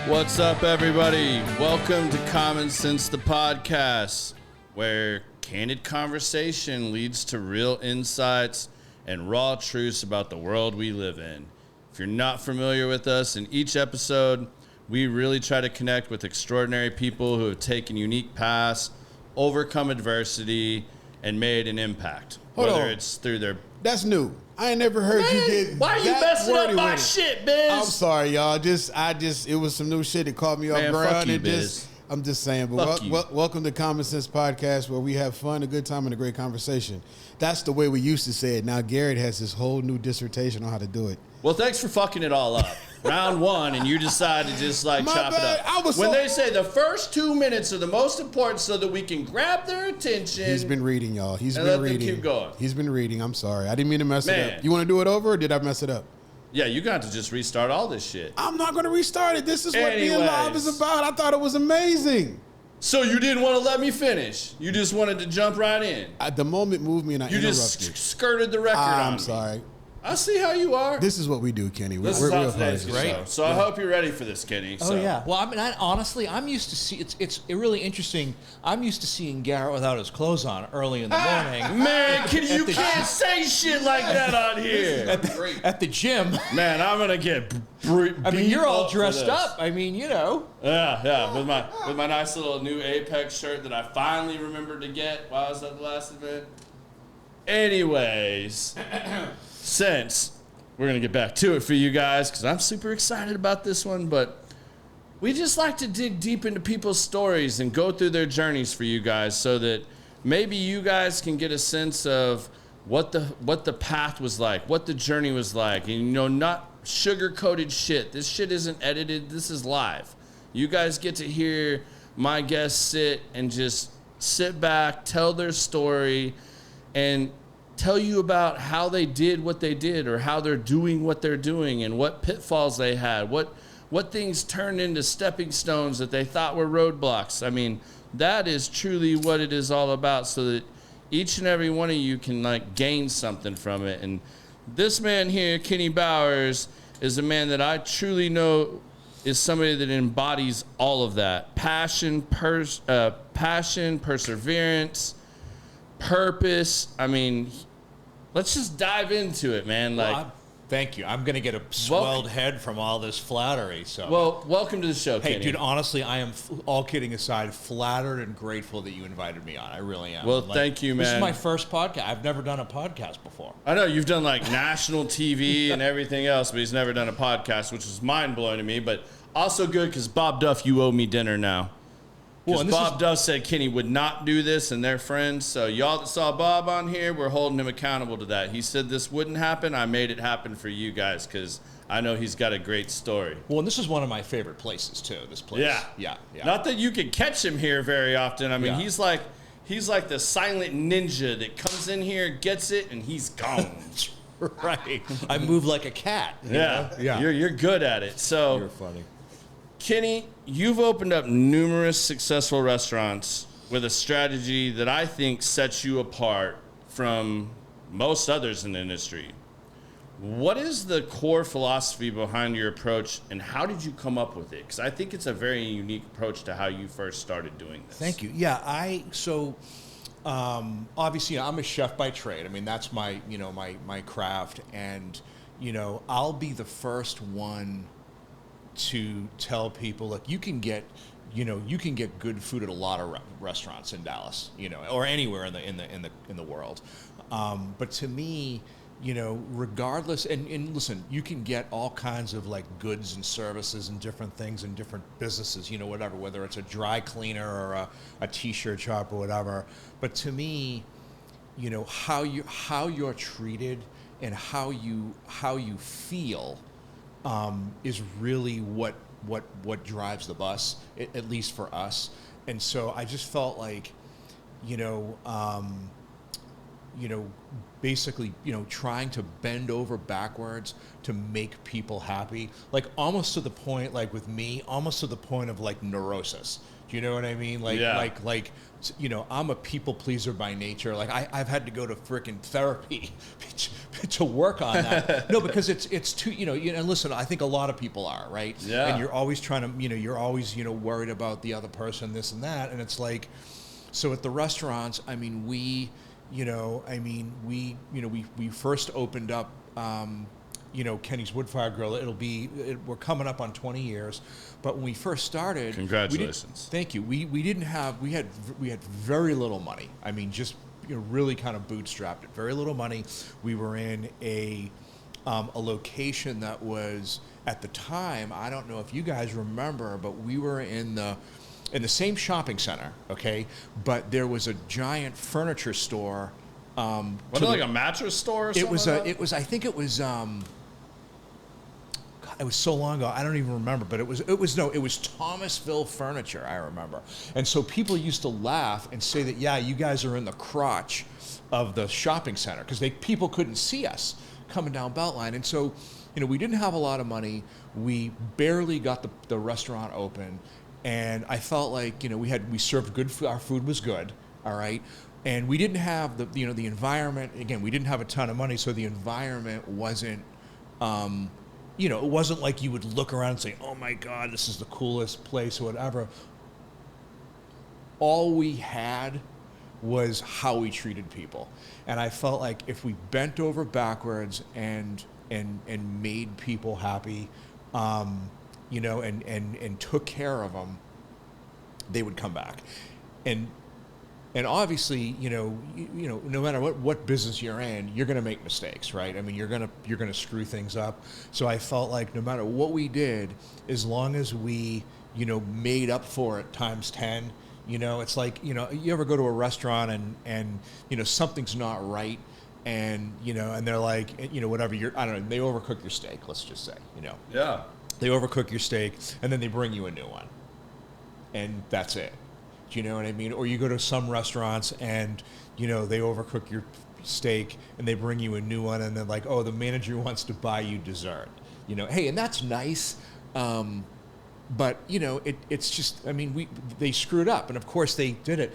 What's up, everybody? Welcome to Common Sense, the podcast, where candid conversation leads to real insights and raw truths about the world we live in. If you're not familiar with us, in each episode, we really try to connect with extraordinary people who have taken unique paths, overcome adversity, and made an impact. Whether it's through their... That's new. I ain't never heard you get why you messing up my shit, Biz? I'm sorry, y'all. It was some new shit that caught me off ground. I'm just saying, but welcome to Common Sense Podcast, where we have fun, a good time, and a great conversation. That's the way we used to say it. Now Garrett has this whole new dissertation on how to do it. Well, thanks for fucking it all up. Round one, and you decide to just chop it up. They say the first 2 minutes are the most important so that we can grab their attention. He's been reading, y'all. He's been let reading. Them keep going. He's been reading. I'm sorry. I didn't mean to mess it up. You want to do it over, or did I mess it up? Yeah, you got to just restart all this shit. I'm not going to restart it. This is what being live is about. I thought it was amazing. So you didn't want to let me finish. You just wanted to jump right in. The moment moved me and I interrupted. You just skirted the record on me. I'm sorry. I see how you are. This is what we do, Kenny. This is how today's right? So I hope you're ready for this, Kenny. Oh, yeah. Well, I mean, honestly, I'm used to see it's really interesting. I'm used to seeing Garrett without his clothes on early in the morning. Man, Kenny, you can't say shit like that on here. At the gym. Man, I'm going to get I mean, you're all dressed up. I mean, you know. Yeah. With my nice little new Apex shirt that I finally remembered to get while I was at the last event. Anyways... Since we're going to get back to it for you guys, because I'm super excited about this one, but we just like to dig deep into people's stories and go through their journeys for you guys so that maybe you guys can get a sense of what the path was like, what the journey was like. And, not sugar-coated shit. This shit isn't edited. This is live. You guys get to hear my guests sit back, tell their story, and tell you about how they did what they did or how they're doing what they're doing and what pitfalls they had, what things turned into stepping stones that they thought were roadblocks. I mean, that is truly what it is all about, so that each and every one of you can gain something from it. And this man here, Kenny Bowers, is a man that I truly know is somebody that embodies all of that. Passion, perseverance, purpose. I mean, let's just dive into it, man. Thank you. I'm going to get a swelled head from all this flattery. So, well, welcome to the show, Kenny. Hey, dude, honestly, I am, all kidding aside, flattered and grateful that you invited me on. I really am. Well, thank you, man. This is my first podcast. I've never done a podcast before. I know you've done national TV and everything else, but he's never done a podcast, which is mind-blowing to me, but also good because Bob Duff, you owe me dinner now. Because Bob Duff said Kenny would not do this, and they're friends. So y'all that saw Bob on here, we're holding him accountable to that. He said this wouldn't happen. I made it happen for you guys because I know he's got a great story. Well, and this is one of my favorite places too. This place. Yeah. Not that you can catch him here very often. I mean, he's like the silent ninja that comes in here, gets it, and he's gone. Right. I move like a cat. Yeah. You're good at it. So you're funny. Kenny, you've opened up numerous successful restaurants with a strategy that I think sets you apart from most others in the industry. What is the core philosophy behind your approach, and how did you come up with it? Because I think it's a very unique approach to how you first started doing this. Thank you. Yeah, obviously I'm a chef by trade. I mean, that's my craft, and I'll be the first one to tell people, look, you can get good food at a lot of restaurants in Dallas, or anywhere in the world. But to me, regardless, and listen, you can get all kinds of goods and services and different things in different businesses, whether it's a dry cleaner or a t-shirt shop or whatever. But to me, how you're treated and how you feel is really what drives the bus, at least for us. And so I just felt like, basically, trying to bend over backwards to make people happy, almost to the point, with me, almost to the point of neurosis. Do you know what I mean? I'm a people pleaser by nature. I've had to go to freaking therapy to work on that. No, because it's too, and listen, I think a lot of people are, right? Yeah. And you're always trying to, you're always, worried about the other person, this and that. And it's like, so at the restaurants, I mean, we first opened up, Kenny's Woodfired Grill. We're coming up on 20 years, but when we first started, congratulations. Thank you. We had very little money. I mean, just really kind of bootstrapped it. Very little money. We were in a location that was, at the time, I don't know if you guys remember, but we were in the same shopping center, okay? But there was a giant furniture store. Was it like a mattress store or something? It was it was so long ago, I don't even remember, but it was Thomasville Furniture, I remember. And so people used to laugh and say that, yeah, you guys are in the crotch of the shopping center, because people couldn't see us coming down Beltline. And so, we didn't have a lot of money. We barely got the restaurant open. And I felt like, we served good food, our food was good, all right? And we didn't have the environment, again, we didn't have a ton of money, so the environment wasn't, it wasn't like you would look around and say, oh my God, this is the coolest place or whatever. All we had was how we treated people. And I felt like if we bent over backwards and made people happy, and took care of them, they would come back. And obviously, no matter what business you're in, you're going to make mistakes, right? I mean, you're going to screw things up. So I felt like no matter what we did, as long as we, made up for it times 10, it's like, you ever go to a restaurant and something's not right, and and they're like, whatever, I don't know, they overcook your steak, let's just say, Yeah. They overcook your steak, and then they bring you a new one, and that's it. Do you know what I mean? Or you go to some restaurants and, they overcook your steak and they bring you a new one, and they're like, oh, the manager wants to buy you dessert. Hey, and that's nice. But, it's just, I mean, they screwed up. And of course they did it.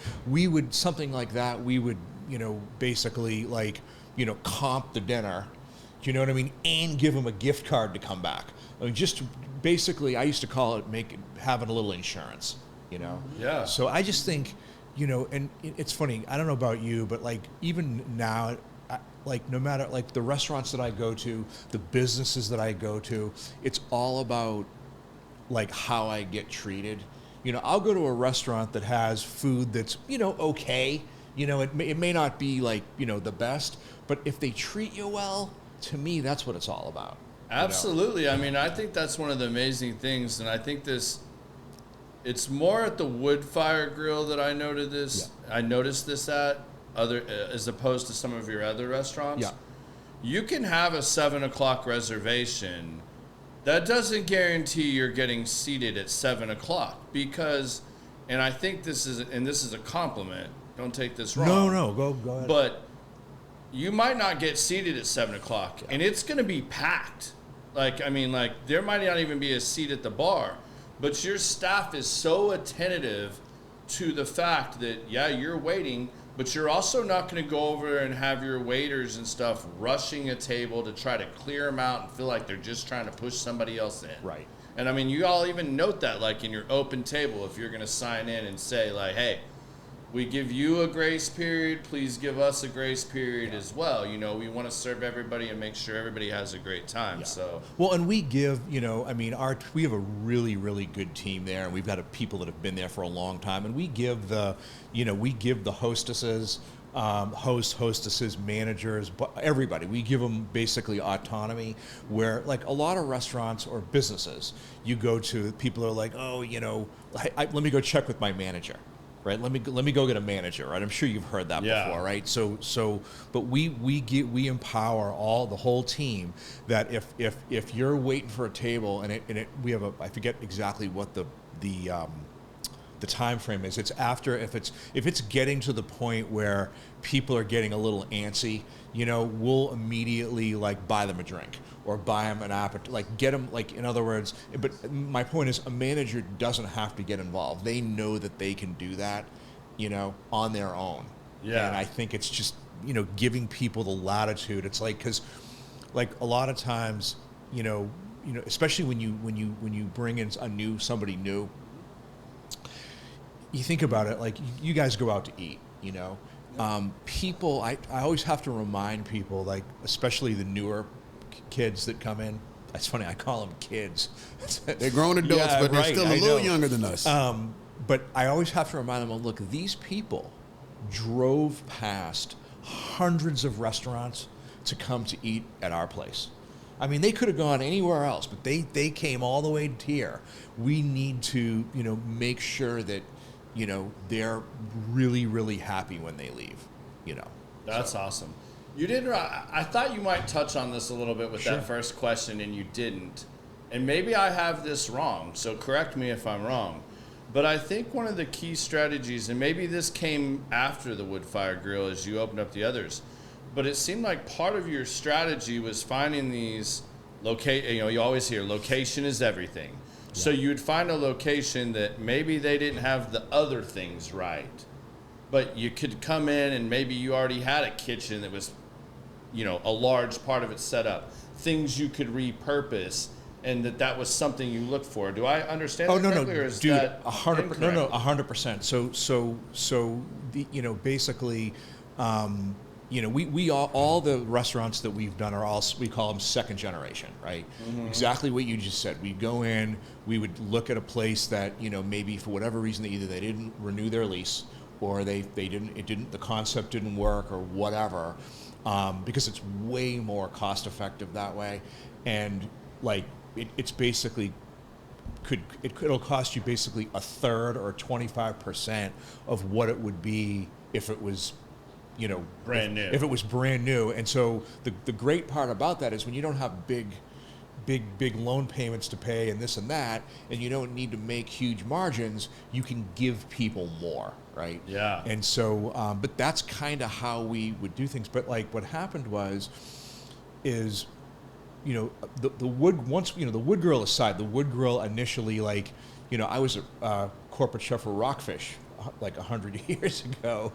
Something like that, we would, basically like, comp the dinner. Do you know what I mean? And give them a gift card to come back. I mean, just basically, I used to call it having a little insurance. Yeah. So I just think, and it's funny, I don't know about you, but like even now, no matter like the restaurants that I go to, the businesses that I go to, it's all about like how I get treated. I'll go to a restaurant that has food that's, okay. It may not be like, the best, but if they treat you well, to me, that's what it's all about. Absolutely. I mean, I think that's one of the amazing things, and I think it's more at the Woodfired Grill that I noted this. Yeah. I noticed this at as opposed to some of your other restaurants. Yeah. You can have a 7:00 reservation. That doesn't guarantee you're getting seated at 7:00 because, and I think this is a compliment. Don't take this wrong. No, go ahead. But you might not get seated at 7:00, and it's going to be packed. There might not even be a seat at the bar. But your staff is so attentive to the fact that, yeah, you're waiting, but you're also not going to go over and have your waiters and stuff rushing a table to try to clear them out and feel like they're just trying to push somebody else in. Right. And, I mean, you all even note that, like, in your open table, if you're going to sign in and say, like, hey, we give you a grace period, please give us a grace period as well. We want to serve everybody and make sure everybody has a great time. Yeah. So well, and we give, we have a really, really good team there, and we've got people that have been there for a long time, and we give the hostesses, hostesses, managers, everybody, we give them basically autonomy, where like a lot of restaurants or businesses you go to, people are like, oh, let me go check with my manager. Right, let me go get a manager. Right, I'm sure you've heard that before, right? But we empower the whole team that if you're waiting for a table and we have I forget exactly what the time frame is. It's after if it's getting to the point where people are getting a little antsy, we'll immediately like buy them a drink or buy them an appetizer, like get them, like, in other words, but my point is a manager doesn't have to get involved. They know that they can do that, on their own. Yeah. And I think it's just giving people the latitude. It's like, because like a lot of times, especially when you bring in somebody new, you think about it, like you guys go out to eat, people, I always have to remind people, like especially the newer kids that come in. It's funny, I call them kids. They're grown adults, but they're still a little younger than us. But I always have to remind them, look, these people drove past hundreds of restaurants to come to eat at our place. I mean, they could have gone anywhere else, but they came all the way here. We need to, make sure that, they're really, really happy when they leave, That's awesome. You did. I thought you might touch on this a little bit with that first question, and you didn't. And maybe I have this wrong, so correct me if I'm wrong. But I think one of the key strategies, and maybe this came after the Woodfired Grill as you opened up the others, but it seemed like part of your strategy was finding these you always hear location is everything. Yeah. So you'd find a location that maybe they didn't have the other things right, but you could come in and maybe you already had a kitchen that was, a large part of it set up, things you could repurpose, and that was something you looked for. Do I understand that correctly, or is dude, that 100%? No, 100%. So basically, we all the restaurants that we've done are we call them second generation, right? Mm-hmm. Exactly what you just said. We go in, we would look at a place that maybe for whatever reason either they didn't renew their lease, or the concept didn't work, or whatever, because it's way more cost effective that way, and like it's basically it'll cost you basically a third or 25% of what it would be if it was brand new. If it was brand new. And so the great part about that is when you don't have big loan payments to pay and this and that, and you don't need to make huge margins, you can give people more, right? Yeah. And so, but that's kind of how we would do things. But like what happened is, the Wood Grill aside, the Wood Grill initially, like, I was a corporate chef for Rockfish like 100 years ago,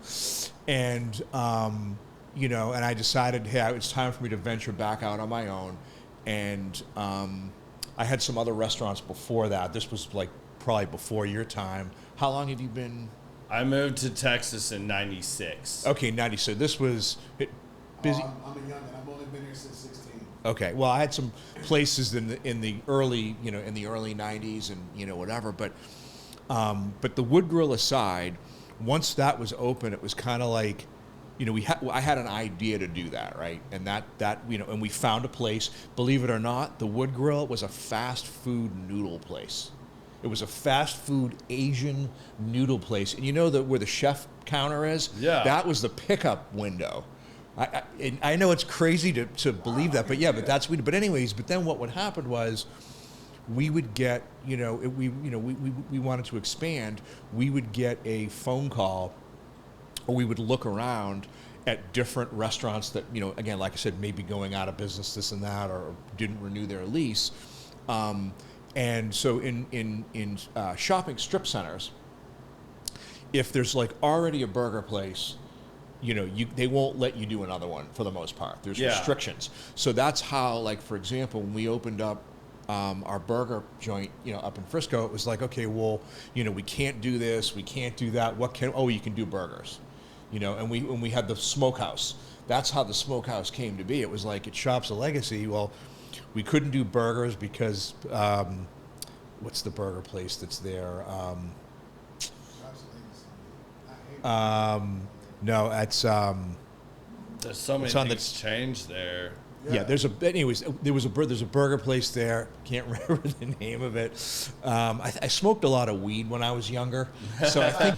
and and I decided, hey, it's time for me to venture back out on my own. And I had some other restaurants before that. This was like probably before your time. How long have you been? I moved to Texas in '96. Okay, 90. So this was busy. I'm a youngin'. I've only been here since 16. Okay, well, I had some places in the early in the early '90s and whatever. But the Wood Grill aside, once that was open, it was kind of like, I had an idea to do that, right? And that and we found a place. Believe it or not, the Wood Grill was a fast food noodle place. It was a fast food Asian noodle place, and where the chef counter is. Yeah, that was the pickup window. I know it's crazy to believe that, but yeah, but that's weird. But anyways, but then what would happen was, we would get, we wanted to expand. We would get a phone call, or we would look around at different restaurants that, again, like I said, maybe going out of business, this and that, or didn't renew their lease. And so in shopping strip centers, if there's like already a burger place, they won't let you do another one for the most part. There's restrictions. So that's how, like, for example, when we opened up our burger joint, up in Frisco, it was like, okay, well, we can't do this, we can't do that. You can do burgers, and we had the smokehouse. That's how the smokehouse came to be. It was like, it Shops a Legacy. Well, we couldn't do burgers because, what's the burger place that's there? No, it's there's so many things changed there. Yeah, there's a burger place there. Can't remember the name of it. I smoked a lot of weed when I was younger, so I think.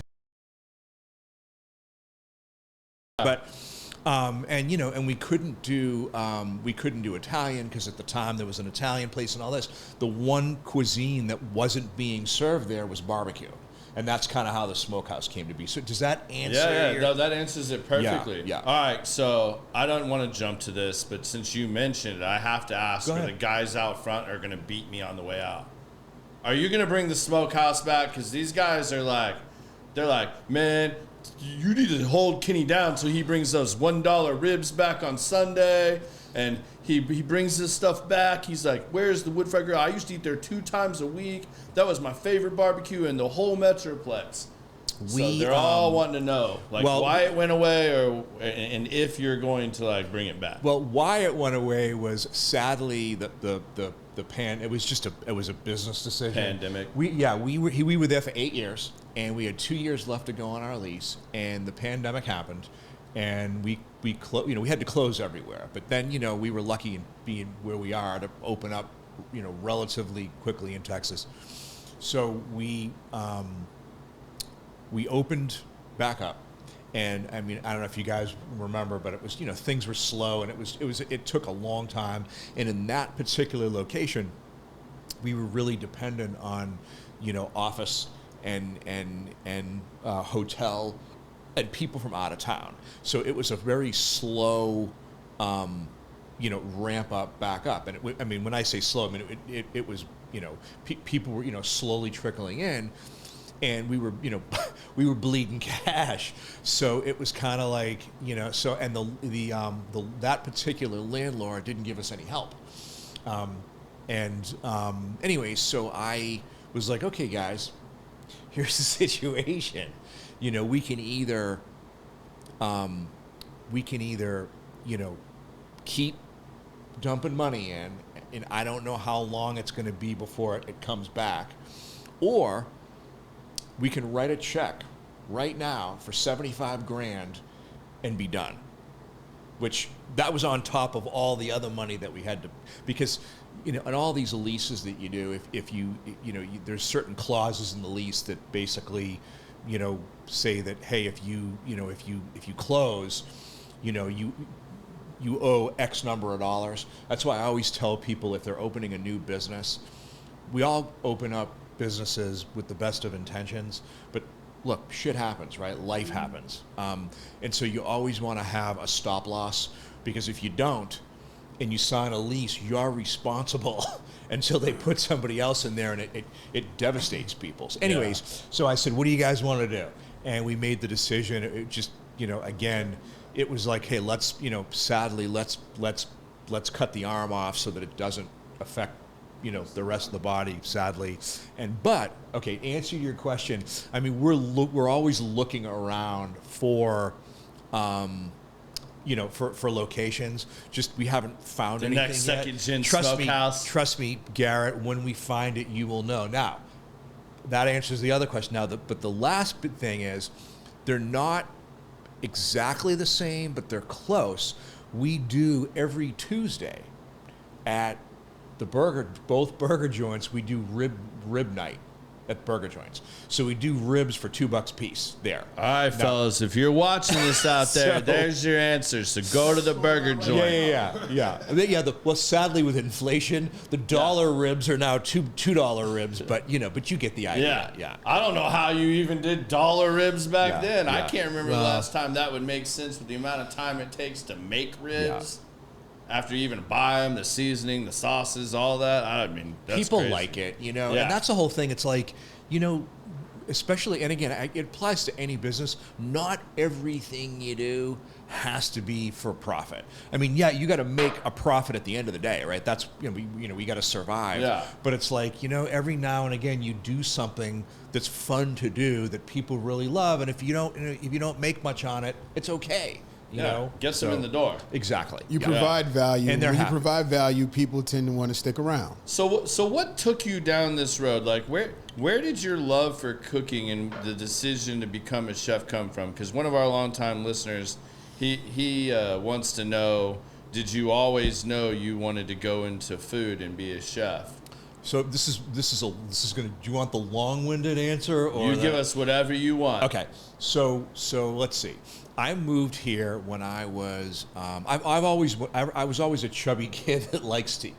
But and we couldn't do Italian because at the time there was an Italian place and all this. The one cuisine that wasn't being served there was barbecue. And that's kind of how the smokehouse came to be. So does that answer? Yeah, no, that answers it perfectly. Yeah. All right, so I don't want to jump to this, but since you mentioned it, I have to ask, the guys out front are going to beat me on the way out. Are you going to bring the smokehouse back? Because these guys are like, man, you need to hold Kenny down so he brings those $1 ribs back on Sunday. And he brings this stuff back. He's like, where's the Woodfired Grill? I used to eat there 2 times a week. That was my favorite barbecue in the whole Metroplex. So they're all wanting to know, like, why it went away, and if you're going to like bring it back. Well, why it went away was sadly it was a business decision. Pandemic. We were there for 8 years, and we had 2 years left to go on our lease, and the pandemic happened, and we had to close everywhere. But then we were lucky in being where we are to open up relatively quickly in Texas. So we opened back up, and I mean, I don't know if you guys remember, but it was things were slow, and it took a long time. And in that particular location, we were really dependent on office and hotel and people from out of town. So it was a very slow ramp up back up. And I mean, when I say slow, I mean it was people were slowly trickling in. And we were bleeding cash, so it was kind of like and that particular landlord didn't give us any help, anyway, so I was like, okay, guys, here's the situation, we can either keep dumping money in, and I don't know how long it's going to be before it comes back, or we can write a check right now for $75,000 and be done. Which that was on top of all the other money that we had to, because in all these leases that you do, if you there's certain clauses in the lease that basically say that, hey, if you close, you owe X number of dollars. That's why I always tell people, if they're opening a new business, we all open up businesses with the best of intentions, but look, shit happens, right? Life happens, and so you always want to have a stop loss, because if you don't and you sign a lease, you're responsible until they put somebody else in there, and it devastates people. So anyways, So I said, what do you guys want to do? And we made the decision. It just again, it was like, hey, let's sadly let's cut the arm off so that it doesn't affect the rest of the body, sadly. But okay, answer your question. I mean, we're always looking around for for locations. Just we haven't found anything yet. The next Second Gen Smokehouse. Trust me, Garrett, when we find it, you will know. Now, that answers the other question. Now, but the last big thing is, they're not exactly the same, but they're close. We do every Tuesday at both burger joints, we do rib night at burger joints. So we do ribs for $2 a piece there. All right, fellas, if you're watching this out there, there's your answer. So go to the burger joint. Yeah. Well, sadly, with inflation, the dollar ribs are now $2 ribs, but you get the idea. Yeah. I don't know how you even did dollar ribs back then. Yeah. I can't remember the last time that would make sense with the amount of time it takes to make ribs. Yeah. After you even buy them, the seasoning, the sauces, all that. I mean, that's people crazy. like it, and that's the whole thing. It's like, especially, and again, it applies to any business. Not everything you do has to be for profit. I mean, you got to make a profit at the end of the day, right? That's we got to survive. Yeah. But it's like, every now and again you do something that's fun to do that people really love, and if you don't make much on it, it's okay. Gets them in the door. Exactly. You provide value, and when you provide value, people tend to want to stick around. So what took you down this road? Like, where did your love for cooking and the decision to become a chef come from? Because one of our longtime listeners, he wants to know: did you always know you wanted to go into food and be a chef? So this is gonna. Do you want the long-winded answer, or give us whatever you want? Okay. So let's see. I moved here when I was. I was always a chubby kid that likes to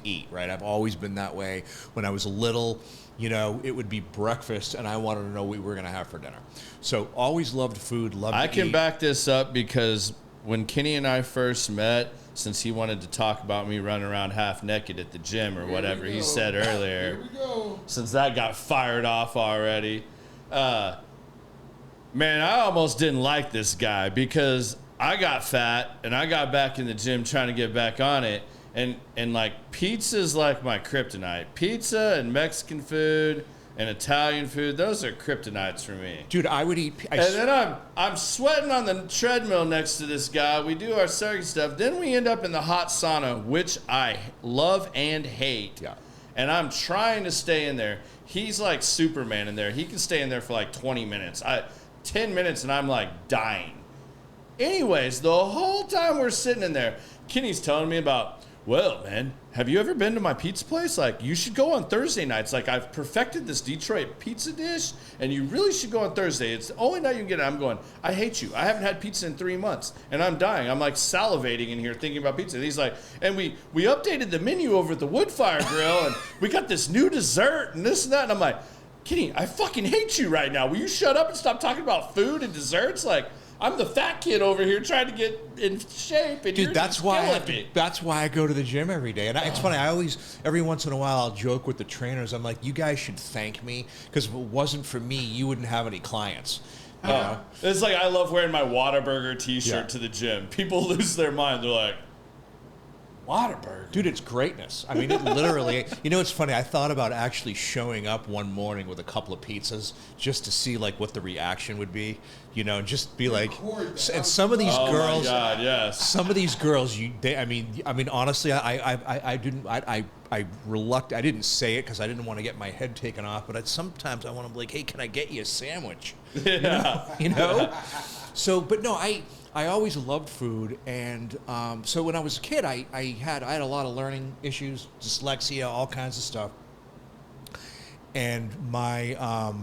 eat. Right. I've always been that way. When I was little, it would be breakfast, and I wanted to know what we were gonna have for dinner. So always loved food. I can back this up because when Kenny and I first met, since he wanted to talk about me running around half naked at the gym or whatever he said earlier, since that got fired off already. Man, I almost didn't like this guy because I got fat and I got back in the gym trying to get back on it. And like pizza's like my kryptonite. Pizza and Mexican food and Italian food, those are kryptonites for me. Dude, I would eat. And then I'm sweating on the treadmill next to this guy. We do our circuit stuff. Then we end up in the hot sauna, which I love and hate. Yeah. And I'm trying to stay in there. He's like Superman in there. He can stay in there for like 20 minutes. 10 minutes and I'm like dying. Anyways, the whole time we're sitting in there, Kenny's telling me about, well, man, have you ever been to my pizza place? Like, you should go on Thursday nights. Like, I've perfected this Detroit pizza dish, and you really should go on Thursday. It's the only night you can get it. I'm going, I hate you. I haven't had pizza in 3 months, and I'm dying. I'm, like, salivating in here thinking about pizza. And he's like, and we updated the menu over at the Woodfired Grill, and we got this new dessert and this and that. And I'm like, Kenny, I fucking hate you right now. Will you shut up and stop talking about food and desserts? Like, I'm the fat kid over here trying to get in shape, and dude, that's why I go to the gym every day. And it's funny. I always, every once in a while, I'll joke with the trainers. I'm like, you guys should thank me because if it wasn't for me, you wouldn't have any clients. It's like I love wearing my Whataburger T-shirt to the gym. People lose their mind. They're like, Whataburger. Dude, it's greatness. I mean, it literally, you know, it's funny. I thought about actually showing up one morning with a couple of pizzas just to see like what the reaction would be, you know, and just be like, and some of these girls, my God, yes. Some of these girls, I mean, honestly, I didn't say it because I didn't want to get my head taken off, but sometimes I want to be like, hey, can I get you a sandwich? Yeah. You know? So, but no, I always loved food, and so when I was a kid, I had a lot of learning issues, dyslexia, all kinds of stuff. And I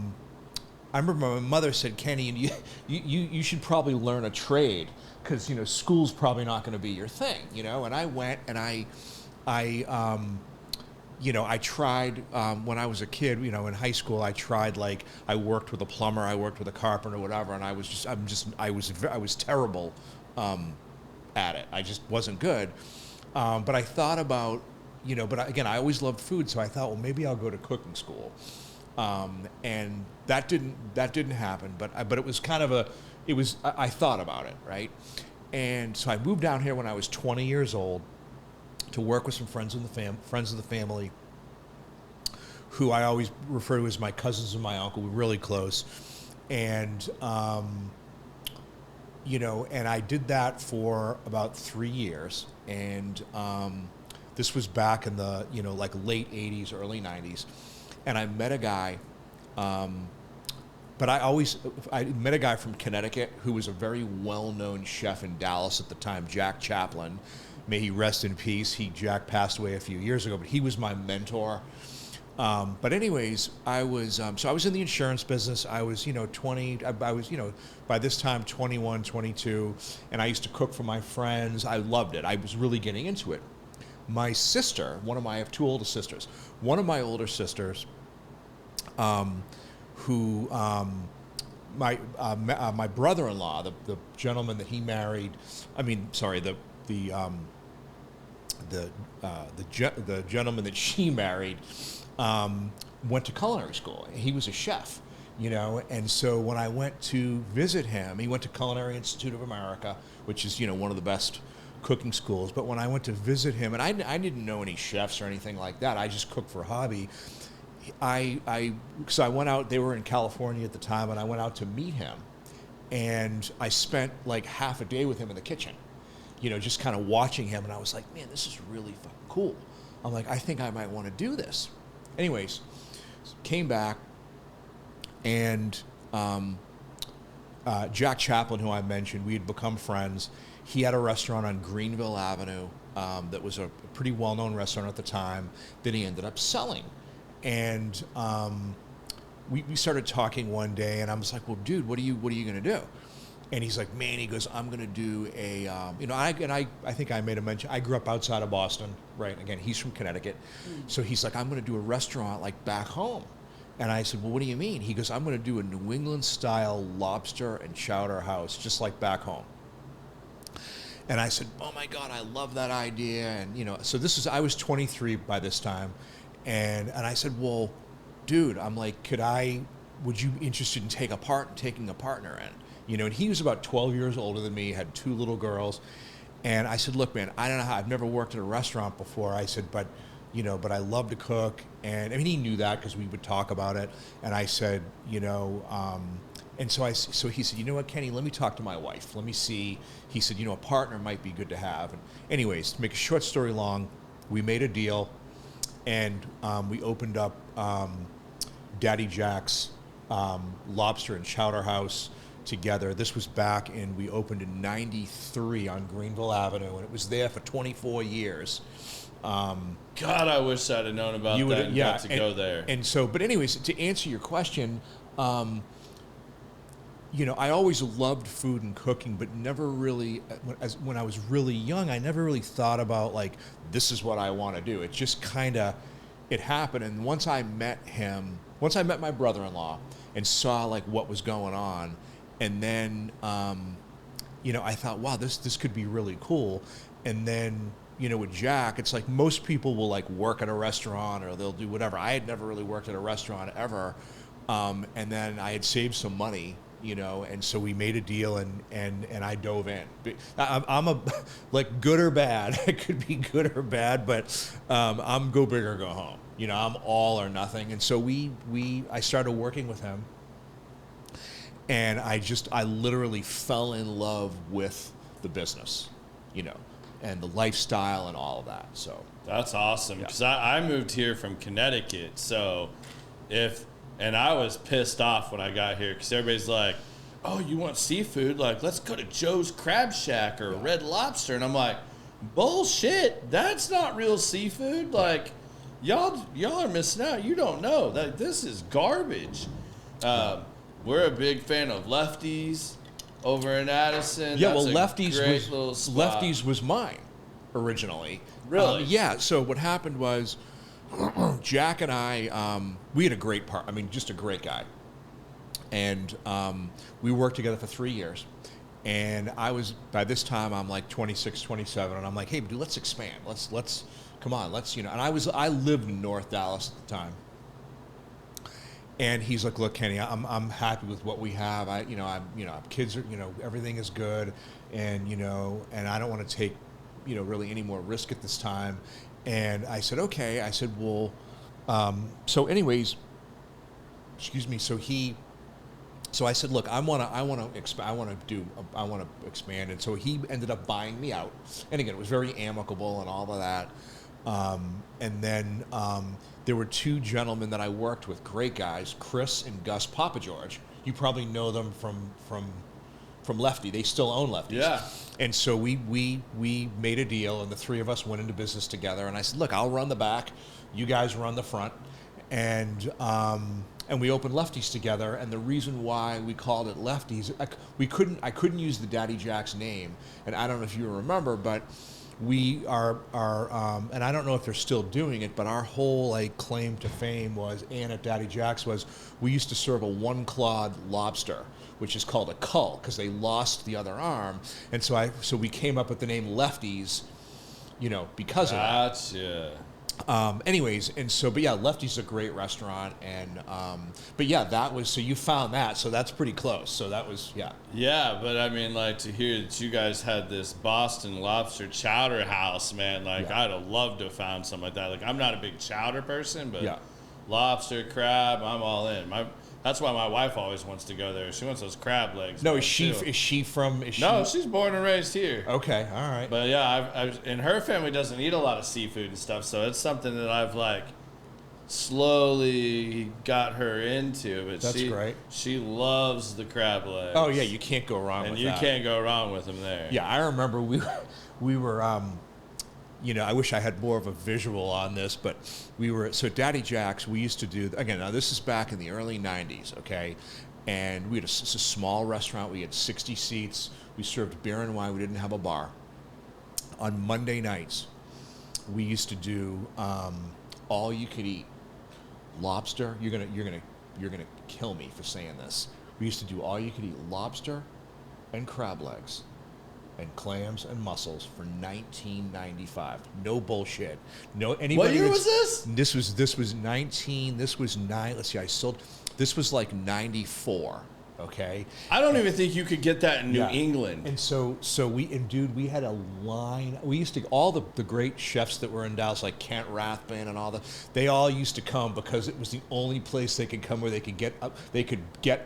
remember my mother said, Kenny, you should probably learn a trade because you know school's probably not going to be your thing, you know. And I went and I tried when I was a kid, you know, in high school. I tried I worked with a plumber, I worked with a carpenter, whatever, and I was terrible at it. I just wasn't good. But I thought about, you know, but again, I always loved food, so I thought, well, maybe I'll go to cooking school, and that didn't happen. But it was kind of I thought about it, right? And so I moved down here when I was 20 years old. To work with some friends of the family, who I always refer to as my cousins and my uncle. We're really close, and you know, and I did that for about 3 years, and this was back in the late '80s, early '90s, and I met a guy. But I met a guy from Connecticut who was a very well-known chef in Dallas at the time, Jack Chaplin. May he rest in peace. Jack passed away a few years ago, but he was my mentor. But anyways, I was in the insurance business. I was 20. I was by this time 21, 22, and I used to cook for my friends. I loved it. I was really getting into it. My sister, I have two older sisters. One of my older sisters, who my brother-in-law, the gentleman that he married. The gentleman that she married went to culinary school. He was a chef, you know, and so when I went to visit him, he went to Culinary Institute of America, which is one of the best cooking schools. But when I went to visit him, and I didn't know any chefs or anything like that, I just cooked for a hobby. So I went out. They were in California at the time, and I went out to meet him, and I spent like half a day with him in the kitchen. Just kind of watching him, and I was like, man, this is really fucking cool. I'm like, I think I might want to do this. Anyways, came back, and Jack Chaplin, who I mentioned, we had become friends. He had a restaurant on Greenville Avenue that was a pretty well-known restaurant at the time that he ended up selling. And we started talking one day, and I was like, well, dude, what are you going to do? And he's like, man, he goes, I'm going to do a, I think I made a mention. I grew up outside of Boston, right? Again, he's from Connecticut. So he's like, I'm going to do a restaurant like back home. And I said, well, what do you mean? He goes, I'm going to do a New England style lobster and chowder house, just like back home. And I said, oh my God, I love that idea. And, so I was 23 by this time. And I said, well, dude, I'm like, could I would you be interested in taking a partner in? You know, and he was about 12 years older than me, had 2 little girls. And I said, look, man, I don't know how, I've never worked at a restaurant before. I said, but I love to cook. And I mean, he knew that because we would talk about it. And I said, and so he said, you know what, Kenny, let me talk to my wife. Let me see. He said, a partner might be good to have. And anyways, to make a short story long, we made a deal and we opened up Daddy Jack's Lobster and Chowder House together. This was we opened in 93 on Greenville Avenue, and it was there for 24 years. God, I wish I'd have known about that and got to go there. And so, but anyways, to answer your question, I always loved food and cooking, but never really, when I was really young, I never really thought about like, this is what I want to do. It just kind of, it happened. And once I met my brother-in-law and saw like what was going on, and then, I thought, wow, this could be really cool. And then, with Jack, it's like most people will like work at a restaurant or they'll do whatever. I had never really worked at a restaurant ever. And then I had saved some money, and so we made a deal and I dove in. I'm a, like good or bad. It could be good or bad, but I'm go big or go home. I'm all or nothing. And so I started working with him. And I literally fell in love with the business, and the lifestyle and all of that. So that's awesome. Because I moved here from Connecticut. So and I was pissed off when I got here because everybody's like, oh, you want seafood? Like, let's go to Joe's Crab Shack or Red Lobster. And I'm like, bullshit. That's not real seafood. Like, y'all are missing out. You don't know. This is garbage. We're a big fan of Lefties over in Addison. Yeah, That's Lefties was mine originally. Really? Yeah. So what happened was Jack and I, we had a great partner. I mean, just a great guy. And we worked together for 3 years. And by this time, I'm like 26, 27. And I'm like, hey, dude, let's expand. Let's come on. And I lived in North Dallas at the time. And he's like, look, Kenny, I'm happy with what we have. Kids are, everything is good. And, and I don't want to take, really any more risk at this time. And I said, okay. I said, well, so anyways, excuse me. So I said, look, I want to expand. And so he ended up buying me out. And again, it was very amicable and all of that. And then there were 2 gentlemen that I worked with, great guys, Chris and Gus Papa George. You probably know them from Lefty. They still own Lefty's. Yeah. And so we made a deal, and the 3 of us went into business together. And I said, look, I'll run the back, you guys run the front, and we opened Lefty's together. And the reason why we called it Lefty's, I couldn't use the Daddy Jack's name, and I don't know if you remember, but we are and I don't know if they're still doing it, but our whole like claim to fame was, and at Daddy Jack's was, we used to serve a 1-clawed lobster, which is called a cull because they lost the other arm, and so we came up with the name Lefty's, because of that. Gotcha. Anyways, and so, but yeah, Lefty's a great restaurant, and but yeah, that was, so you found that, so that's pretty close. So that was, yeah. Yeah, but I mean, like, to hear that you guys had this Boston Lobster Chowder House, man, like, I'd have loved to have found something like that. Like, I'm not a big chowder person, but lobster, crab, I'm all in. That's why my wife always wants to go there. She wants those crab legs. No, is she from? No, she's born and raised here. Okay, all right. But yeah, and her family doesn't eat a lot of seafood and stuff, so it's something that I've like slowly got her into. But that's great. She loves the crab legs. Oh yeah, you can't go wrong with that. And you can't go wrong with them there. Yeah, I remember we were I wish I had more of a visual on this, but so Daddy Jack's, we used to do, again, now this is back in the early 90s, okay? And we had a small restaurant. We had 60 seats. We served beer and wine. We didn't have a bar. On Monday nights, we used to do all you could eat lobster. You're gonna kill me for saying this. We used to do all you could eat lobster and crab legs and clams and mussels for $19.95. No bullshit. No anybody. What year was this? This was 19. This was 9. Let's see. This was like 94. Okay. I don't even think you could get that in New England. And so we had a line. We used to, all the great chefs that were in Dallas, like Kent Rathbun and all they all used to come because it was the only place they could come where they could get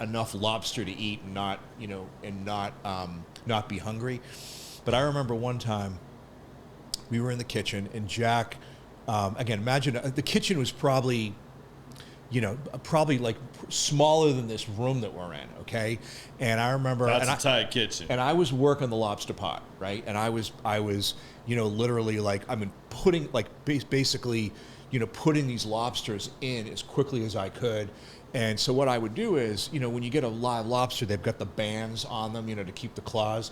enough lobster to eat and not, not be hungry. But I remember one time we were in the kitchen and Jack, again, imagine the kitchen was probably like smaller than this room that we're in, okay? And I remember... That's a tight kitchen. And I was working the lobster pot, right? And I was literally like, putting, like, basically, putting these lobsters in as quickly as I could. And so what I would do is, when you get a live lobster, they've got the bands on them, to keep the claws.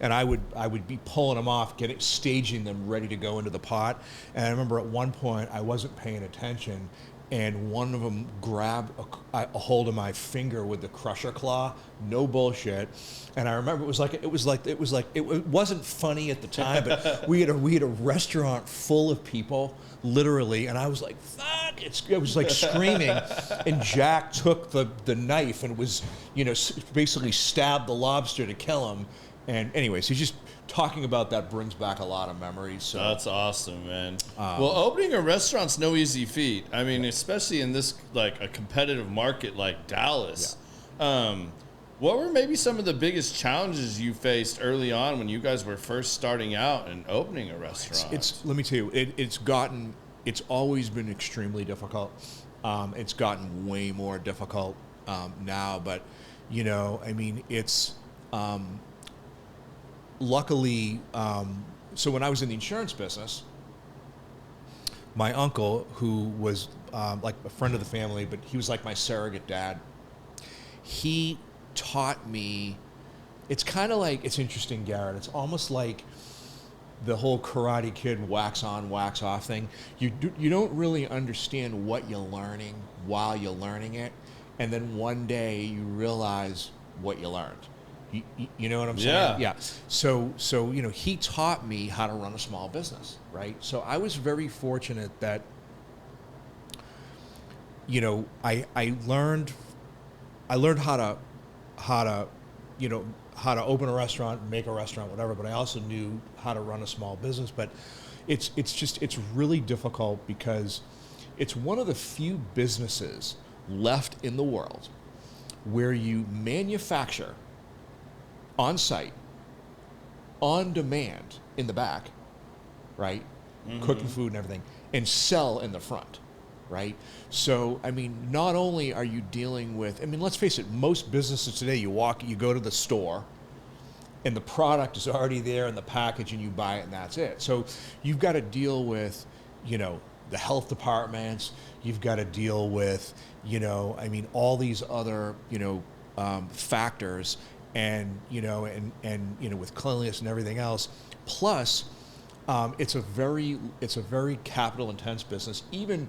And I would be pulling them off, staging them ready to go into the pot. And I remember at one point, I wasn't paying attention, and one of them grabbed a hold of my finger with the crusher claw. No bullshit. And I remember it wasn't funny at the time, but we had a restaurant full of people, literally, and I was like, fuck! It was like screaming. And Jack took the knife and was, basically stabbed the lobster to kill him. And anyways, he's just talking about that brings back a lot of memories. So that's awesome, man. Well, opening a restaurant's no easy feat. I mean, especially in this, like, a competitive market like Dallas. Yeah. What were maybe some of the biggest challenges you faced early on when you guys were first starting out and opening a restaurant? Let me tell you, it's always been extremely difficult. It's gotten way more difficult now, but it's. Luckily, so when I was in the insurance business, my uncle, who was like a friend of the family, but he was like my surrogate dad, he taught me, it's kind of like, it's interesting, Garrett, it's almost like the whole Karate Kid wax on, wax off thing. You don't really understand what you're learning while you're learning it, and then one day you realize what you learned. You know what I'm saying? Yeah. So he taught me how to run a small business, right? So I was very fortunate that, I learned how to open a restaurant, make a restaurant, whatever. But I also knew how to run a small business. But it's really difficult because it's one of the few businesses left in the world where you manufacture on site, on demand in the back, right? Mm-hmm. Cooking food and everything, and sell in the front, right? So, not only are you dealing with, let's face it, most businesses today, you go to the store, and the product is already there in the package, and you buy it, and that's it. So you've got to deal with, the health departments, you've got to deal with, all these other, factors, and with cleanliness and everything else. Plus, it's a very capital intense business. Even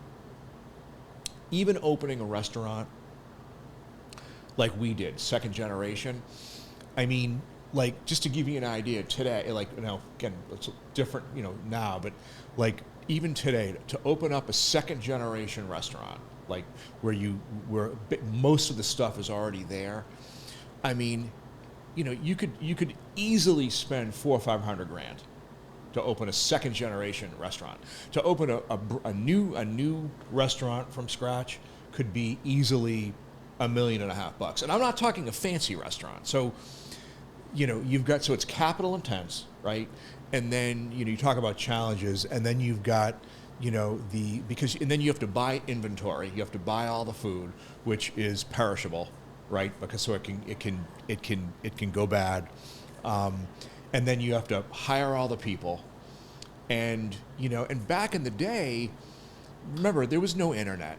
opening a restaurant like we did, second generation. Just to give you an idea, today, again, it's different, now, but even today, to open up a second generation restaurant, where most of the stuff is already there. You could easily spend $400,000 or $500,000 to open a second generation restaurant. To open a new restaurant from scratch could be easily $1.5 million. And I'm not talking a fancy restaurant. So, so it's capital intense, right? And then, you talk about challenges, and then you've got, and then you have to buy inventory. You have to buy all the food, which is perishable, right? Because so it can go bad, and then you have to hire all the people, and and back in the day, remember, there was no internet,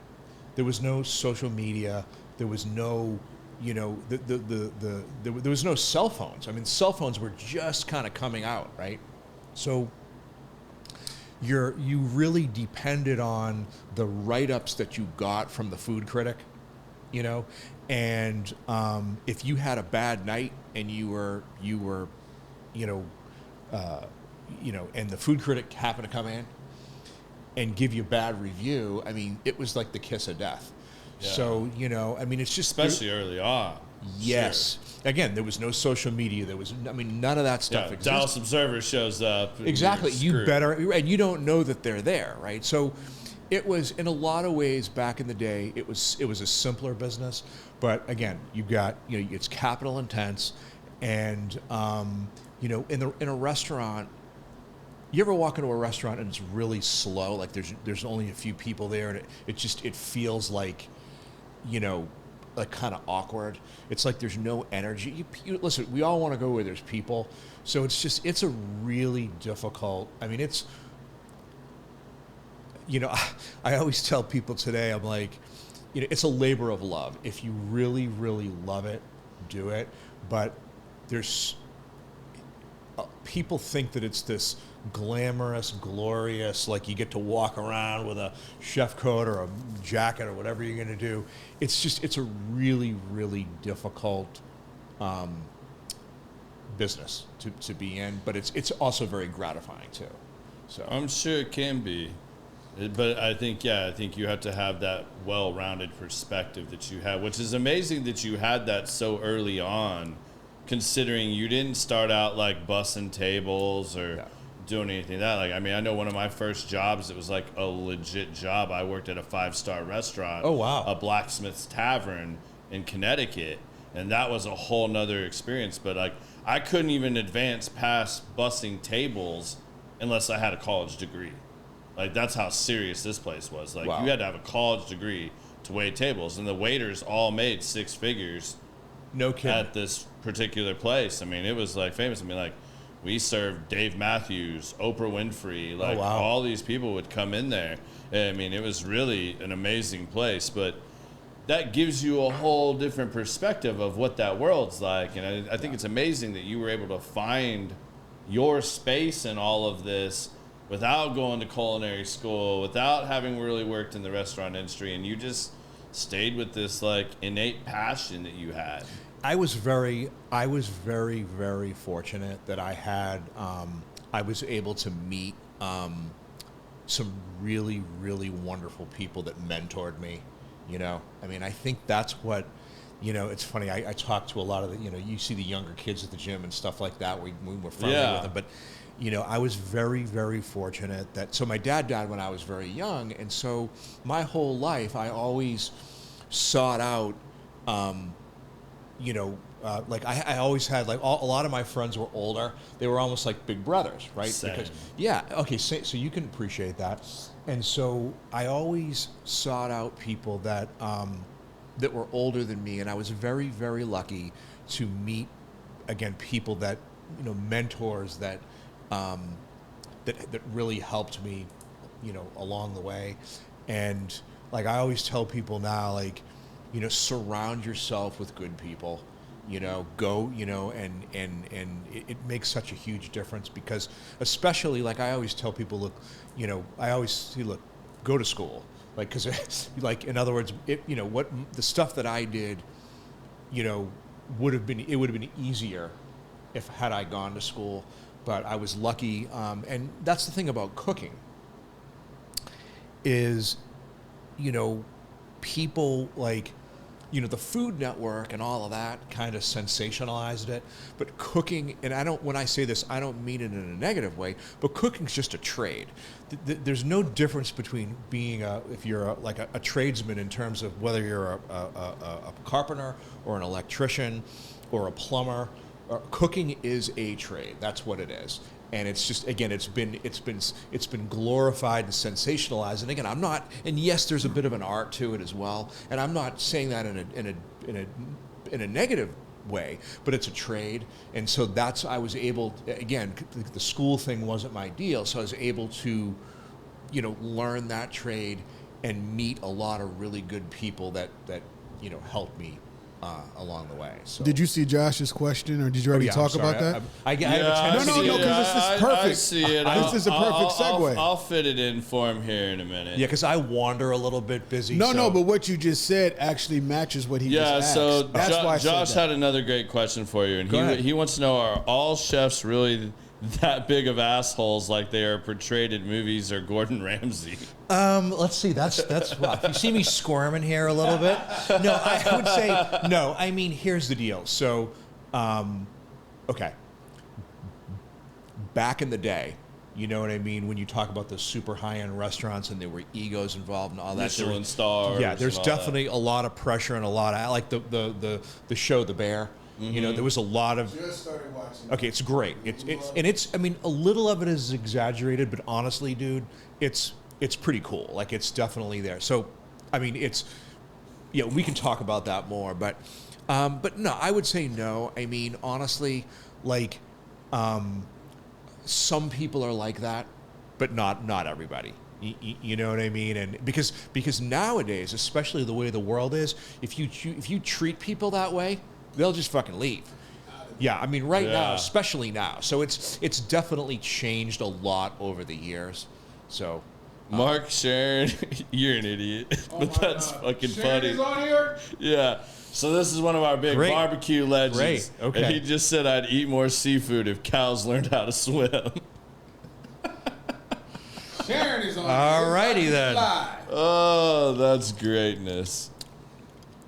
there was no social media, there was no there was no cell phones. Cell phones were just kind of coming out, right? So you really depended on the write-ups that you got from the food critic, and if you had a bad night and you were and the food critic happened to come in and give you a bad review, it was like the kiss of death. Yeah. So, you know, I mean, it's just... Especially early on. Yes. Sure. Again, there was no social media. There was, I mean, none of that stuff existed. Dallas Observer shows up. Exactly. You better, and you don't know that they're there, right? So it was, in a lot of ways, back in the day, it was a simpler business. But again, you've got, you know, it's capital intense, and you know, in a restaurant, you ever walk into a restaurant and it's really slow, like there's only a few people there, and it feels like, you know, like kind of awkward. It's like there's no energy. You listen, we all want to go where there's people, so it's a really difficult. I mean, it's, you know, I always tell people today, I'm like, you know, it's a labor of love. If you really, really love it, do it. But there's people think that it's this glamorous, glorious, like you get to walk around with a chef coat or a jacket or whatever you're going to do. It's a really, really difficult business to be in, but it's also very gratifying too. So I'm sure it can be, but I think you have to have that well-rounded perspective that you have, which is amazing that you had that so early on, considering you didn't start out like bussing tables or doing anything like that. Like, I mean, I know one of my first jobs, it was like a legit job. I worked at a 5-star restaurant. Oh, wow. A blacksmith's tavern in Connecticut. And that was a whole nother experience. But like, I couldn't even advance past bussing tables unless I had a college degree. Like, that's how serious this place was. Like, you had to have a college degree to wait tables. And the waiters all made 6 figures. No kidding. At this particular place. I mean, it was like famous. I mean, like, we served Dave Matthews, Oprah Winfrey, like all these people would come in there. I mean, it was really an amazing place, but that gives you a whole different perspective of what that world's like. And I think it's amazing that you were able to find your space in all of this without going to culinary school, without having really worked in the restaurant industry, and you just stayed with this like innate passion that you had. I was very, very fortunate that I was able to meet some really, really wonderful people that mentored me, you know? I mean, I think that's what, you know, it's funny, I talk to a lot of the, you know, you see the younger kids at the gym and stuff like that, we were friendly with them, but, you know, I was very, very fortunate that, so my dad died when I was very young, and so my whole life I always sought out, you know, like I always had, like, a lot of my friends were older. They were almost like big brothers, right? Same. Because, so you can appreciate that. And so I always sought out people that that were older than me, and I was very, very lucky to meet, again, people that, you know, mentors that that really helped me, you know, along the way. And like I always tell people now, like, you know, surround yourself with good people, you know, go, you know, and it makes such a huge difference, because especially, like I always tell people, look, you know, I always say, look, go to school, like, because like, in other words, you know, what the stuff that I did, you know, it would have been easier had I gone to school, but I was lucky. And that's the thing about cooking is, you know, people like, you know, the Food Network and all of that kind of sensationalized it, but cooking, and when I say this, I don't mean it in a negative way, but cooking's just a trade. There's no difference between being if you're a tradesman in terms of whether you're a carpenter or an electrician or a plumber. Cooking is a trade. That's what it is. And it's just, again, it's been glorified and sensationalized. And again, and yes, there's a bit of an art to it as well. And I'm not saying that in a negative way, but it's a trade. And so I was able, again, the school thing wasn't my deal. So I was able to, you know, learn that trade and meet a lot of really good people that you know, helped me along the way. So. Did you see Josh's question, or did you already talk about that? I have a tendency. No, because this is perfect. I see it. This is a perfect segue. I'll fit it in for him here in a minute. Yeah, because I wander a little bit busy. No, but what you just said actually matches what he just asked. So Josh had another great question for you, and he wants to know: are all chefs really that big of assholes like they are portrayed in movies or Gordon Ramsay? Let's see. That's rough. You see me squirming here a little bit? No, I would say no. I mean, here's the deal. So, okay. Back in the day, you know what I mean? When you talk about the super high-end restaurants and there were egos involved and all that. Michelin stars. Yeah, there's definitely a lot of pressure and a lot of, I like the show The Bear. Mm-hmm. You know, there was a lot of. Just started watching. Okay, it's great. It's. I mean, a little of it is exaggerated, but honestly, dude, it's pretty cool. Like, it's definitely there. So, I mean, it's. Yeah, we can talk about that more, but no, I would say no. I mean, honestly, like, some people are like that, but not everybody. You know what I mean? And because nowadays, especially the way the world is, if you treat people that way, they'll just fucking leave. Yeah, I mean, right now, especially now. So it's definitely changed a lot over the years. So, Mark, Sharon, you're an idiot, but that's fucking funny. Sharon is on here? Yeah. So this is one of our big barbecue legends. Great. Okay. And he just said I'd eat more seafood if cows learned how to swim. Sharon is on here. All righty then. Oh, that's greatness.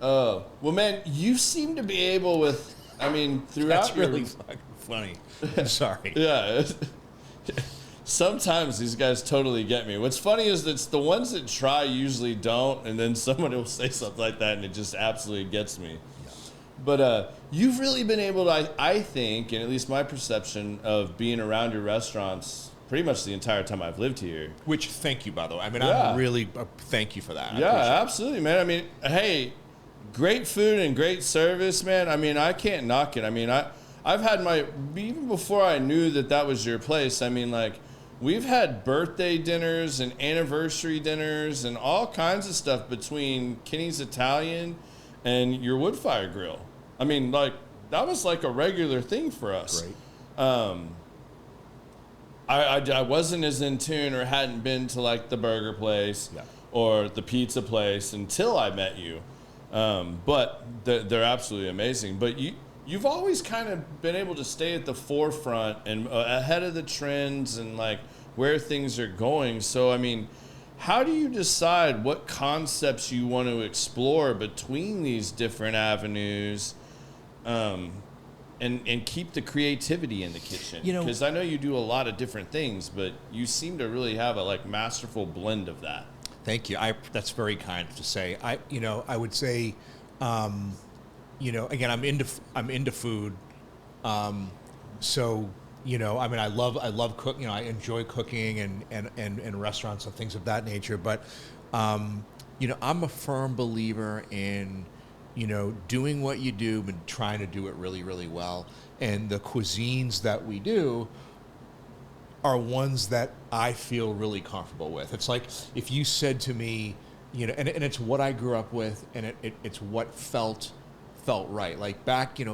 Oh, well, man, you seem to be able with, I mean, throughout That's really fucking funny. I'm sorry. Yeah. Sometimes these guys totally get me. What's funny is that the ones that try usually don't, and then someone will say something like that, and it just absolutely gets me. Yeah. But you've really been able to, I think, and at least my perception of being around your restaurants pretty much the entire time I've lived here. Which, thank you, by the way. I mean, I'm really, thank you for that. Yeah, absolutely, man. I mean, hey, great food and great service, man. I mean, I can't knock it. I mean, I've had even before I knew that was your place, I mean, like, we've had birthday dinners and anniversary dinners and all kinds of stuff between Kenny's Italian and your Woodfired Grill. I mean, like, that was like a regular thing for us. Great. I wasn't as in tune or hadn't been to, like, the burger place or the pizza place until I met you. But they're absolutely amazing. But you've always kind of been able to stay at the forefront and ahead of the trends and, like, where things are going. So, I mean, how do you decide what concepts you want to explore between these different avenues and keep the creativity in the kitchen? Because I know you do a lot of different things, but you seem to really have a, like, masterful blend of that. Thank you. That's very kind to say. I would say, again, I'm into food. So, I mean, I love cooking. I enjoy cooking and restaurants and things of that nature. But, I'm a firm believer in, doing what you do, but trying to do it really, really well. And the cuisines that we do are ones that I feel really comfortable with. It's like if you said to me, and it's what I grew up with, and it's what felt right. Like back in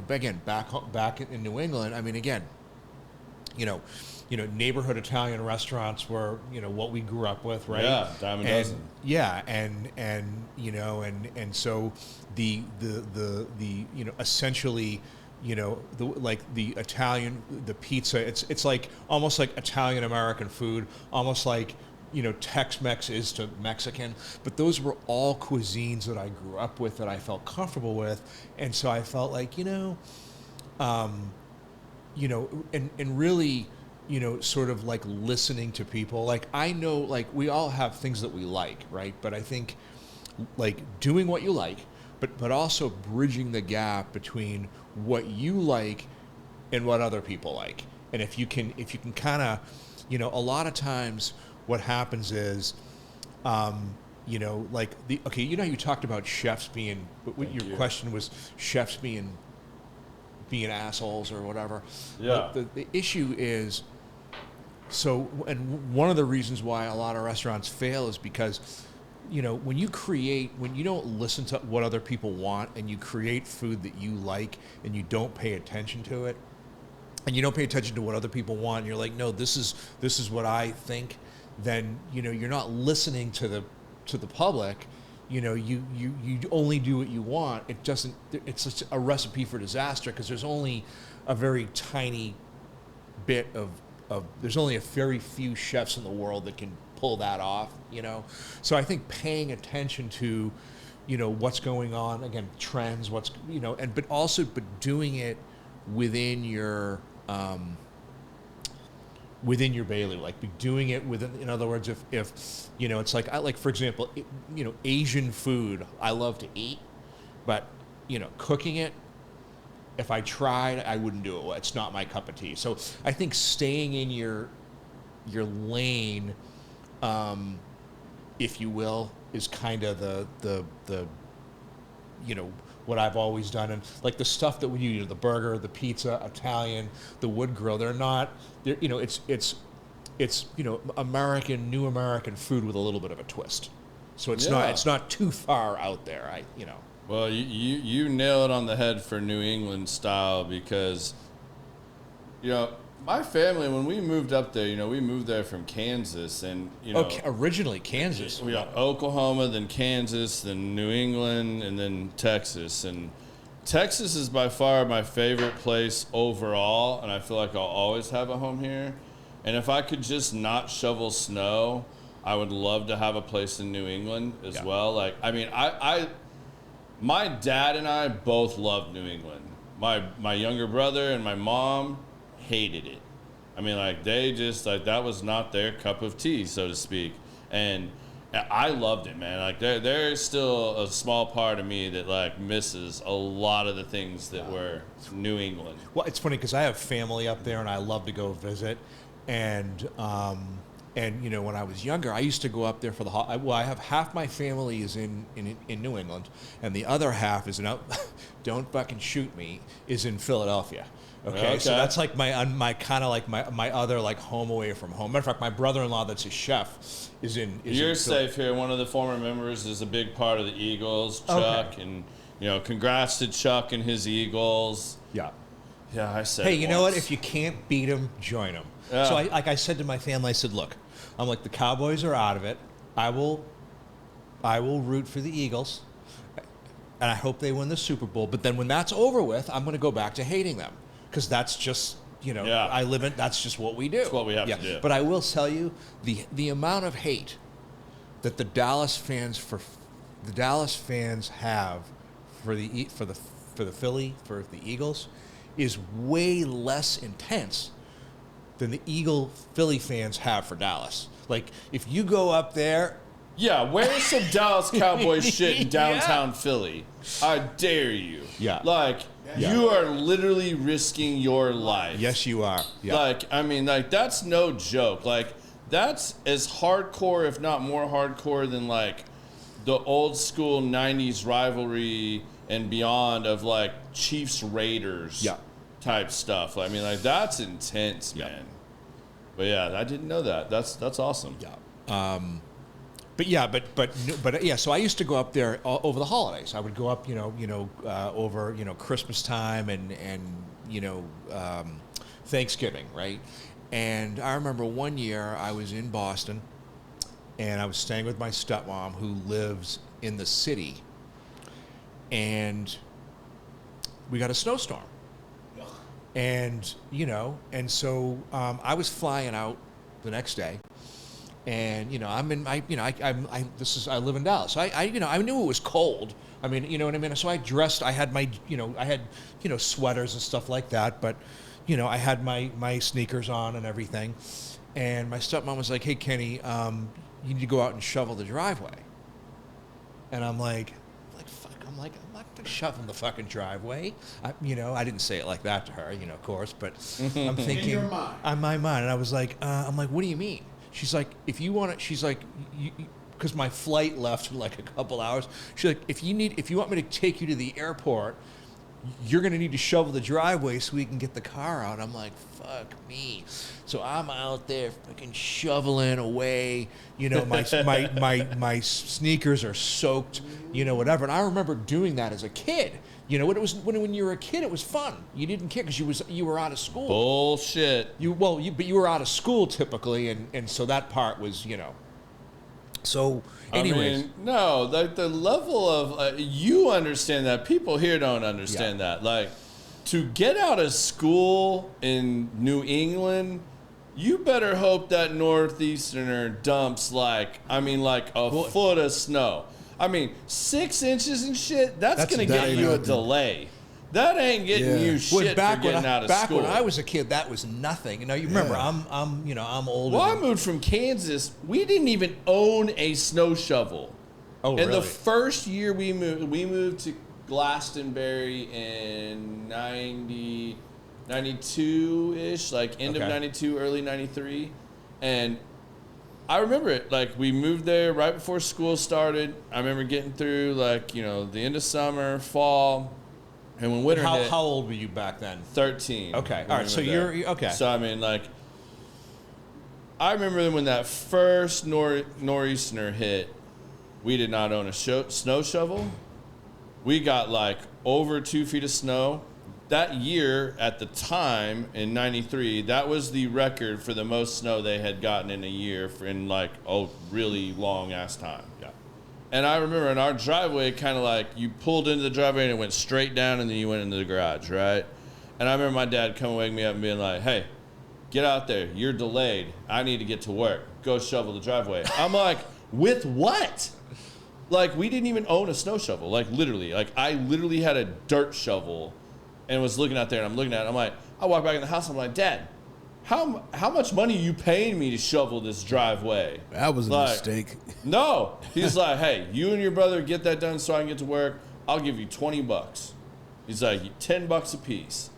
New England. I mean, again, neighborhood Italian restaurants were what we grew up with, right? Yeah, dime a dozen. Yeah, and so the essentially. The Italian, the pizza, it's like almost like Italian American food, almost like, Tex-Mex is to Mexican. But those were all cuisines that I grew up with, that I felt comfortable with. And so I felt like, and really, sort of like listening to people. Like, I know, like, we all have things that we like, right? But I think, like, doing what you like, but also bridging the gap between what you like and what other people like. And if you can kind of, a lot of times what happens is, you talked about chefs being, your question was chefs being assholes or whatever. Yeah. But the issue is, and one of the reasons why a lot of restaurants fail is because, when you don't listen to what other people want and you create food that you like and you don't pay attention to it, and you don't pay attention to what other people want, and you're like, no, this is what I think, then, you're not listening to the public. You only do what you want. It's such a recipe for disaster, because there's only a very tiny bit of there's only a very few chefs in the world that can pull that off, you know. So I think paying attention to, you know, what's going on, again, trends, what's, you know, but doing it within your bailiwick, like doing it within, in other words, if you know, it's like for example, you know, Asian food I love to eat, but, you know, cooking it, if I tried, I wouldn't do it. It's not my cup of tea. So I think staying in your lane, if you will, is kind of the you know, what I've always done. And like the stuff that we do, the burger, the pizza, Italian, the wood grill, they're you know, it's you know, new American food with a little bit of a twist. So it's not too far out there. You know. Well, you nail it on the head for New England style, because, you know, my family, when we moved up there, you know, we moved there from Kansas, and, you know, originally Kansas. We got Oklahoma, then Kansas, then New England, and then Texas. And Texas is by far my favorite place overall, and I feel like I'll always have a home here. And if I could just not shovel snow, I would love to have a place in New England as well. Like, I mean, my dad and I both loved New England. My younger brother and my mom hated it. I mean, like, they just, like, that was not their cup of tea, so to speak. And I loved it, man. Like, there's still a small part of me that, like, misses a lot of the things that were New England. Well, it's funny because I have family up there, and I love to go visit. And you know, when I was younger, I used to go up there for the well, I have half my family is in New England, and the other half is don't fucking shoot me, is in Philadelphia. Okay, so that's like my kind of like my other like home away from home. Matter of fact, my brother-in-law that's a chef is in. You're safe here. One of the former members is a big part of the Eagles, Chuck, and, you know, congrats to Chuck and his Eagles. Yeah. Yeah, I said. Hey, you know what? If you can't beat them, join them. Yeah. So I said to my family, I said, look, I'm like, the Cowboys are out of it. I will root for the Eagles, and I hope they win the Super Bowl. But then when that's over with, I'm going to go back to hating them, because that's just, you know, that's just what we do. That's what we have to do. But I will tell you, the amount of hate that the Dallas fans have for the Eagles is way less intense than the Philly fans have for Dallas. Like, if you go up there... Yeah, wear some Dallas Cowboys shit in downtown Philly. I dare you. Yeah. Like, you are literally risking your life. Yes, you are. Yeah. Like, I mean, like, that's no joke. Like, that's as hardcore, if not more hardcore, than, like, the old school 90s rivalry and beyond of, like, Chiefs Raiders type stuff. I mean, like, that's intense, man. But yeah, I didn't know that. That's awesome. Yeah. But yeah. So I used to go up there over the holidays. I would go up, over Christmas time and Thanksgiving, right? And I remember one year I was in Boston, and I was staying with my stepmom, who lives in the city, and we got a snowstorm. And so I was flying out the next day, and I live in Dallas. So I knew it was cold. I mean, you know what I mean. So I dressed. I had my sweaters and stuff like that. But I had my sneakers on and everything. And my stepmom was like, "Hey, Kenny, you need to go out and shovel the driveway." And I'm like, fuck. I'm not shoveling the fucking driveway. I didn't say it like that to her, of course, but I'm thinking in your mind. On my mind, and I was like, what do you mean? She's like, if you want it, she's like, because my flight left in like a couple hours. She's like, if you want me to take you to the airport, you're going to need to shovel the driveway so we can get the car out. I'm like, fuck me. So I'm out there fucking shoveling away. My sneakers are soaked, whatever. And I remember doing that as a kid. When you were a kid, it was fun. You didn't care because you were out of school. Bullshit. But you were out of school typically, and so that part was, So, anyways. The level of, you understand that. People here don't understand that. Like, to get out of school in New England, you better hope that Northeasterner dumps like a foot of snow. I mean, 6 inches and shit, that's going to get you a delay. That ain't getting you shit for getting out of school. Back when I was a kid, that was nothing. You know, you remember, I'm older. Well, I moved from Kansas. We didn't even own a snow shovel. Oh, really? And the first year we moved to Glastonbury in 92-ish, like end of 92, early 93. And I remember it. Like, we moved there right before school started. I remember getting through, like, you know, the end of summer, fall. And when winter hit, how old were you back then? 13. Okay. All right. So you're okay. So I mean, like, I remember when that first nor'easter hit, we did not own a snow shovel. We got like over 2 feet of snow. That year, at the time in '93, that was the record for the most snow they had gotten in a year in like a really long ass time. Yeah. And I remember in our driveway, kind of like you pulled into the driveway and it went straight down and then you went into the garage, right? And I remember my dad coming wake me up and being like, hey, get out there. You're delayed. I need to get to work. Go shovel the driveway. I'm like, with what? Like, we didn't even own a snow shovel. Like, literally. Like, I literally had a dirt shovel and was looking out there and I'm looking at it. I'm like, I walk back in the house. I'm like, Dad, how much money are you paying me to shovel this driveway? That was a mistake. No. He's like, hey, you and your brother get that done so I can get to work. I'll give you $20. He's like, $10 a piece.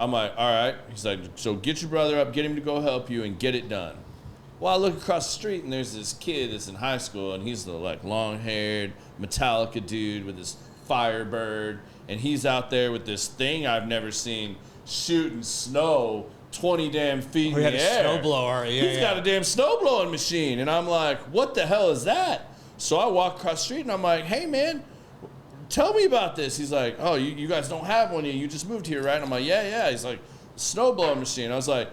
I'm like, all right. He's like, so get your brother up, get him to go help you, and get it done. Well, I look across the street, and there's this kid that's in high school, and he's the, like, long-haired Metallica dude with his Firebird, and he's out there with this thing I've never seen shooting snow 20 damn feet in the air. He had a snowblower. Yeah, He's got a damn snowblowing machine. And I'm like, what the hell is that? So I walk across the street, and I'm like, hey, man, tell me about this. He's like, oh, you guys don't have one yet. You just moved here, right? I'm like, yeah. He's like, snowblowing machine. I was like,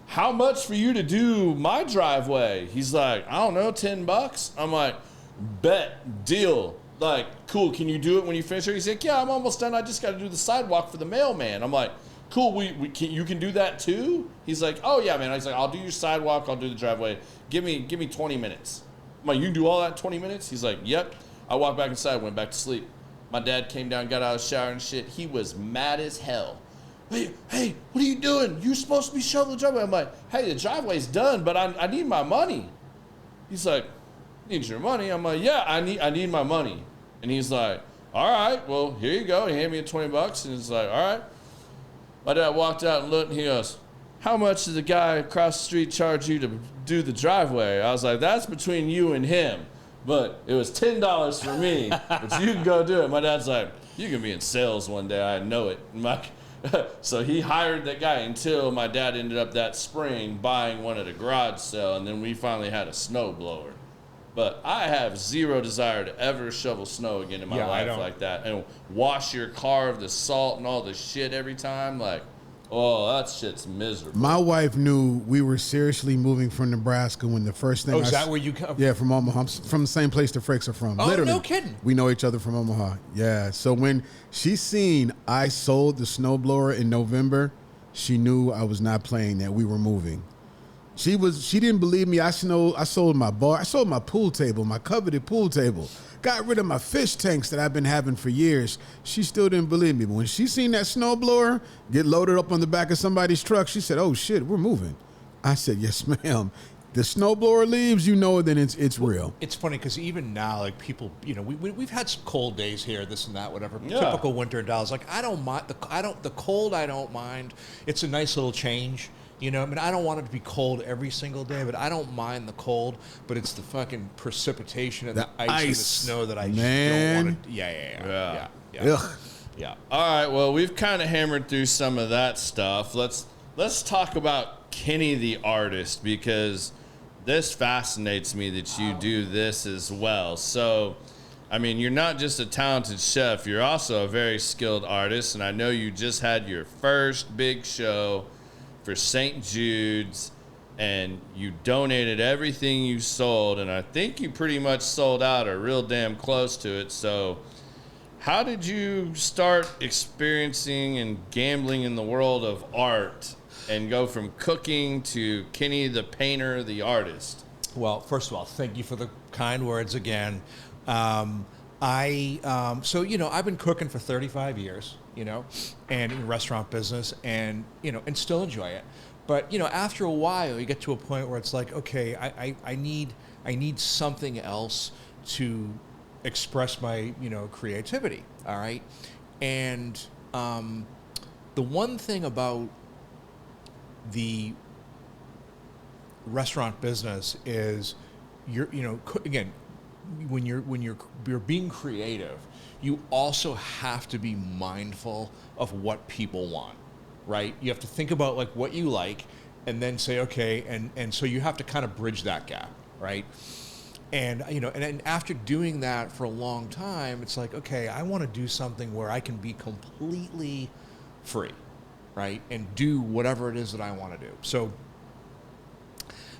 how much for you to do my driveway? He's like, I don't know, $10. I'm like, bet, deal. Like, cool, can you do it when you finish it? He's like, yeah, I'm almost done. I just got to do the sidewalk for the mailman. I'm like, cool, you can do that too? He's like, oh, yeah, man. He's like, I'll do your sidewalk. I'll do the driveway. Give me 20 minutes. I'm like, you can do all that in 20 minutes? He's like, yep. I walked back inside, went back to sleep. My dad came down, got out of the shower and shit. He was mad as hell. Hey, what are you doing? You're supposed to be shoveling the driveway. I'm like, hey, the driveway's done, but I need my money. He's like, need your money? I'm like, yeah, I need my money. And he's like, all right, well, here you go. He handed me $20, and he's like, all right. My dad walked out and looked, and he goes, how much did the guy across the street charge you to do the driveway? I was like, that's between you and him. But it was $10 for me, but you can go do it. My dad's like, you can be in sales one day. I know it. So he hired that guy until my dad ended up that spring buying one at a garage sale, and then we finally had a snow blower. But I have zero desire to ever shovel snow again in my life like that. And wash your car of the salt and all the shit every time. Like, oh, that shit's miserable. My wife knew we were seriously moving from Nebraska when the first thing. Oh, is that where you come? Yeah, from Omaha. I'm from the same place the Fricks are from. Oh, literally. No kidding. We know each other from Omaha. Yeah. So when she seen I sold the snowblower in November, she knew I was not playing that. We were moving. She didn't believe me. I sold my bar. I sold my pool table, my coveted pool table. Got rid of my fish tanks that I've been having for years. She still didn't believe me. But when she seen that snowblower get loaded up on the back of somebody's truck, she said, oh, shit, we're moving. I said, yes, ma'am. The snowblower leaves, you know, then it's real. It's funny because even now, like people, you know, we've had some cold days here, this and that, whatever. Yeah. Typical winter in Dallas. Like I don't mind the cold. I don't mind. It's a nice little change. You know, I mean, I don't want it to be cold every single day, but I don't mind the cold. But it's the fucking precipitation and the ice and the snow that I just don't want to. Yeah. Ugh. Yeah. All right. Well, we've kind of hammered through some of that stuff. Let's talk about Kenny the artist, because this fascinates me that you do this as well. So, I mean, you're not just a talented chef, you're also a very skilled artist, and I know you just had your first big show for St. Jude's, and you donated everything you sold, and I think you pretty much sold out or real damn close to it. So how did you start experiencing and gambling in the world of art and go from cooking to Kenny the painter, the artist? Well, first of all, thank you for the kind words again. So I've been cooking for 35 years, and in the restaurant business, and and still enjoy it. But after a while, you get to a point where it's like, okay, I need something else to express my creativity. All right, and the one thing about the restaurant business is again, when you're being creative, you also have to be mindful of what people want, right? You have to think about like what you like, and then say, okay, and so you have to kind of bridge that gap, right? And and after doing that for a long time, it's like, okay, I want to do something where I can be completely free, right? And do whatever it is that I want to do. So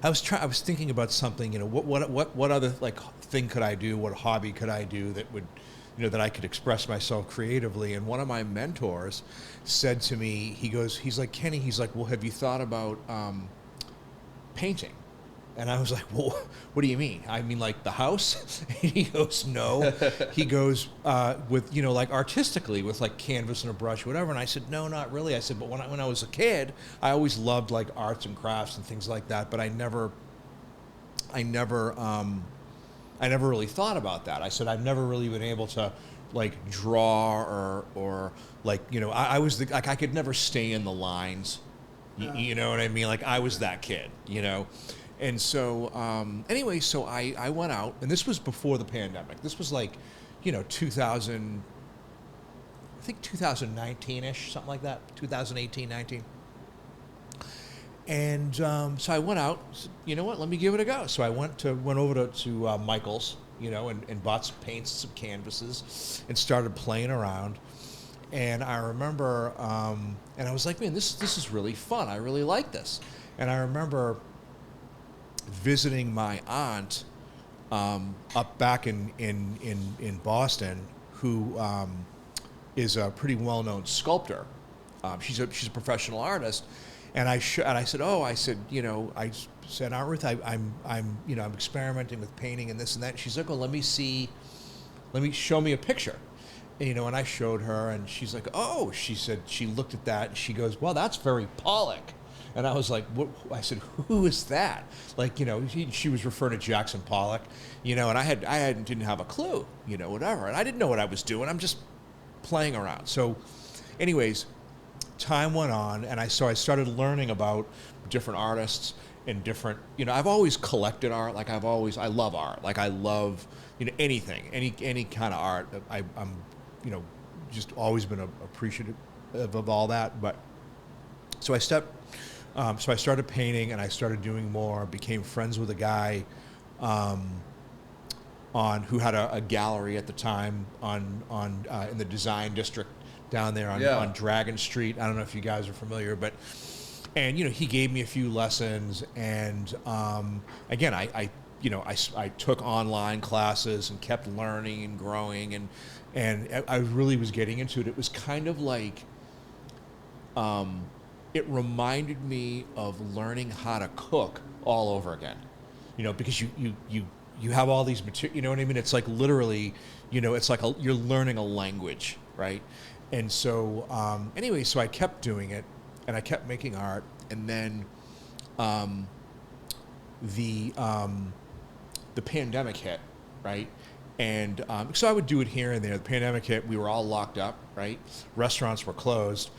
I was thinking about something, what other like thing could I do? What hobby could I do that would, that I could express myself creatively? And one of my mentors said to me, he's like, Kenny, well, have you thought about painting? And I was like, well, what do you mean? I mean, like the house? And he goes, no. He goes, with, like artistically with like canvas and a brush, whatever. And I said, no, not really. I said, but when I was a kid, I always loved like arts and crafts and things like that. But I never really thought about that. I said, I've never really been able to like draw or like, I was like, I could never stay in the lines. You know what I mean? Like I was that kid, And so, anyway, so I went out, and this was before the pandemic. This was like, 2000, I think 2019-ish, something like that, 2018, 19. And so I went out, said, you know what, let me give it a go. So I went over to Michael's, and bought some paints, some canvases, and started playing around. And I remember, and I was like, man, this is really fun. I really like this. And I remember visiting my aunt up back in Boston, who is a pretty well-known sculptor. She's a professional artist, and I said, Aunt Ruth, I'm experimenting with painting and this and that. And she's like, oh, let me show me a picture. And I showed her, and she's like, oh, she said, she looked at that, and she goes, well, that's very Pollock. And I was like, what? I said, who is that? Like, she was referring to Jackson Pollock, and I didn't have a clue, whatever. And I didn't know what I was doing. I'm just playing around. So anyways, time went on, and I started learning about different artists and different, I've always collected art. Like I love art. Like I love, anything, any kind of art. I'm, just always been appreciative of all that. But so I started painting, and I started doing more. Became friends with a guy who had a gallery at the time on in the Design District down there on Dragon Street. I don't know if you guys are familiar, but he gave me a few lessons, and again I took online classes and kept learning and growing, and I really was getting into it. It was kind of like it reminded me of learning how to cook all over again, because you have all these material, you know what I mean? It's like literally, it's like you're learning a language, right? And so, anyway, so I kept doing it, and I kept making art, and then the pandemic hit, right? And so I would do it here and there. The pandemic hit, we were all locked up, right? Restaurants were closed.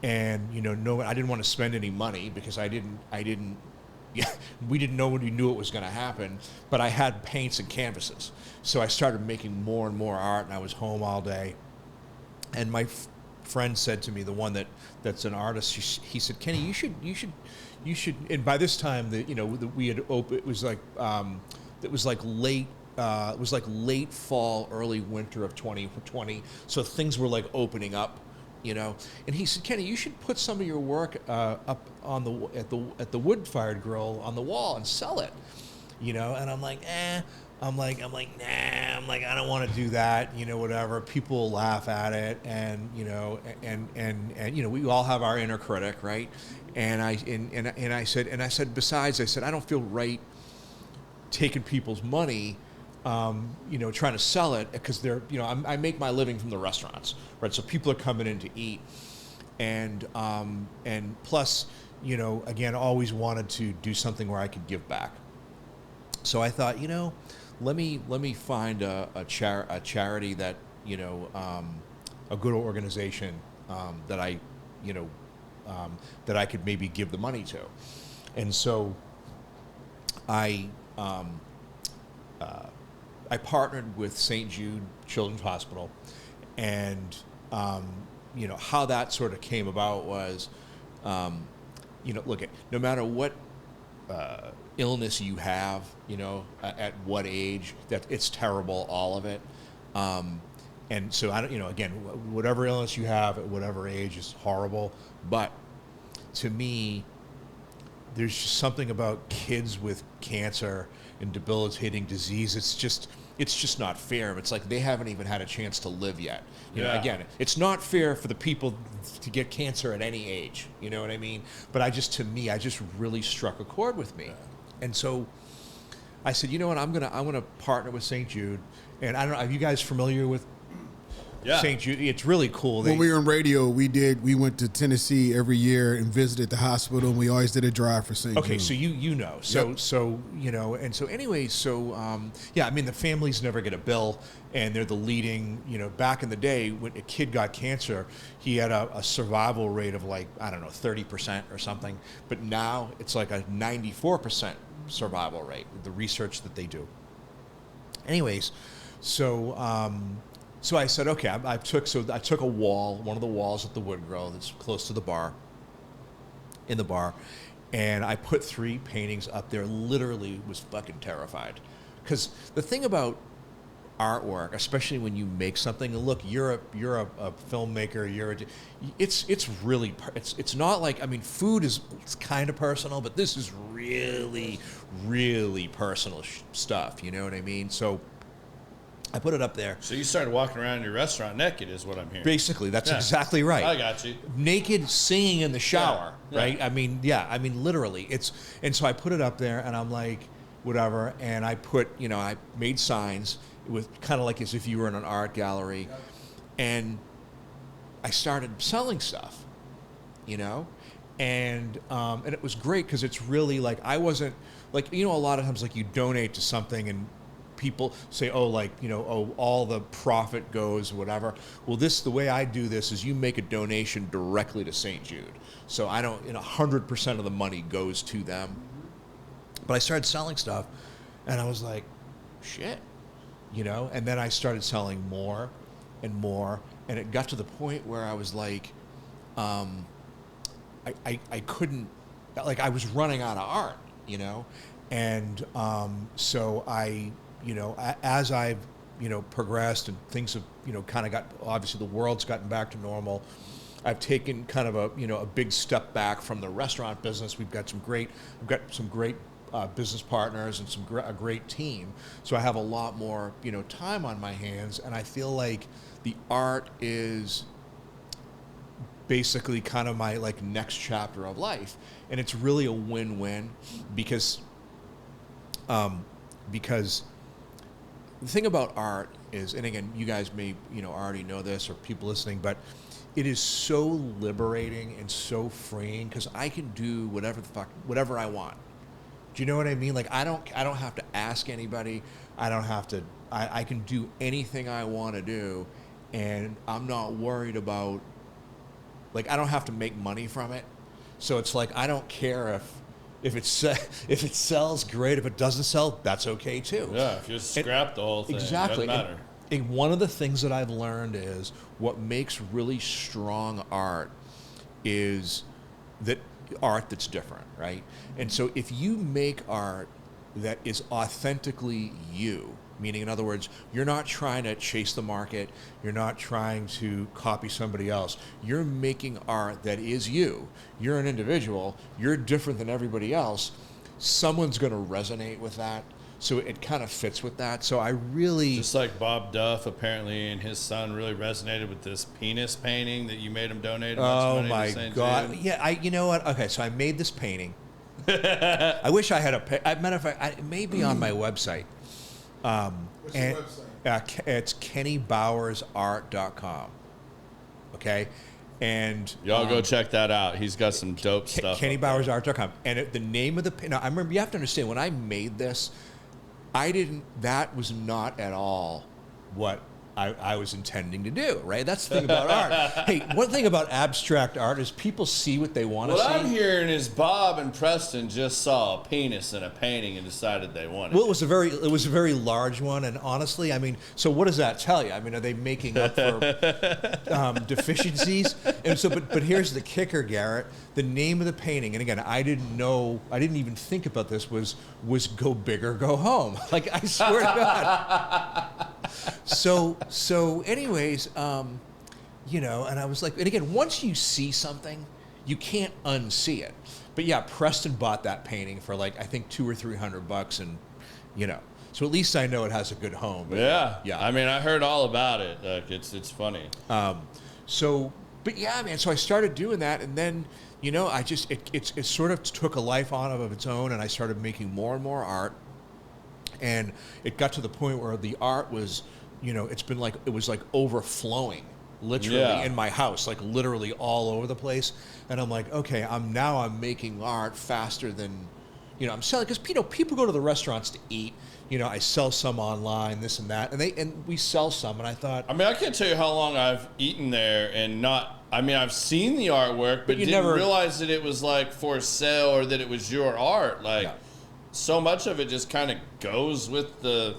And I didn't want to spend any money because we didn't know when we knew it was going to happen. But I had paints and canvases, so I started making more and more art, and I was home all day. And my friend said to me, the one that's an artist, he said, Kenny, you should. And by this time, we had opened. It was like late. It was like late fall, early winter of 2020. So things were like opening up. And he said, Kenny, you should put some of your work up on at the Woodfired Grill on the wall and sell it, And I'm like, I'm like, nah, I don't want to do that, whatever. People will laugh at it, and and we all have our inner critic, right? And I said, besides, I said, I don't feel right taking people's money, trying to sell it, because they're, I make my living from the restaurants, right? So people are coming in to eat, and plus, again, always wanted to do something where I could give back. So I thought, let me find a charity that, a good organization that I, that I could maybe give the money to. And so I partnered with St. Jude Children's Hospital, and how that sort of came about was, look, no matter what illness you have, at what age, that it's terrible, all of it. And so I don't, again, whatever illness you have at whatever age is horrible. But to me, there's just something about kids with cancer and debilitating disease. It's just not fair. It's like they haven't even had a chance to live yet. You know, again, it's not fair for the people to get cancer at any age. You know what I mean? But to me, I just really struck a chord with me. And so I said, you know what, I'm gonna partner with St. Jude. And I don't know, are you guys familiar with St. Jude? It's really cool. When we were in radio, we went to Tennessee every year and visited the hospital, and we always did a drive for St. Jude. Okay, so you know. So and so anyway, I mean, the families never get a bill, and they're the leading, back in the day when a kid got cancer, he had a survival rate of like, I don't know, 30% or something, but now it's like a 94% survival rate with the research that they do. Anyways, so I said, okay, I took a wall, one of the walls at the Wood Grill that's close to the bar, and I put 3 paintings up there. Literally was fucking terrified, because the thing about artwork, especially when you make something, and look, you're a filmmaker, it's not like, I mean, food it's kind of personal, but this is really, really personal stuff. You know what I mean? So I put it up there. So you started walking around your restaurant naked, is what I'm hearing. Basically, that's exactly right. I got you. Naked, singing in the shower, yeah. right? I mean, literally. And so I put it up there, and I'm like, whatever. And I put, I made signs with kind of like as if you were in an art gallery, and I started selling stuff, and it was great, because it's really like, I wasn't like, a lot of times, like, you donate to something and people say, all the profit goes, whatever. Well, the way I do this is you make a donation directly to St. Jude. So I don't, 100% of the money goes to them. But I started selling stuff, and I was like, shit, and then I started selling more and more. And it got to the point where I was like, I couldn't, like, I was running out of art, and so I, as I've, progressed and things have, kind of got, obviously the world's gotten back to normal, I've taken kind of a big step back from the restaurant business. I've got some great business partners and a great team. So I have a lot more, time on my hands, and I feel like the art is basically kind of my like next chapter of life, and it's really a win-win, because the thing about art is, and again, you guys may already know this, or people listening, but it is so liberating and so freeing, because I can do whatever I want. Do you know what I mean? Like, I don't have to ask anybody. I can do anything I want to do, and I'm not worried about, like, I don't have to make money from it. So it's like, I don't care if it sells, great. If it doesn't sell, that's okay too. Yeah, if you scrap the whole thing, exactly. It doesn't matter. And one of the things that I've learned is what makes really strong art is that art that's different, right? And so if you make art that is authentically you, meaning, in other words, you're not trying to chase the market, you're not trying to copy somebody else, you're making art that is you. You're an individual, you're different than everybody else, someone's going to resonate with that. So it kind of fits with that. So I really... Just like Bob Duff, apparently, and his son really resonated with this penis painting that you made him donate. Oh, my God. Jude. Yeah, you know what? Okay, so I made this painting. I wish I had a... Matter of fact, it may be on my website. What's your website? It's KennyBowersArt.com. Okay? And y'all go check that out. He's got some dope stuff. KennyBowersArt.com. And the name of the... Now, I remember, you have to understand, when I made this... that was not at all what I was intending to do, right? That's the thing about art. Hey, one thing about abstract art is people see what they want to see. What I'm hearing is Bob and Preston just saw a penis in a painting and decided they wanted it was a very large one, and honestly, I mean, so what does that tell you? I mean, are they making up for deficiencies? And so, but here's the kicker, Garrett. The name of the painting, and again, I didn't even think about this, was Go Big or Go Home. Like, I swear to God. So anyways, you know, and I was like, and again, once you see something, you can't unsee it. But yeah, Preston bought that painting for like, I think $200 or $300, and you know, so at least I know it has a good home. But yeah. Yeah. I mean, I heard all about it. Like, it's funny. But yeah, man. So I started doing that, and then, you know, it sort of took a life on of its own, and I started making more and more art. And it got to the point where the art was, you know, it was like overflowing, literally in my house, like literally all over the place. And I'm like, okay, I'm making art faster than, you know, I'm selling, because, you know, people go to the restaurants to eat. You know, I sell some online, this and that, and we sell some. And I thought, I mean, I can't tell you how long I've eaten there and not. I mean, I've seen the artwork, but didn't realize that it was like for sale or that it was your art. Like, so much of it just kind of goes with the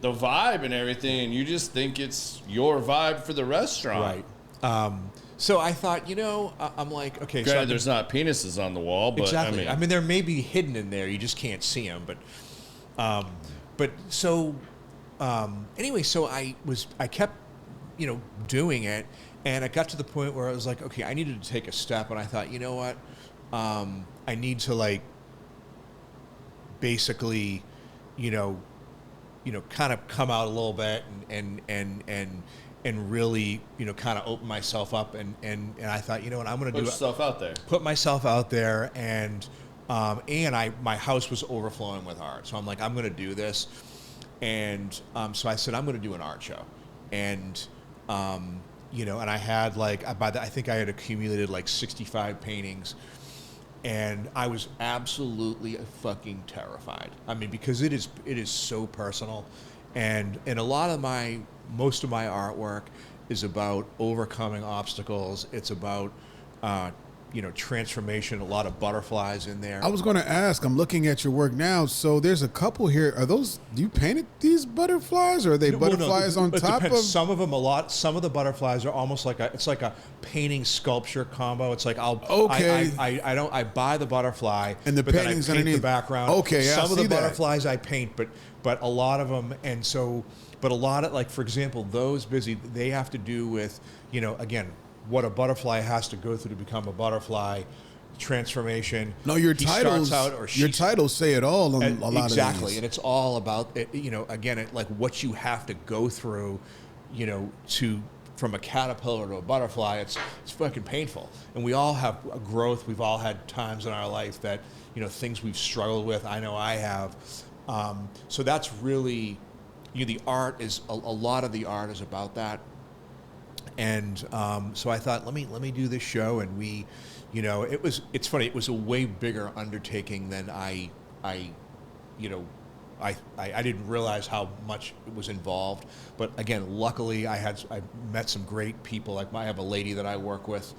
vibe and everything, and you just think it's your vibe for the restaurant. Right. So I thought, you know, I'm like, okay. Granted, so there's not penises on the wall, but exactly. I mean, there may be hidden in there. You just can't see them. Anyway, so I kept, you know, doing it, and I got to the point where I was like, okay, I needed to take a step, and I thought, you know what, I need to, like, basically, you know, kind of come out a little bit and really, you know, kind of open myself up, and I thought, you know what, I'm going to do yourself out there. Put myself out there, and my house was overflowing with art, so I'm like, I'm going to do this, and so I said, I'm going to do an art show, and you know, and I had like, I think I had accumulated like 65 paintings. And I was absolutely fucking terrified. I mean, because it is so personal, and most of my artwork is about overcoming obstacles. It's about you know, transformation. A lot of butterflies in there. I was going to ask. I'm looking at your work now. So there's a couple here. Are those? You painted these butterflies, or are they butterflies on top depends. of? Some of them a lot. Some of the butterflies are almost like it's like a painting sculpture combo. It's like I buy the butterfly, and the paintings then I paint underneath the background. Okay, some of the butterflies that. I paint, but a lot of them, and so, but a lot of, like, for example, those they have to do with, you know, again, what a butterfly has to go through to become a butterfly, transformation. No, your titles say it all on a lot of these. Exactly, and it's all about it, you know, again, like what you have to go through, you know, from a caterpillar to a butterfly. It's fucking painful, and we all have a growth. We've all had times in our life that, you know, things we've struggled with. I know I have. So that's really, you know, the art is a lot of the art is about that. And so I thought, let me do this show, and we, you know, it's funny. It was a way bigger undertaking than I didn't realize how much it was involved. But again, luckily, I met some great people. Like, I have a lady that I work with,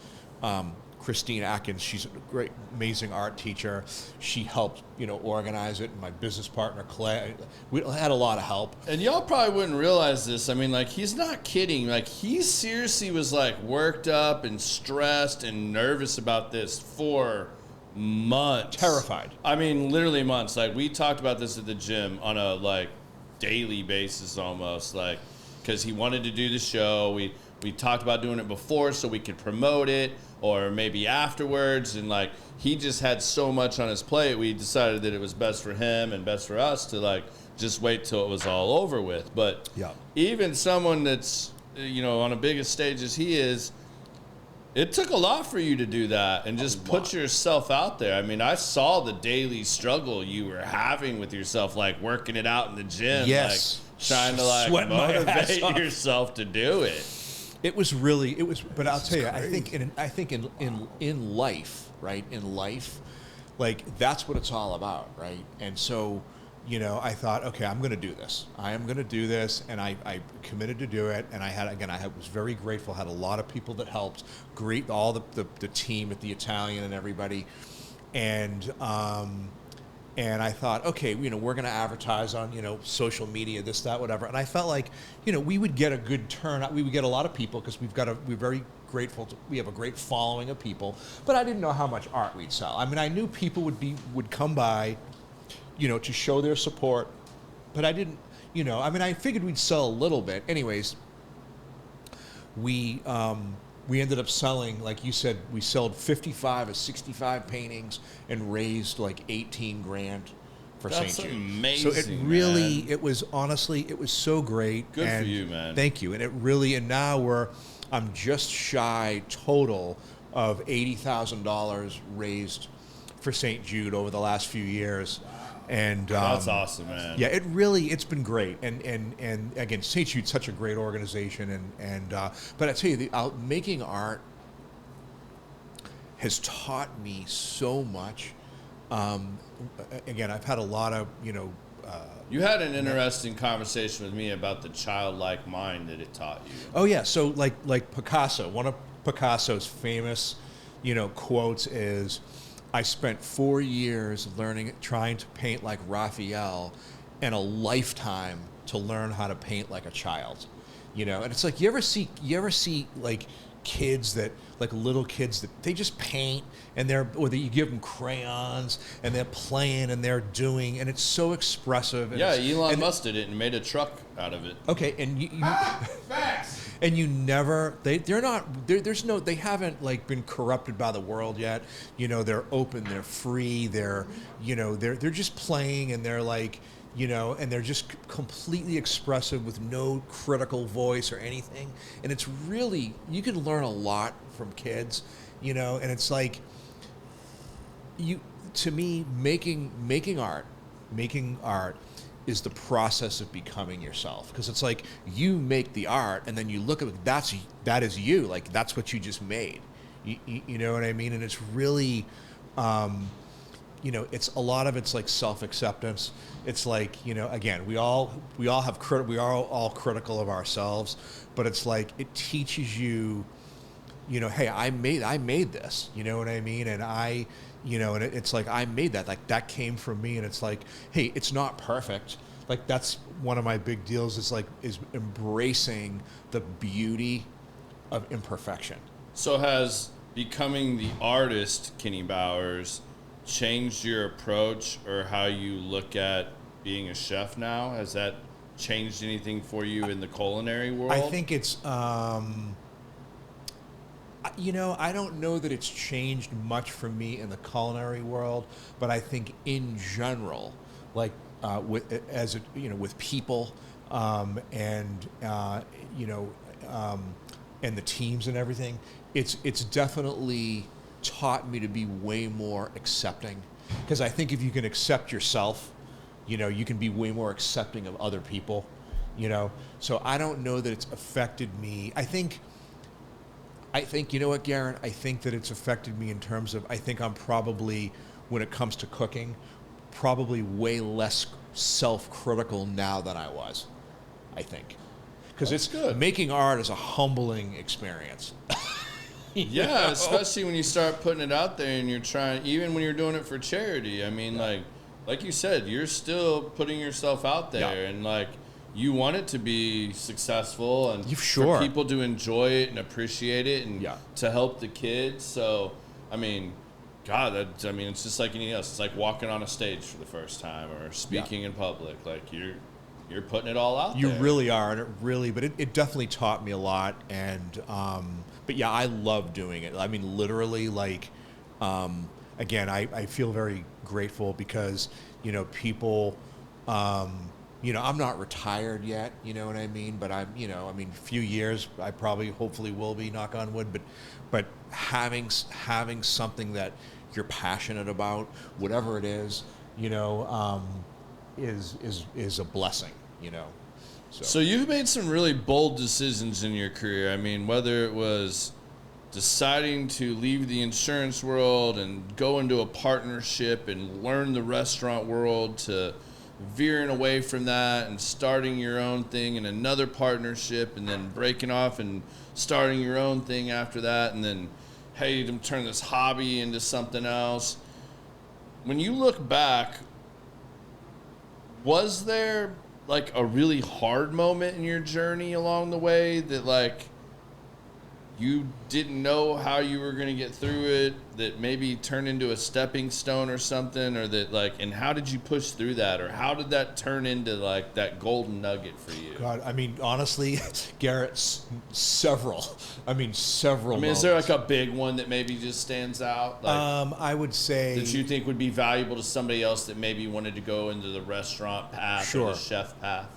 Christine Atkins. She's a great, amazing art teacher. She helped, you know, organize it. And my business partner, Clay, we had a lot of help. And y'all probably wouldn't realize this. I mean, like, he's not kidding. Like, he seriously was, like, worked up and stressed and nervous about this for months. Terrified. I mean, literally months. Like, we talked about this at the gym on a, like, daily basis almost. Like, because he wanted to do the show. We talked about doing it before so we could promote it. or maybe afterwards, and like he just had so much on his plate, we decided that it was best for him and best for us to like just wait till it was all over with. But even someone that's, you know, on a big stage as he is, it took a lot for you to do that and just put yourself out there. I mean, I saw the daily struggle you were having with yourself, like working it out in the gym, like trying to like motivate yourself to do it. It was, but I'll tell you, I think in life, right? In life, like that's what it's all about, right? And so, you know, I thought, okay, I'm going to do this. I am going to do this, and I committed to do it. And I was very grateful. Had a lot of people that helped. Great, all the team at the Italian and everybody, and I thought, okay, you know, we're going to advertise on, you know, social media, this, that, whatever. And I felt like, you know, we would get a good turnout. We would get a lot of people because we're very grateful. We have a great following of people. But I didn't know how much art we'd sell. I mean, I knew people would come by, you know, to show their support, but I didn't, you know, I mean, I figured we'd sell a little bit. Anyways, we ended up selling, like you said, we sold 55 or 65 paintings and raised like 18 grand for St. Jude. That's amazing. So it really, man. It was honestly, it was so great. Good for you, man. Thank you. And it really, and now I'm just shy total of $80,000 raised for St. Jude over the last few years. And that's awesome, man. Yeah, it's been great, and again, St. Jude's such a great organization, but I tell you, making art has taught me so much. Again, I've had a lot of, you know. You had an interesting conversation with me about the childlike mind that it taught you. Oh yeah, so like Picasso, one of Picasso's famous, you know, quotes is, I spent 4 years trying to paint like Raphael, and a lifetime to learn how to paint like a child, you know. And it's like, you ever see like kids that, like little kids that they just paint, and you give them crayons and they're playing and they're doing, and it's so expressive. And Elon Musk did it and made a truck out of it. Okay, and you facts. And you never, they haven't like been corrupted by the world yet. You know, they're open, they're free, they're just playing, and they're like, you know, and they're just completely expressive with no critical voice or anything. And it's really, you can learn a lot from kids, you know, and it's like, to me, making art is the process of becoming yourself, because it's like you make the art and then you look at it, that is you, like that's what you just made, you know what I mean? And it's really, you know, it's a lot of it's like self-acceptance. It's like, you know, again, we are all critical of ourselves, but it's like it teaches you, you know, hey, I made this, you know what I mean? And you know, and it's like, I made that, like that came from me. And it's like, hey, it's not perfect. Like that's one of my big deals is embracing the beauty of imperfection. So has becoming the artist, Kenny Bowers, changed your approach or how you look at being a chef now? Has that changed anything for you in the culinary world? I think it's, you know, I don't know that it's changed much for me in the culinary world, but I think in general, like with people, and you know, and the teams and everything, it's definitely taught me to be way more accepting, because I think if you can accept yourself, you know, you can be way more accepting of other people, you know. So I don't know that it's affected me. I think, you know what, Garrett? I think that it's affected me in terms of, I think I'm probably, when it comes to cooking, probably way less self-critical now than I was, I think. Because it's good. Making art is a humbling experience. Yeah, especially when you start putting it out there and you're trying, even when you're doing it for charity. I mean, like you said, you're still putting yourself out there, and like, you want it to be successful and for people to enjoy it and appreciate it and to help the kids. So, I mean, God, it's just like anything else. It's like walking on a stage for the first time or speaking in public. Like, you're putting it all out you there. You really are, and it definitely taught me a lot. And but yeah, I love doing it. I mean, literally, like, again, I feel very grateful because, you know, people, you know, I'm not retired yet, you know what I mean? But I'm, you know, I mean, a few years, I probably, hopefully will be, knock on wood, but having something that you're passionate about, whatever it is, you know, is a blessing, you know. So you've made some really bold decisions in your career. I mean, whether it was deciding to leave the insurance world and go into a partnership and learn the restaurant world, to veering away from that and starting your own thing in another partnership, and then breaking off and starting your own thing after that, and then, hey, to turn this hobby into something else. When you look back, was there like a really hard moment in your journey along the way that like you didn't know how you were going to get through it, that maybe turned into a stepping stone or something, or that like, and how did you push through that, or how did that turn into like that golden nugget for you? God, I mean, honestly, Garrett, several. I mean, is there like a big one that maybe just stands out? Like, I would say that you think would be valuable to somebody else that maybe wanted to go into the restaurant path, sure, or the chef path?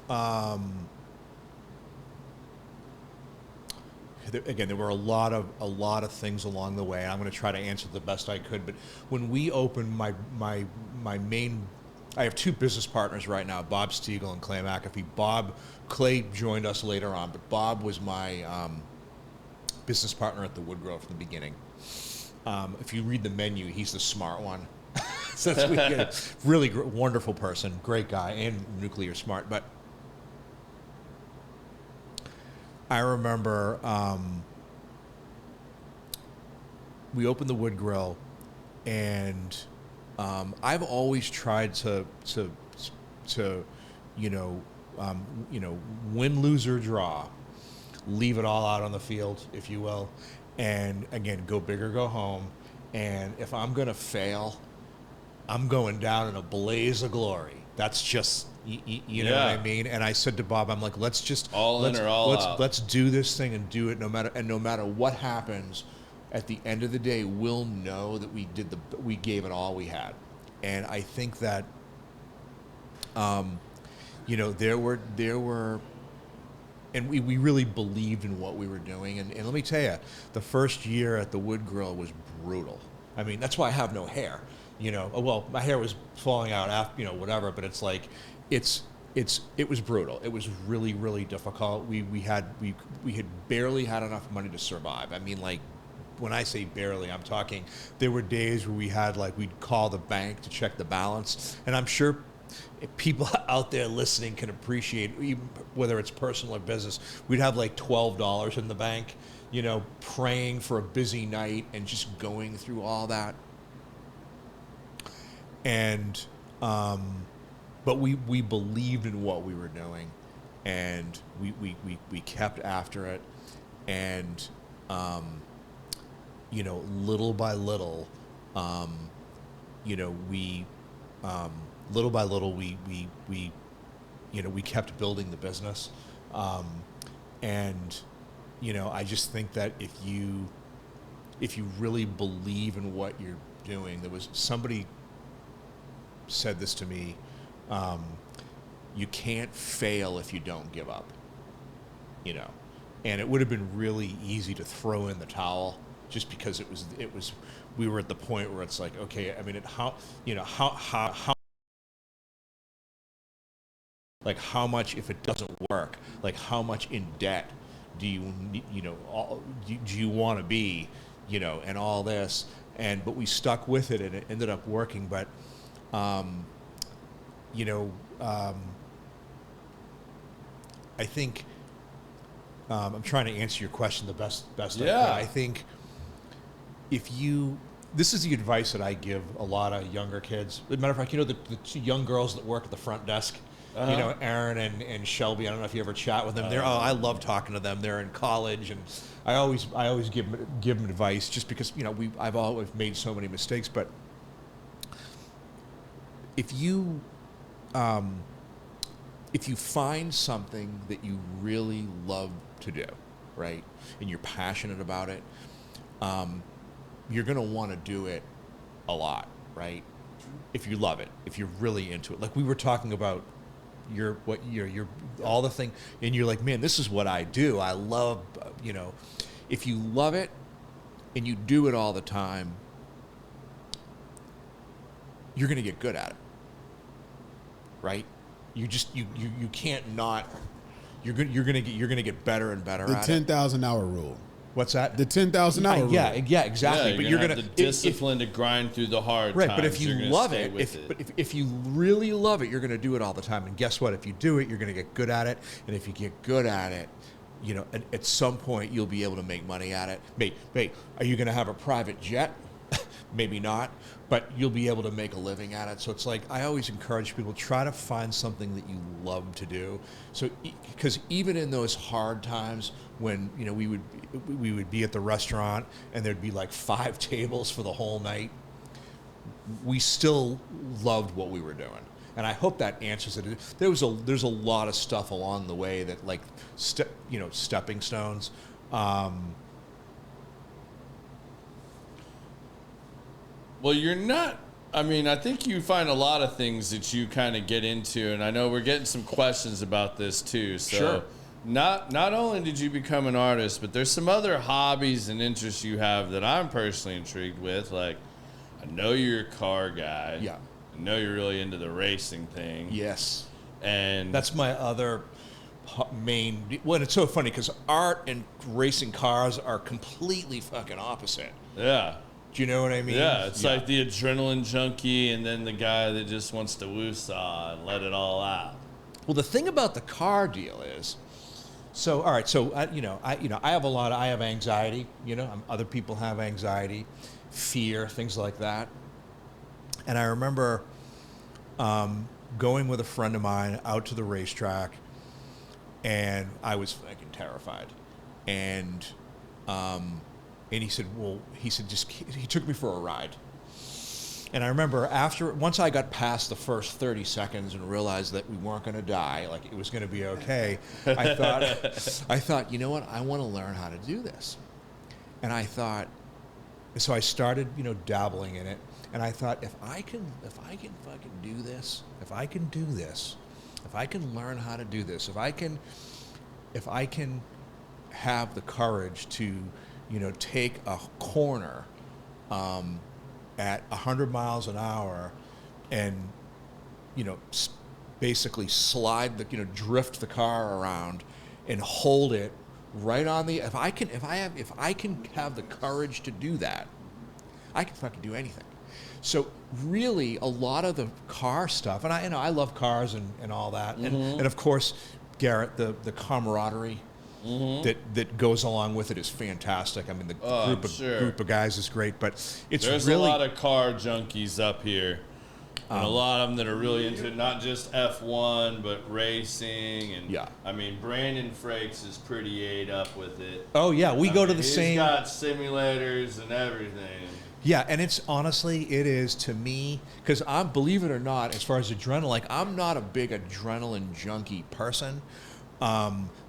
Again, there were a lot of things along the way. I'm going to try to answer the best I could. But when we opened my main, I have two business partners right now, Bob Stiegel and Clay McAfee. Clay joined us later on, but Bob was my business partner at the Wood Grill from the beginning. If you read the menu, he's the smart one. So that's really wonderful person, great guy, and nuclear smart. But I remember we opened the Wood Grill, and I've always tried to win, lose, or draw, leave it all out on the field, if you will, and again, go big or go home. And if I'm gonna fail, I'm going down in a blaze of glory. That's just, you know what I mean? And I said to Bob, I'm like, let's just let's do this thing and do it no matter what happens. At the end of the day, we'll know that we gave it all we had. And I think that, you know, there were, and we really believed in what we were doing. And let me tell you, the first year at the Wood Grill was brutal. I mean, that's why I have no hair. You know, well, my hair was falling out after, you know, whatever, but it's like, it was brutal. It was really, really difficult. We had barely had enough money to survive. I mean, like, when I say barely, I'm talking, there were days where we'd call the bank to check the balance. And I'm sure people out there listening can appreciate, whether it's personal or business, we'd have like $12 in the bank, you know, praying for a busy night and just going through all that. And, but we believed in what we were doing, and we kept after it. And, you know, little by little, you know, little by little, we you know, we kept building the business. And, you know, I just think that if you really believe in what you're doing, there was somebody said this to me, you can't fail if you don't give up, you know. And it would have been really easy to throw in the towel, just because we were at the point where it's like, okay, I mean, how much, if it doesn't work, like how much in debt do you want to be, you know, and all this. But we stuck with it, and it ended up working. But you know, I think I'm trying to answer your question the best I can. I think this is the advice that I give a lot of younger kids. As a matter of fact, you know, the two young girls that work at the front desk, you know, Aaron and Shelby. I don't know if you ever chat with them. I love talking to them. They're in college, and I always give them advice, just because, you know, I've always made so many mistakes. But if you if you find something that you really love to do, right, and you're passionate about it, you're going to want to do it a lot, right? If you love it, if you're really into it. Like we were talking about your all the thing, and you're like, man, this is what I do. I love, if you love it and you do it all the time, you're going to get good at it, right? You can't not. You're gonna get better and better at it. The 10,000 hour rule. What's that? The 10,000 hour rule. Yeah, exactly. Yeah, but you're gonna have the discipline to grind through the hard right. times. But if you love it, if you really love it, you're gonna do it all the time. And guess what? If you do it, you're gonna get good at it. And if you get good at it, at some point you'll be able to make money at it. Mate, are you gonna have a private jet? Maybe not, but you'll be able to make a living at it. So it's like, I always encourage people, try to find something that you love to do. So, because even in those hard times when, we would be at the restaurant and there'd be like 5 tables for the whole night, we still loved what we were doing. And I hope that answers it. There's a lot of stuff along the way that like, stepping stones. Well, you're not. I mean, I think you find a lot of things that you kind of get into, and I know we're getting some questions about this too. So, sure. Not only did you become an artist, but there's some other hobbies and interests you have that I'm personally intrigued with. Like, I know you're a car guy. Yeah. I know you're really into the racing thing. Yes. And that's my other main. Well, it's so funny because art and racing cars are completely fucking opposite. Yeah. Do you know what I mean? Yeah, it's like the adrenaline junkie and then the guy that just wants to woo-saw and let it all out. Well, the thing about the car deal is, so all right, so I have anxiety. Other people have anxiety, fear, things like that. And I remember going with a friend of mine out to the racetrack, and I was fucking terrified, and he said, he took me for a ride. And I remember once I got past the first 30 seconds and realized that we weren't going to die, like it was going to be okay, I thought, you know what? I want to learn how to do this. And I thought, so I started, dabbling in it. And I thought, if I can fucking do this, if I can learn how to do this, if I can have the courage to, take a corner at 100 miles an hour and, basically drift the car around and hold it right on the, if I can have the courage to do that, I can fucking do anything. So really a lot of the car stuff, and I love cars and all that. Mm-hmm. And of course, Garrett, the camaraderie that goes along with it is fantastic. I mean, the group of guys is great, but there's a lot of car junkies up here, and a lot of them that are really into not just F1 but racing. And I mean, Brandon Frakes is pretty ate up with it. Oh yeah, we go to the same. He's got simulators and everything. Yeah, and it is to me, because believe it or not, as far as adrenaline, like I'm not a big adrenaline junkie person.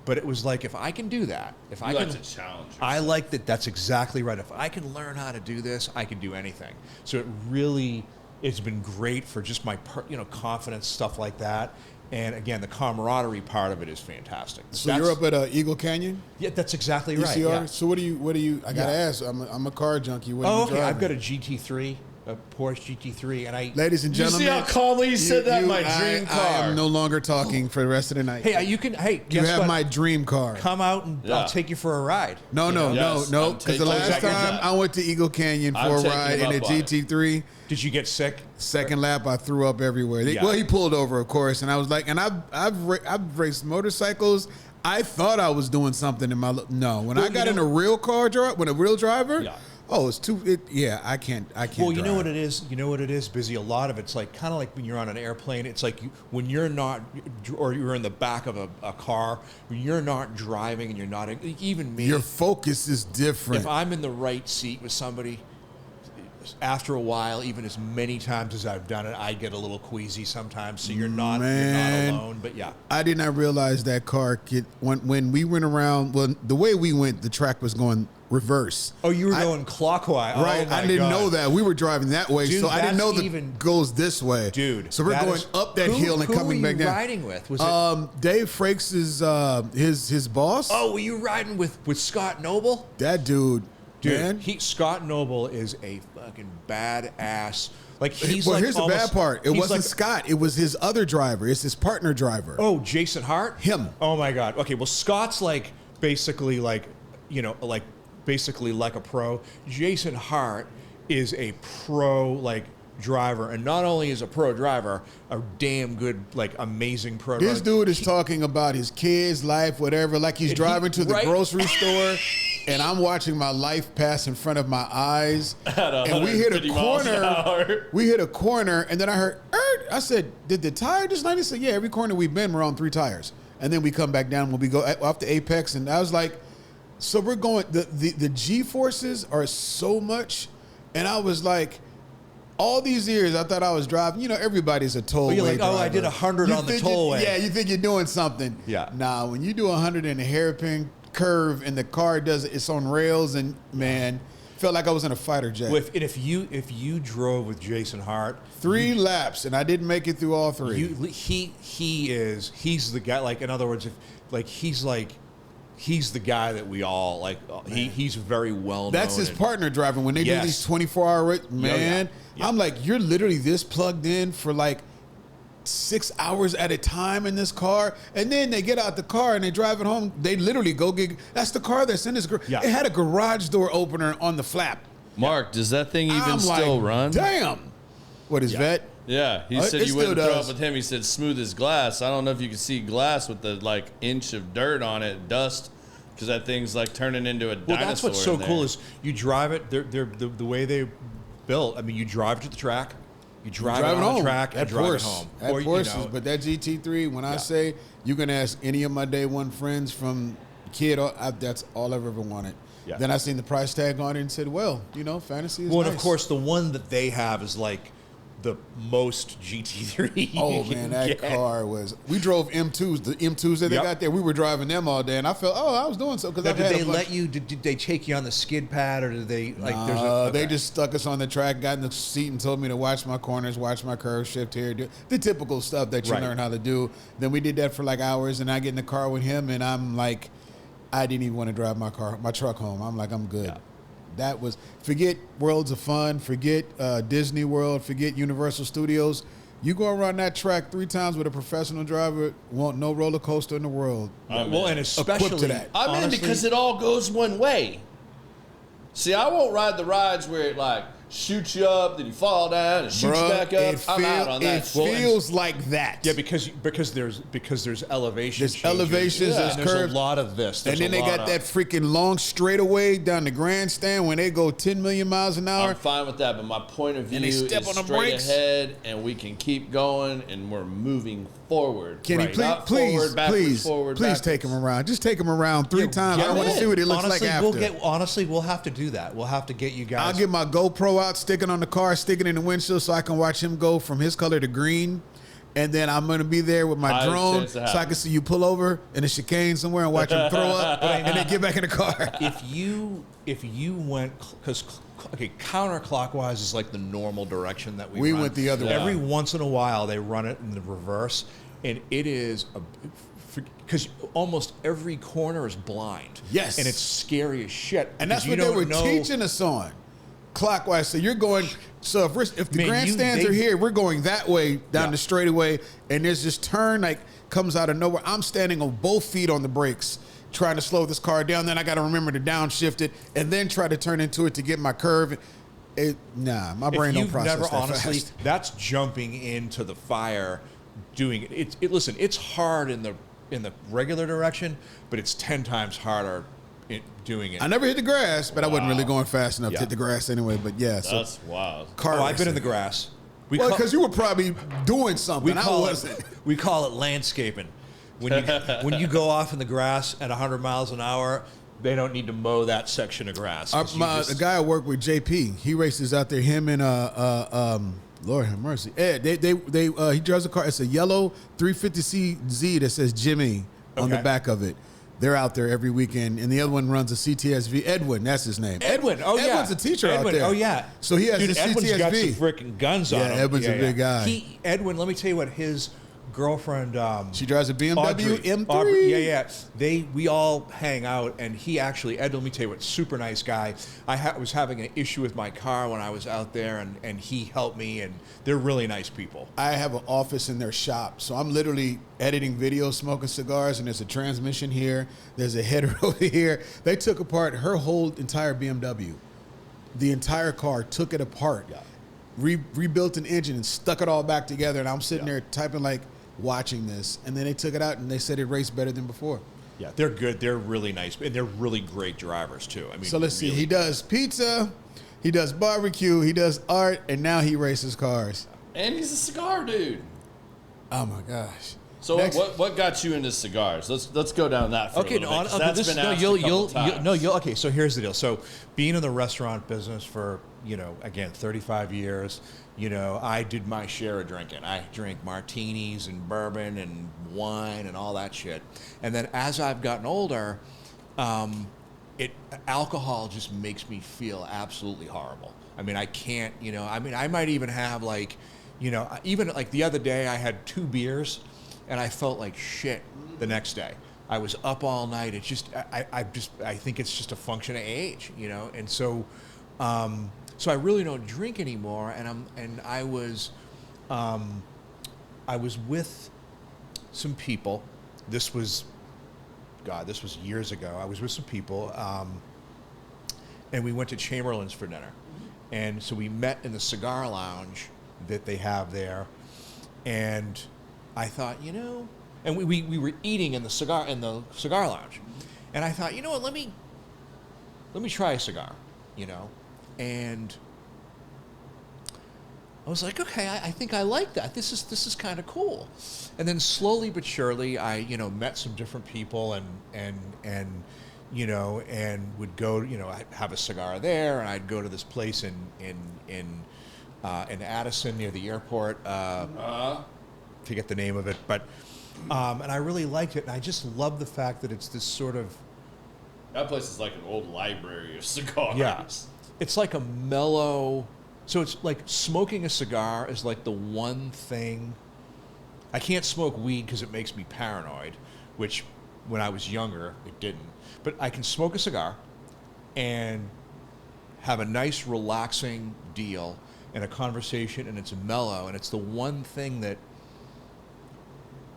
But it was like, if I can do that, I like to challenge yourself. I like that. That's exactly right. If I can learn how to do this, I can do anything. So it's been great for just my, confidence, stuff like that. And again, the camaraderie part of it is fantastic. So you're up at Eagle Canyon? Yeah, that's exactly right. ECR? Yeah. So what do you? I gotta ask. I'm a car junkie. What are you driving? I've got a GT3. A Porsche GT3, and ladies and gentlemen, you see how calmly you said that? My dream car. I am no longer talking for the rest of the night. Hey, you have my dream car. Come out and I'll take you for a ride. No. Because the last time I went to Eagle Canyon for a ride in a GT3. Did you get sick? Second lap, I threw up everywhere. Well, he pulled over, of course, and I was like, and I've raced motorcycles. I thought I was doing something in my when I got in a real car, when a real driver. Yeah. Oh, it's too. I can't. Well, you drive. know what it is. You know what it is. Busy. A lot of it's like kind of like when you're on an airplane. It's like when you're not, or you're in the back of a car. When you're not driving and you're not. Even me. Your focus is different. If I'm in the right seat with somebody, after a while, even as many times as I've done it, I get a little queasy sometimes. So you're not alone. But yeah, I did not realize that car when we went around. Well, the way we went, the track was going reverse. Oh, you were going clockwise. Right. Oh, I didn't know that. We were driving that way, Dude, so I didn't know that goes this way. Dude. So we're going up that hill and coming back down. Who were you riding with? Was it Dave Frakes is his boss. Oh, were you riding with Scott Noble? That dude, man. Scott Noble is a fucking badass. Like he's well, like here's the bad part. It wasn't Scott. It was his other driver. It's his partner driver. Oh, Jason Hart? Him. Oh my God. Okay, well Scott's like basically like, you know, like basically like a pro. Jason Hart is a pro like driver, and not only is a pro driver, a damn good, like amazing pro driver. This dude is talking about his kids' life, whatever, like he's driving to the grocery store, and I'm watching my life pass in front of my eyes. And we hit a corner. We hit a corner, and then I heard, I said, did the tire just land? He said, yeah, every corner we've been, we're on 3 tires. And then we come back down when we go off the apex, and I was like, so we're going, the G-forces are so much, and I was like, all these years, I thought I was driving. You know, everybody's a tollway you're like, driver. I did 100 on the tollway. Yeah, you think you're doing something. Yeah. Nah, when you do 100 in a hairpin curve and the car does it, it's on rails, and man, felt like I was in a fighter jet. If you drove with Jason Hart, 3 laps, and I didn't make it through all 3. He's the guy. Like, in other words, he's the guy that we all like. He's very well known. That's his partner driving. When they do these 24-hour races, man, I'm like, you're literally this plugged in for like 6 hours at a time in this car, and then they get out the car and they drive it home. They literally go get. That's the car that's in this. It had a garage door opener on the flap. Mark, does that thing even still run? Damn. What is Vet? Yeah, he said you wouldn't throw up with him. He said smooth as glass. I don't know if you can see glass with the like inch of dirt on it, dust, because that thing's like turning into a dinosaur. Well, that's what's so cool is you drive it. They're the way they built. I mean, you drive it to the track, you drive it on the track, and drive it home. That Porsche, but that GT3. When I say you can ask any of my day one friends from kid, that's all I've ever wanted. Yeah. Then I seen the price tag on it and said, well, you know, fantasy is nice. And of course, the one that they have is like the most GT3. Oh man, that car was. We drove M2s, the M2s that they got there. We were driving them all day, and I felt, I was doing so because did they let you? Did they take you on the skid pad, or did they like? They just stuck us on the track, got in the seat, and told me to watch my corners, watch my curve, shift here, do the typical stuff that you learn how to do. Then we did that for like hours, and I get in the car with him, and I'm like, I didn't even want to drive my truck home. I'm like, I'm good. Yeah. That was, forget Worlds of Fun, forget Disney World, forget Universal Studios. You go around that track 3 times with a professional driver, want no roller coaster in the world. Well, and especially to that. I'm in because it all goes one way. See, I won't ride the rides where it like shoots you up, then you fall down and shoots back up. I'm out on that. It feels like that. Yeah, because there's elevation. There's elevations, there's curves. There's a lot of this. And then they got that freaking long straightaway down the grandstand when they go 10 million miles an hour. I'm fine with that, but my point of view is straight ahead, and we can keep going, and we're moving forward. Kenny, please take him around. Just take him around 3 times. I want to see what he looks like after. We'll have to do that. We'll have to get you guys. I'll get my GoPro out, sticking on the car, sticking in the windshield so I can watch him go from his color to green. And then I'm going to be there with my drone so I can see you pull over in a chicane somewhere and watch him throw up and then get back in the car. If you went, because counterclockwise is like the normal direction that we run. Went the other way. Every once in a while they run it in the reverse, and it is because almost every corner is blind. Yes. And it's scary as shit. And that's what they were teaching us on. Clockwise. So you're going, so if the grandstands are here, we're going that way down the straightaway, and there's this turn like comes out of nowhere. I'm standing on both feet on the brakes trying to slow this car down. Then I got to remember to downshift it and then try to turn into it to get my curve. My brain don't process that fast. That's jumping into the fire doing it. Listen, it's hard in the regular direction, but it's 10 times harder doing it. I never hit the grass, but I wasn't really going fast enough to hit the grass anyway. But that's wild. I've been in the grass. Because you were probably doing something. I wasn't. We call it landscaping. When you go off in the grass at 100 miles an hour, they don't need to mow that section of grass. The guy I work with, JP, he races out there. Him and Lord have mercy, Ed. He drives a car. It's a yellow 350Z that says Jimmy on the back of it. They're out there every weekend, and the other one runs a CTSV. Edwin, that's his name. Edwin, oh yeah. Edwin's a teacher out there. Oh yeah. So he has the Edwin's CTSV. got some freaking guns on him. Yeah, Edwin's a big guy. Edwin, let me tell you what his girlfriend. She drives a BMW Audrey, M3. We all hang out, and Ed, let me tell you what, super nice guy. I was having an issue with my car when I was out there, and he helped me, and they're really nice people. I have an office in their shop, so I'm literally editing videos, smoking cigars, and there's a transmission here, there's a header over here. They took apart her whole entire BMW. The entire car, took it apart, rebuilt an engine and stuck it all back together, and I'm sitting there typing watching this, and then they took it out and they said it raced better than before. Yeah, they're good. They're really nice, and they're really great drivers too. I mean, so let's see. He does pizza, he does barbecue, he does art, and now he races cars. And he's a cigar dude. Oh my gosh. So what got you into cigars? Let's go down that for a little bit. That's been asked a couple times. Okay, so here's the deal. So being in the restaurant business for, again, 35 years, I did my share of drinking. I drink martinis and bourbon and wine and all that shit. And then as I've gotten older, alcohol just makes me feel absolutely horrible. I mean, I can't, I might even have even like the other day I had 2 beers and I felt like shit the next day. I was up all night. It's just, I think it's just a function of age, and so, so I really don't drink anymore. And I was with some people. This was years ago. I was with some people, and we went to Chamberlain's for dinner. And so we met in the cigar lounge that they have there, and I thought, and we were eating in the cigar lounge, and I thought, what, let me try a cigar, and I was like, okay, I think I like that. This is kind of cool. And then slowly but surely, I met some different people and would go, I'd have a cigar there, and I'd go to this place in Addison near the airport. Forget the name of it, but and I really liked it, and I just love the fact that it's this sort of. That place is like an old library of cigars. Yeah, it's like a mellow. So it's like smoking a cigar is like the one thing. I can't smoke weed because it makes me paranoid, which when I was younger it didn't. But I can smoke a cigar and have a nice relaxing deal and a conversation, and it's mellow, and it's the one thing that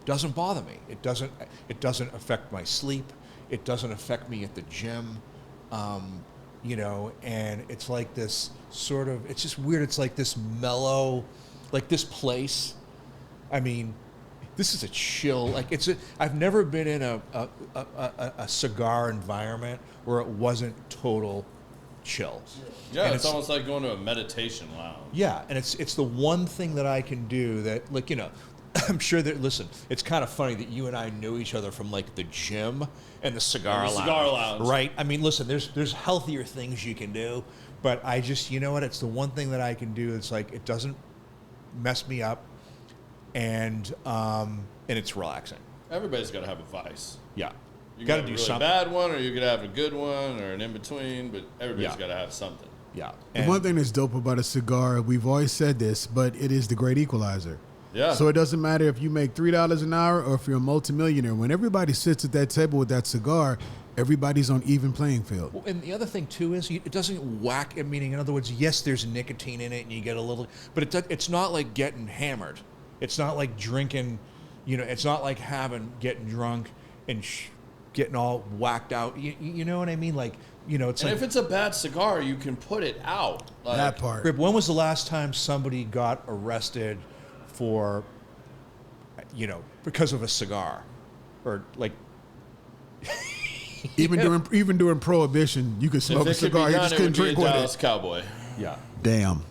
doesn't bother me. It doesn't affect my sleep. It doesn't affect me at the gym. And it's like this sort of, it's just weird. It's like this mellow, like this place. I mean, this is a chill, I've never been in a cigar environment where it wasn't total chill. Yeah, and it's almost like going to a meditation lounge. Yeah, and it's the one thing that I can do that, I'm sure that, listen, it's kind of funny that you and I knew each other from the gym and the cigar lounge. Right? I mean, listen, there's healthier things you can do, but I just, it's the one thing that I can do. It's it doesn't mess me up, and it's relaxing. Everybody's got to have a vice. Yeah. You got to do something. Bad one, or you could have a good one, or an in between, but everybody's got to have something. Yeah. The one thing that's dope about a cigar, we've always said this, but it is the great equalizer. Yeah. So it doesn't matter if you make $3 an hour or if you're a multimillionaire. When everybody sits at that table with that cigar, everybody's on even playing field. Well, and the other thing too is it doesn't whack. Meaning, in other words, yes, there's nicotine in it, and you get a little, but it's not like getting hammered. It's not like drinking. It's not like getting drunk and getting all whacked out. You know what I mean? It's and if it's a bad cigar, you can put it out. That part. Rip, when was the last time somebody got arrested for, because of a cigar, or even during Prohibition, you could smoke a cigar. You just couldn't drink with it. Cowboy. Yeah. Damn.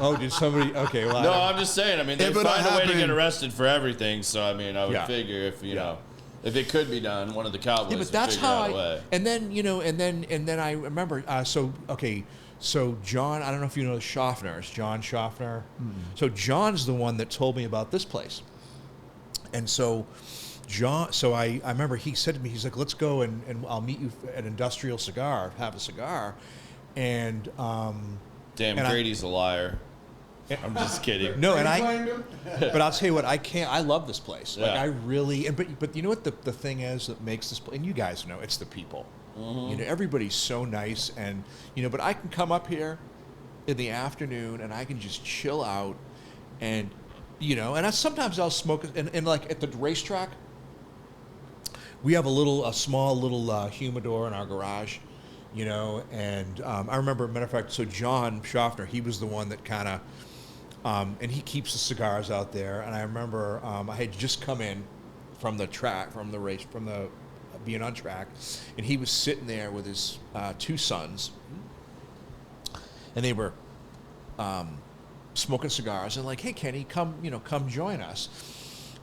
Oh, did somebody? Okay. Well, no, I'm just saying. I mean, they find a way to get arrested for everything. So I mean, I would figure if you know. If it could be done, one of the Cowboys but that's would figure how out a way. And then and then I remember. So John, I don't know if you know the Schaffners, John Schaffner. Mm-hmm. So John's the one that told me about this place, and so John. So I remember he said to me, he's like, "Let's go and I'll meet you at Industrial Cigar, have a cigar," and Grady's a liar. I'm just kidding. No, but I'll tell you what, I love this place. Yeah. Like I really, but you know what the thing is that makes this place, and you guys know, it's the people. Mm-hmm. You know, everybody's so nice, and but I can come up here in the afternoon and I can just chill out, and sometimes I'll smoke, and like at the racetrack, we have a small little humidor in our garage, and I remember, matter of fact, so John Schaffner, he was the one that kind of, and he keeps the cigars out there, and I remember I had just come in from the track, from the race, from the being on track, and he was sitting there with his 2 sons, and they were smoking cigars, and like, hey Kenny, come join us.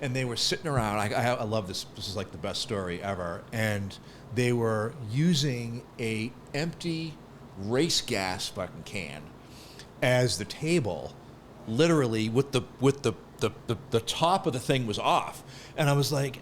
And they were sitting around. I love this. This is like the best story ever. And they were using a empty race gas fucking can as the table, literally with the top of the thing was off. And I was like,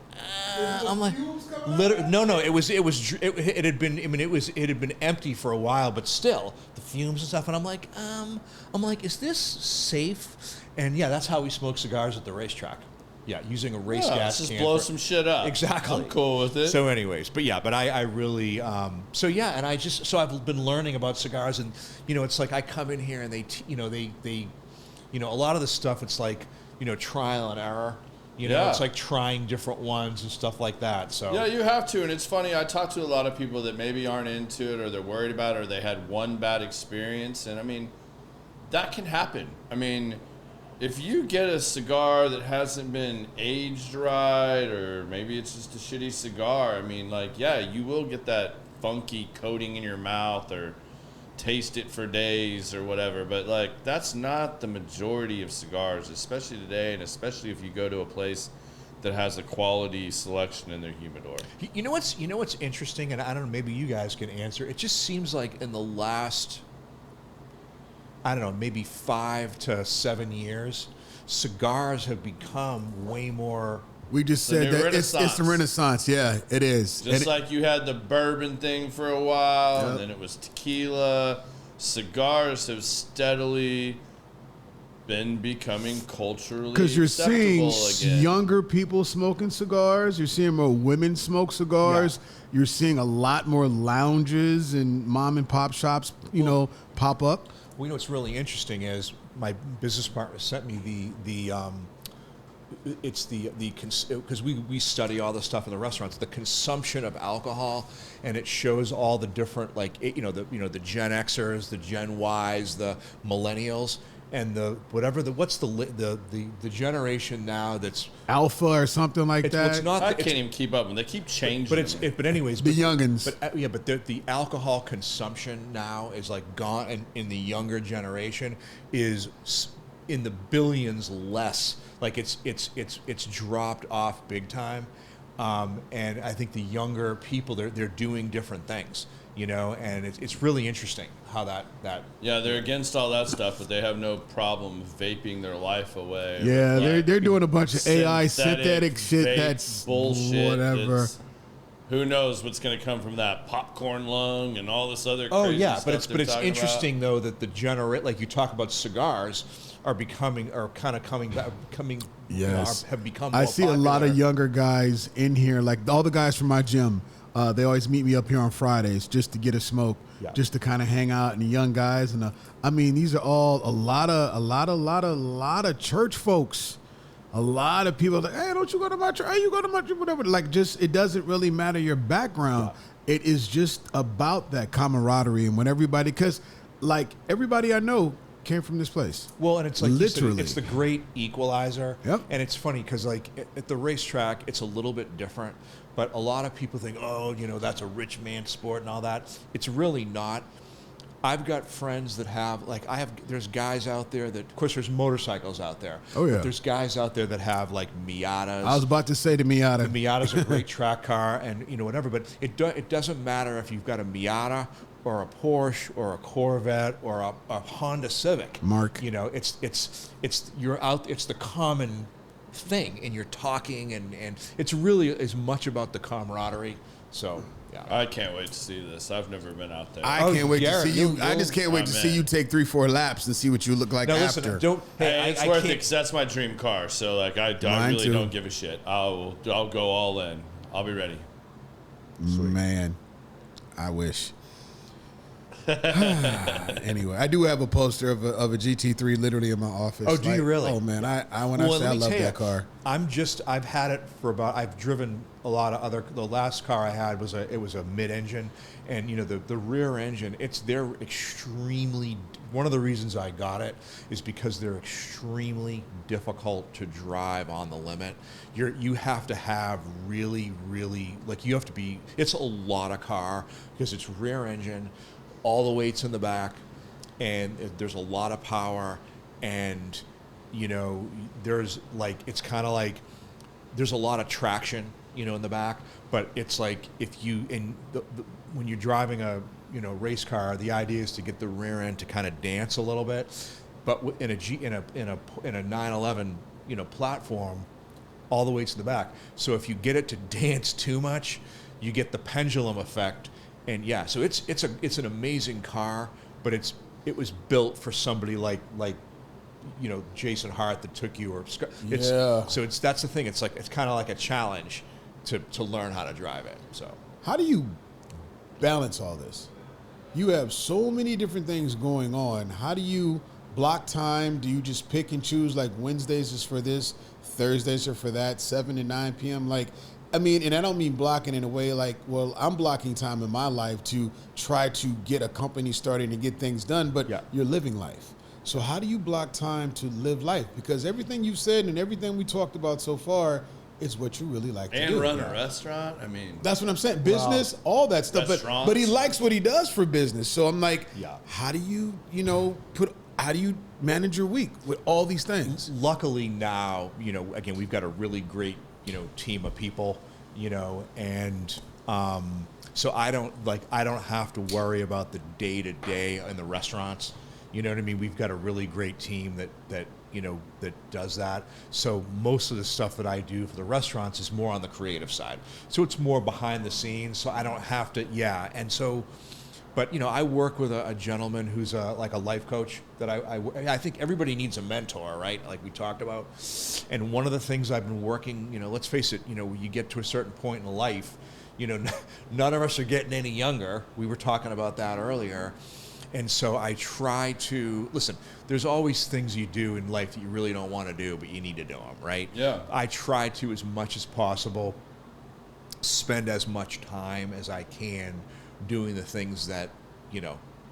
I'm like, no, it had been empty for a while, but still the fumes and stuff. And I'm like, is this safe? And yeah, that's how we smoke cigars at the racetrack. Yeah, using a race gas can. Just can blow some shit up. Exactly. I'm cool with it. So anyways, but I really, and I've been learning about cigars, and, it's like I come in here and they a lot of the stuff, it's like, trial and error. It's like trying different ones and stuff like that. So yeah, you have to. And it's funny, I talk to a lot of people that maybe aren't into it, or they're worried about it, or they had one bad experience. And I mean, that can happen. I mean, if you get a cigar that hasn't been aged right, or maybe it's just a shitty cigar, I mean, like, yeah, you will get that funky coating in your mouth, or taste it for days or whatever. But like, that's not the majority of cigars, especially today, and especially if you go to a place that has a quality selection in their humidor. You know what's interesting, and I don't know, maybe you guys can answer. It just seems like in the last, I don't know, maybe 5 to 7 years, cigars have become way more. We just said that it's the Renaissance. Yeah, it is. Just like you had the bourbon thing for a while, and then it was tequila. Cigars have steadily been becoming culturally acceptable again. Because you're seeing younger people smoking cigars. You're seeing more women smoke cigars. Yeah. You're seeing a lot more lounges and mom and pop shops, pop up. Well, what's really interesting is my business partner sent me because we study all the stuff in the restaurants, the consumption of alcohol, and it shows all the different, like, the Gen Xers, the Gen Ys, the millennials, and what's the generation now that's Alpha or something like that. It's not. I can't even keep up, and they keep changing. But anyways, the youngins. But the alcohol consumption now is like gone, and in the younger generation is in the billions less. Like it's dropped off big time, and I think the younger people they're doing different things, and it's really interesting how that. Yeah, they're against all that stuff, but they have no problem vaping their life away. Yeah, they're doing a bunch of AI synthetic shit. That's bullshit. Whatever. Who knows what's going to come from that popcorn lung and all this other crazy stuff. but it's interesting though that like you talk about cigars are coming yes, have become. I see popular. A lot of younger guys in here, like all the guys from my gym. They always meet me up here on Fridays just to get a smoke, just to kind of hang out. And the young guys, and I mean, these are all a lot of church folks. A lot of people are like, hey, don't you go to my church? Hey, you go to my church, whatever. Like, just, it doesn't really matter your background. Yeah. It is just about that camaraderie. And when everybody, because like everybody I know came from this place. Well, and it's like literally, it's the great equalizer. Yep. And it's funny because like at the racetrack, it's a little bit different. But a lot of people think, oh, that's a rich man sport and all that. It's really not. I've got friends that have, like, there's guys out there that, of course, there's motorcycles out there. Oh, yeah. But there's guys out there that have, like, Miatas. I was about to say the Miata. The Miata's a great track car and, whatever. But it doesn't matter if you've got a Miata or a Porsche or a Corvette or a Honda Civic. Mark. You're out, it's the common thing, and you're talking, and it's really as much about the camaraderie. So, yeah. I can't wait to see this. I've never been out there. I can't wait Garrett, to see you. I just can't wait to see you take 3-4 laps and see what you look like now, after. Listen, it's worth it because that's my dream car. So like I really don't give a shit. I'll go all in. I'll be ready. Sweet. Man, I wish. Anyway, I do have a poster of a GT3 literally in my office. Oh, do you really? Oh man, I love that car. I've had it for I've driven a lot of other. The last car I had was a mid-engine, and the rear engine. They're extremely. One of the reasons I got it is because they're extremely difficult to drive on the limit. You have to have really, really, like, you have to be. It's a lot of car because it's rear engine. All the weight's in the back, and there's a lot of power, and there's like, it's kind of like there's a lot of traction in the back, but it's like if you when you're driving a race car, the idea is to get the rear end to kind of dance a little bit, but in a 911 platform, all the weight's in the back. So if you get it to dance too much, you get the pendulum effect. And yeah, so it's an amazing car, but it was built for somebody like Jason Hart that took you, or yeah. So that's the thing. It's kind of like a challenge to learn how to drive it. So how do you balance all this? You have so many different things going on. How do you block time? Do you just pick and choose, like Wednesdays is for this, Thursdays are for that, 7 to 9 p.m. And I don't mean blocking in a way like, well, I'm blocking time in my life to try to get a company started and get things done, but you're living life. So how do you block time to live life? Because everything you've said and everything we talked about so far is what you really like to do. And run a restaurant? I mean... That's what I'm saying. Business, all that stuff. But he likes what he does for business. So I'm like, how do you, how do you manage your week with all these things? Luckily now, again, we've got a really great team of people, and so I don't have to worry about the day-to-day in the restaurants. You know what I mean? We've got a really great team that does that. So most of the stuff that I do for the restaurants is more on the creative side. So it's more behind the scenes. So I don't have to, and so, but I work with a gentleman who's like a life coach that I think everybody needs a mentor, right? Like we talked about. And one of the things I've been working, let's face it, you get to a certain point in life, none of us are getting any younger. We were talking about that earlier. And so I try to, listen, there's always things you do in life that you really don't want to do, but you need to do them, right? Yeah. I try to, as much as possible, spend as much time as I can doing the things that,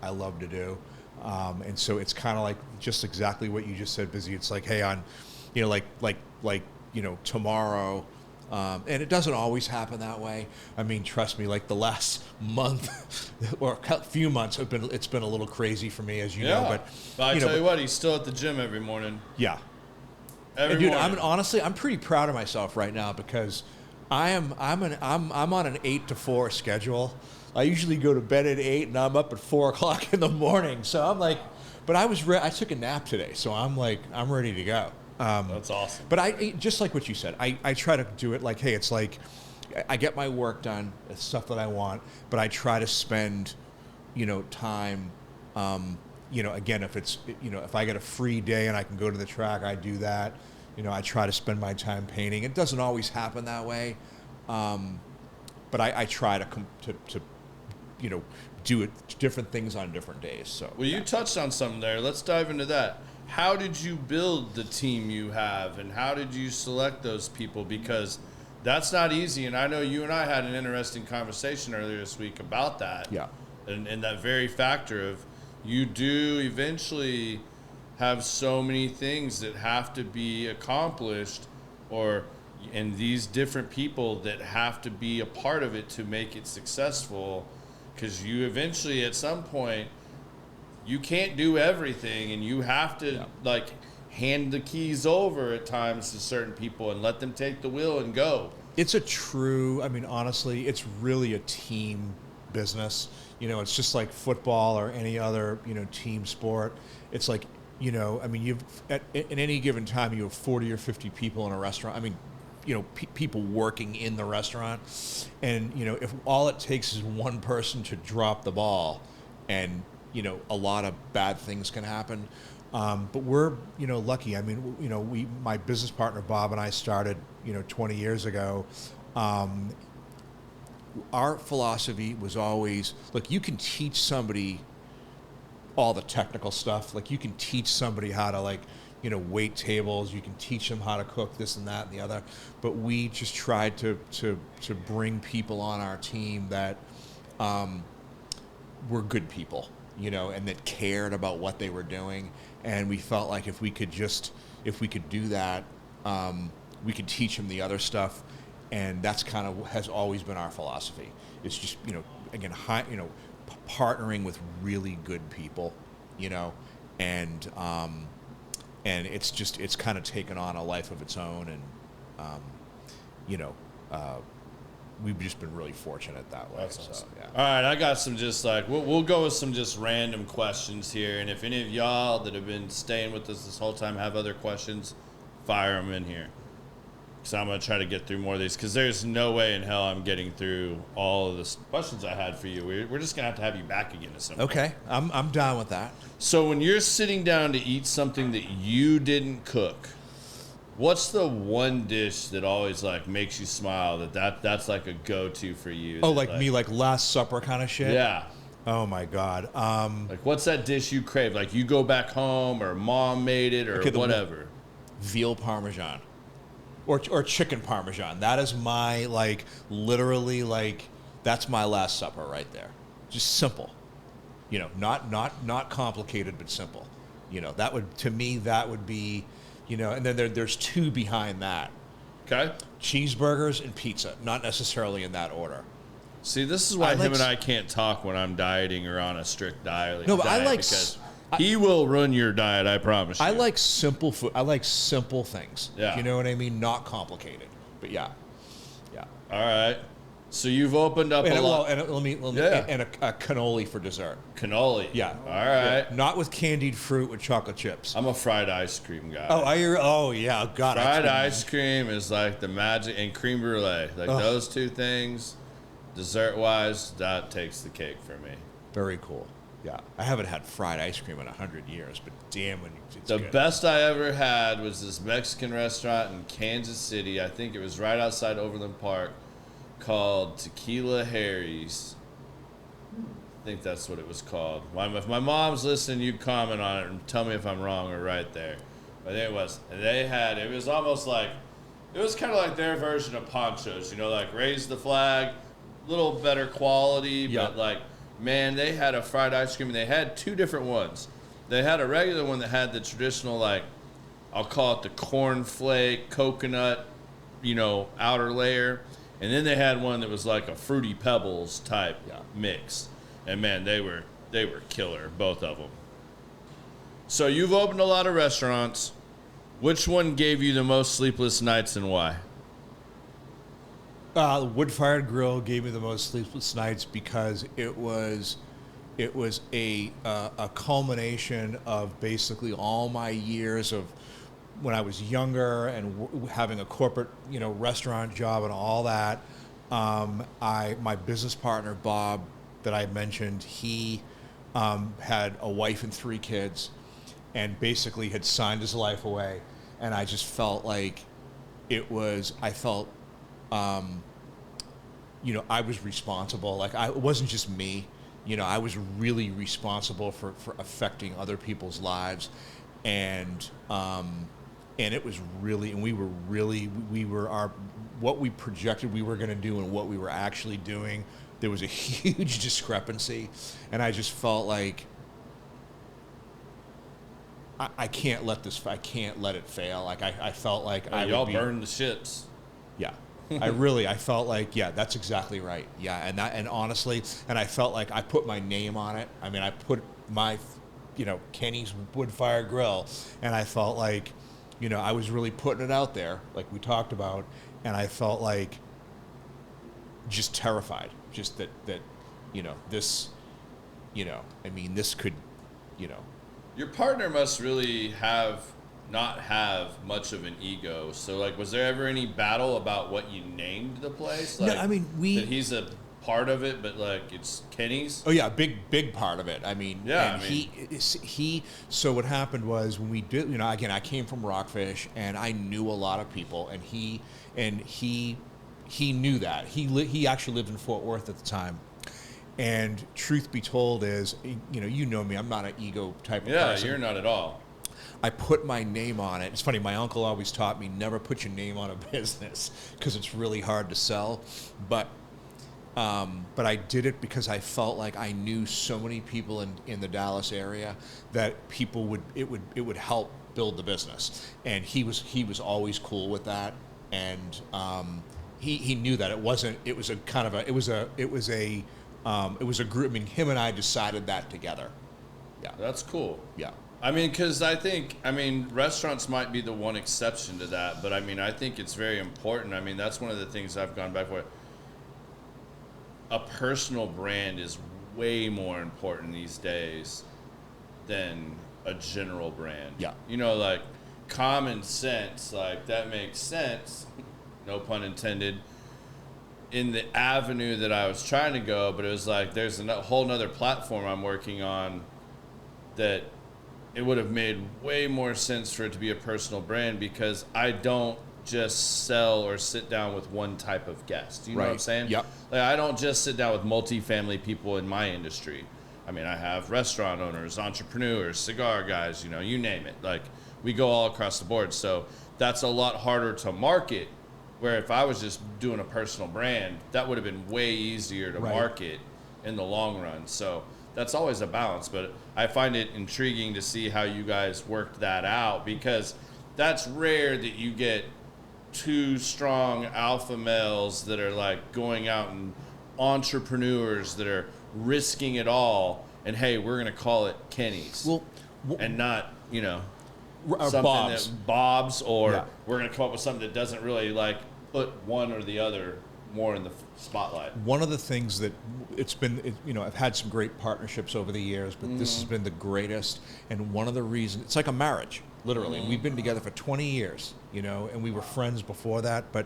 I love to do. And so it's kind of like just exactly what you just said, Busy. It's like, hey, on, tomorrow, and it doesn't always happen that way. I mean, trust me, like the last month or a few months it's been a little crazy for me, as you know. But I tell you what, he's still at the gym every morning. Yeah. Every morning. Honestly, I'm pretty proud of myself right now because I'm on an 8 to 4 schedule. I usually go to bed at 8 and I'm up at 4 o'clock in the morning. So I'm like, but I took a nap today, so I'm ready to go. That's awesome. But I just like what you said. I try to do it like, hey, it's like I get my work done, it's stuff that I want, but I try to spend, time. Again, if I get a free day and I can go to the track, I do that. I try to spend my time painting. It doesn't always happen that way, but I try to do different things on different days. So well, you touched on something there. Let's dive into that. How did you build the team you have, and how did you select those people? Because that's not easy, and I know you and I had an interesting conversation earlier this week about that. Yeah. And that very factor of you do eventually have so many things that have to be accomplished, and these different people that have to be a part of it to make it successful, because you eventually at some point you can't do everything, and you have to like hand the keys over at times to certain people and let them take the wheel and go. It's I mean, honestly, it's really a team business. You know, it's just like football or any other, you know, team sport. It's like, you know, I mean, at any given time, you have 40 or 50 people in a restaurant. I mean, you know, people working in the restaurant. And, you know, if all it takes is one person to drop the ball, and, you know, a lot of bad things can happen. But we're, you know, lucky. I mean, you know, my business partner, Bob, and I started, you know, 20 years ago. Our philosophy was always, look, you can teach somebody all the technical stuff. Like, you can teach somebody how to, like, you know, wait tables. You can teach them how to cook this and that and the other. But we just tried to bring people on our team that were good people, you know, and that cared about what they were doing. And we felt like if we could do that, we could teach them the other stuff. And that's kind of has always been our philosophy. It's just, you know, again, partnering with really good people, you know, and it's kind of taken on a life of its own. And, you know, we've just been really fortunate that way. That's awesome. So, yeah. All right, I got some just like, we'll go with some just random questions here. And if any of y'all that have been staying with us this whole time have other questions, fire them in here. So I'm going to try to get through more of these, because there's no way in hell I'm getting through all of the questions I had for you. We're just going to have you back again at some point. Okay, I'm down with that. So when you're sitting down to eat something that you didn't cook, what's the one dish that always like makes you smile, that's like a go-to for you? Oh, like me, like Last Supper kind of shit? Yeah. Oh, my God. Like, what's that dish you crave? Like, you go back home, or mom made it, or whatever. Veal Parmesan. Or chicken Parmesan. That is my, like, literally, like, that's my Last Supper right there. Just simple. You know, not complicated, but simple. You know, to me, that would be, you know, and then there's two behind that. Okay. Cheeseburgers and pizza. Not necessarily in that order. See, this is why him and I can't talk when I'm dieting or on a strict diet. No, but I like... Because he will ruin your diet, I promise you. I like simple food. I like simple things. Yeah. You know what I mean? Not complicated. But yeah. Yeah. All right. So you've opened up a lot. And and a cannoli for dessert. Cannoli. Yeah. All right. Yeah. Not with candied fruit, with chocolate chips. I'm a fried ice cream guy. Oh yeah. God. Fried ice cream is like the magic, and creme brulee. Like those two things, dessert-wise, that takes the cake for me. Very cool. Yeah, I haven't had fried ice cream in 100 years, but damn, it's the good. best I ever had was this Mexican restaurant in Kansas City. I think it was right outside Overland Park, called Tequila Harry's. I think that's what it was called. If my mom's listening, you comment on it and tell me if I'm wrong or right there. But it was. It was almost like, it was kind of like their version of Ponchos. You know, like raise the flag, little better quality, but like. Man, they had a fried ice cream, and they had two different ones. They had a regular one that had the traditional, like, I'll call it the cornflake, coconut, you know, outer layer. And then they had one that was like a Fruity Pebbles type mix. And, man, they were killer, both of them. So you've opened a lot of restaurants. Which one gave you the most sleepless nights, and why? The Woodfired Grill gave me the most sleepless nights because it was a culmination of basically all my years of when I was younger and having a corporate, you know, restaurant job and all that. My business partner Bob, that I mentioned, he had a wife and 3 kids, and basically had signed his life away, and I just felt like you know, I was responsible. Like, it wasn't just me. You know, I was really responsible for affecting other people's lives. And it was really, and what we projected we were going to do and what we were actually doing, there was a huge discrepancy. And I just felt like, I can't let it fail. Like, I felt like y'all burned the ships. Yeah. I felt like, that's exactly right. Yeah, and honestly, and I felt like I put my name on it. I mean, I put my Kenny's Woodfired Grill. And I felt like, I was really putting it out there, like we talked about, and I felt like just terrified, just that this, this could, Your partner must really not have much of an ego. So, like, was there ever any battle about what you named the place? Like, no, I mean, that he's a part of it, but like it's Kenny's. Oh yeah, big part of it. I mean, yeah. And he. So what happened was when we did, again, I came from Rockfish, and I knew a lot of people, and he knew that. He actually lived in Fort Worth at the time. And truth be told is, you know me, I'm not an ego type of person. Yeah, you're not at all. I put my name on it. It's funny, my uncle always taught me never put your name on a business because it's really hard to sell. But I did it because I felt like I knew so many people in the Dallas area that it would help build the business. And he was always cool with that. And he knew that it was a group. I mean, him and I decided that together. Yeah. That's cool. Yeah. I mean, because restaurants might be the one exception to that, but I think it's very important. I mean, that's one of the things I've gone back for. A personal brand is way more important these days than a general brand. Yeah. Like common sense, like that makes sense, no pun intended, in the avenue that I was trying to go, but it was like there's a whole nother platform I'm working on that it would have made way more sense for it to be a personal brand because I don't just sell or sit down with one type of guest. You know what I'm saying? Yep. Like I don't just sit down with multifamily people in my industry. I mean, I have restaurant owners, entrepreneurs, cigar guys, you name it. Like we go all across the board. So that's a lot harder to market. Where if I was just doing a personal brand, that would have been way easier to market in the long run. So that's always a balance. But I find it intriguing to see how you guys worked that out because that's rare that you get two strong alpha males that are like going out and entrepreneurs that are risking it all. And hey, we're going to call it Kenny's. And not, something Bob's. that Bob's or we're going to come up with something that doesn't really like put one or the other more in the spotlight. One of the things that I've had some great partnerships over the years, but this has been the greatest. And one of the reasons, it's like a marriage, literally. And we've been together for 20 years, and we were friends before that. But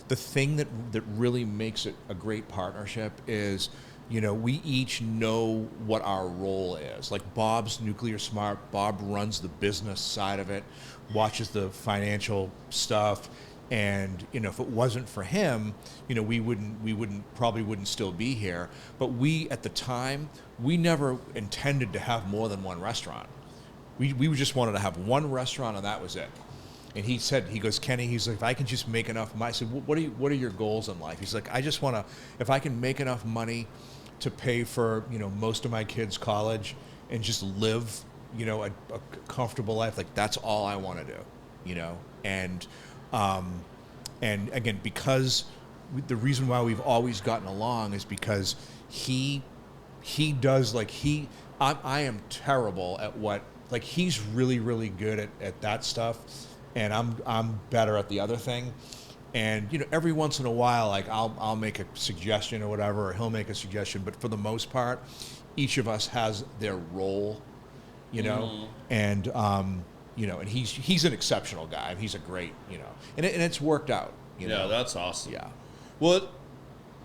the thing that really makes it a great partnership is, we each know what our role is. Like Bob's nuclear smart. Bob runs the business side of it, watches the financial stuff. And if it wasn't for him, we probably wouldn't still be here. But we at the time, we never intended to have more than one restaurant. We just wanted to have one restaurant, and that was it. And he goes, Kenny, he's like, if I can just make enough money. I said, what are your goals in life? He's like, I just want to, if I can make enough money to pay for most of my kids' college and just live a comfortable life, like that's all I want to do, And again, because the reason why we've always gotten along is because he does I am terrible at what, like he's really, really good at that stuff, and I'm better at the other thing. And every once in a while, like I'll make a suggestion or whatever, or he'll make a suggestion, but for the most part, each of us has their role, and and he's an exceptional guy. He's a great, and it's worked out. Yeah, that's awesome. Yeah. Well,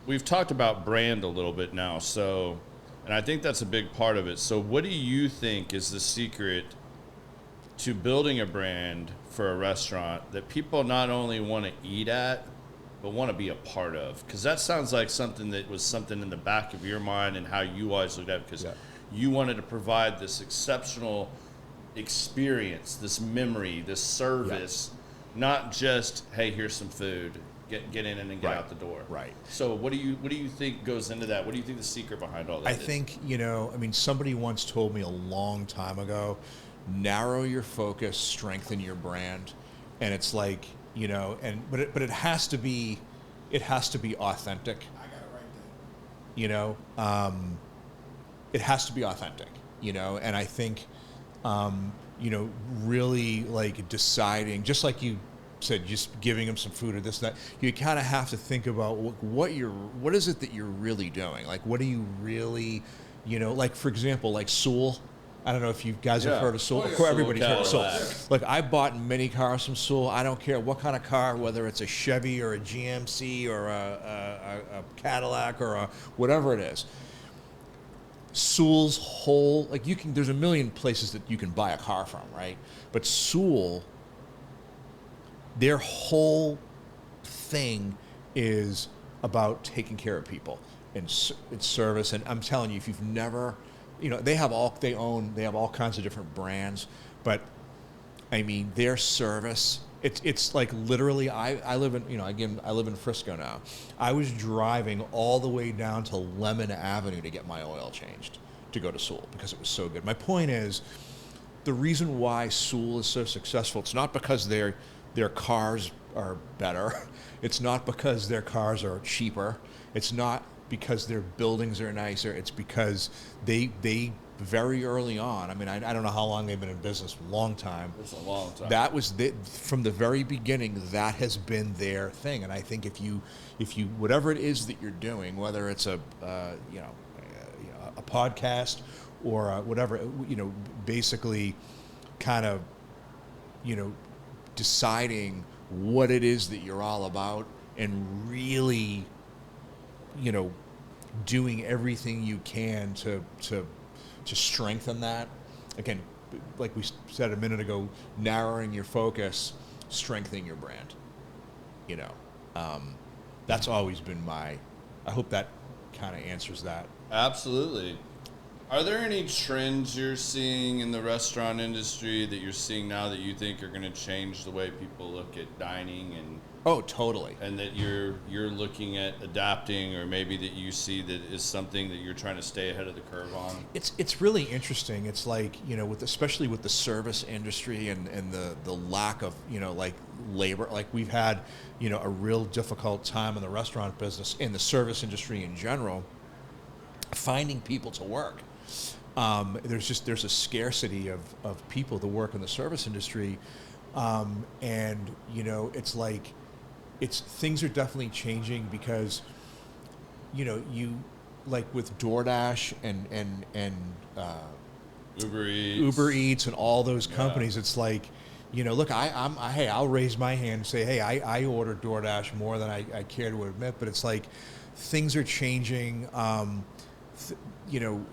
we've talked about brand a little bit now, so, and I think that's a big part of it. So what do you think is the secret to building a brand for a restaurant that people not only want to eat at, but want to be a part of? Because that sounds like something that was something in the back of your mind and how you always looked at it, because you wanted to provide this exceptional experience, this memory, this service, not just, hey, here's some food, get in and get out the door. Right. So what do you think goes into that? What do you think the secret behind all that I is? think, somebody once told me a long time ago, narrow your focus, strengthen your brand. And it's like, but it has to be authentic. I got it right there. It has to be authentic. you know, and I think, you know, really like deciding, just like you said, just giving them some food or this, that, you kind of have to think about what is it that you're really doing? Like, what are you really, you know, like, for example, like Sewell. I don't know if you guys have heard of Sewell. Oh, yeah. Everybody's heard of Sewell. Cadillac. Look, I bought many cars from Sewell. I don't care what kind of car, whether it's a Chevy or a GMC or a Cadillac or a whatever it is. Sewell's whole, like, there's a million places that you can buy a car from, right? But Sewell, their whole thing is about taking care of people and service. And I'm telling you, if you've never, you know, they have all kinds of different brands, but I mean, their service, it's like literally, I live in, you know, again, I live in Frisco now. I was driving all the way down to Lemon Avenue to get my oil changed to go to Sewell because it was so good. My point is, the reason why Sewell is so successful, it's not because their cars are better. It's not because their cars are cheaper. It's not because their buildings are nicer. It's because they very early on, I mean, I don't know how long they've been in business, long time. It's a long time. That was from the very beginning, that has been their thing. And I think if you whatever it is that you're doing, whether it's a podcast or whatever, you know, basically kind of, you know, deciding what it is that you're all about and really, you know, doing everything you can to strengthen that. Again, like we said a minute ago, narrowing your focus, strengthening your brand. You know, that's always been I hope that kind of answers that. Absolutely. Are there any trends you're seeing in the restaurant industry that you're seeing now that you think are going to change the way people look at dining and? Oh, totally. And that you're looking at adapting, or maybe that you see that is something that you're trying to stay ahead of the curve on? It's really interesting. It's like, you know, especially with the service industry and the lack of, you know, like labor. Like, we've had, you know, a real difficult time in the restaurant business, in the service industry in general, finding people to work. There's a scarcity of people to work in the service industry, and you know, it's like, things are definitely changing because, you know, you, like with DoorDash and Uber Eats and all those companies, it's like, you know, look, I'll raise my hand and say, hey, I order DoorDash more than I care to admit, but it's like, things are changing, you know,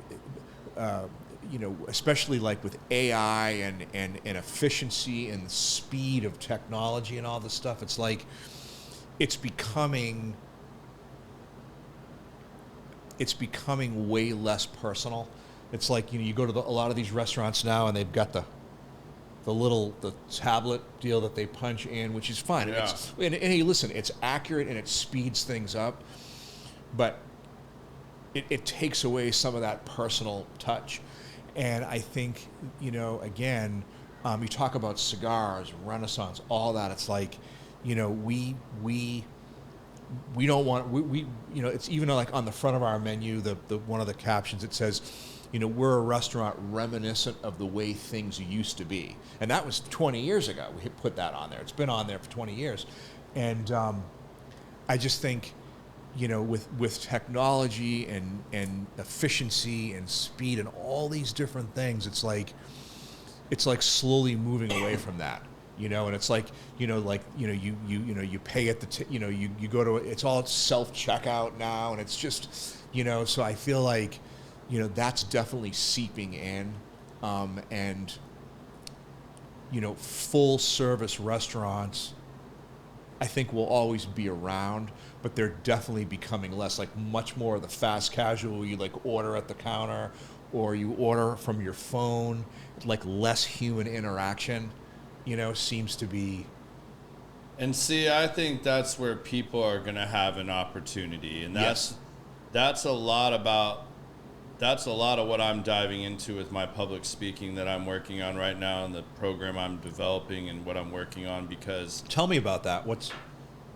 especially like with AI and efficiency and the speed of technology and all this stuff. It's like, it's becoming way less personal. It's like, you know, you go to a lot of these restaurants now and they've got the tablet deal that they punch in, which is fine. Yeah. And hey, listen, it's accurate and it speeds things up, but it takes away some of that personal touch. And I think, you know, again, you talk about cigars, Renaissance, all that. It's like, you know, we don't want, you know, it's even like on the front of our menu, the one of the captions, it says, you know, we're a restaurant reminiscent of the way things used to be. And that was 20 years ago. We put that on there. It's been on there for 20 years. And I just think, you know, with technology and efficiency and speed and all these different things, it's like slowly moving away from that, you know. And it's like, you know, you pay at the you go to, it's all self checkout now, and it's just, you know. So I feel like, you know, that's definitely seeping in, and, you know, full service restaurants, I think, will always be around, but they're definitely becoming less, like much more of the fast casual. You like order at the counter or you order from your phone, like less human interaction, you know, seems to be. And see, I think that's where people are going to have an opportunity. And that's a lot of what I'm diving into with my public speaking that I'm working on right now, and the program I'm developing and what I'm working on. Because tell me about that.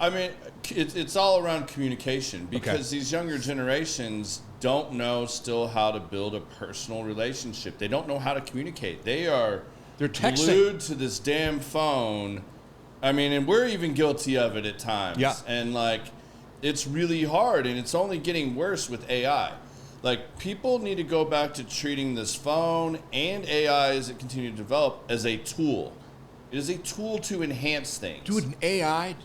I mean, it's all around communication, because these younger generations, don't know still how to build a personal relationship. They don't know how to communicate. They're texting. Glued to this damn phone. I mean, and we're even guilty of it at times. Yeah. And like, it's really hard, and it's only getting worse with AI. Like, people need to go back to treating this phone and AI as it continues to develop as a tool. It is a tool to enhance things. Dude, an AI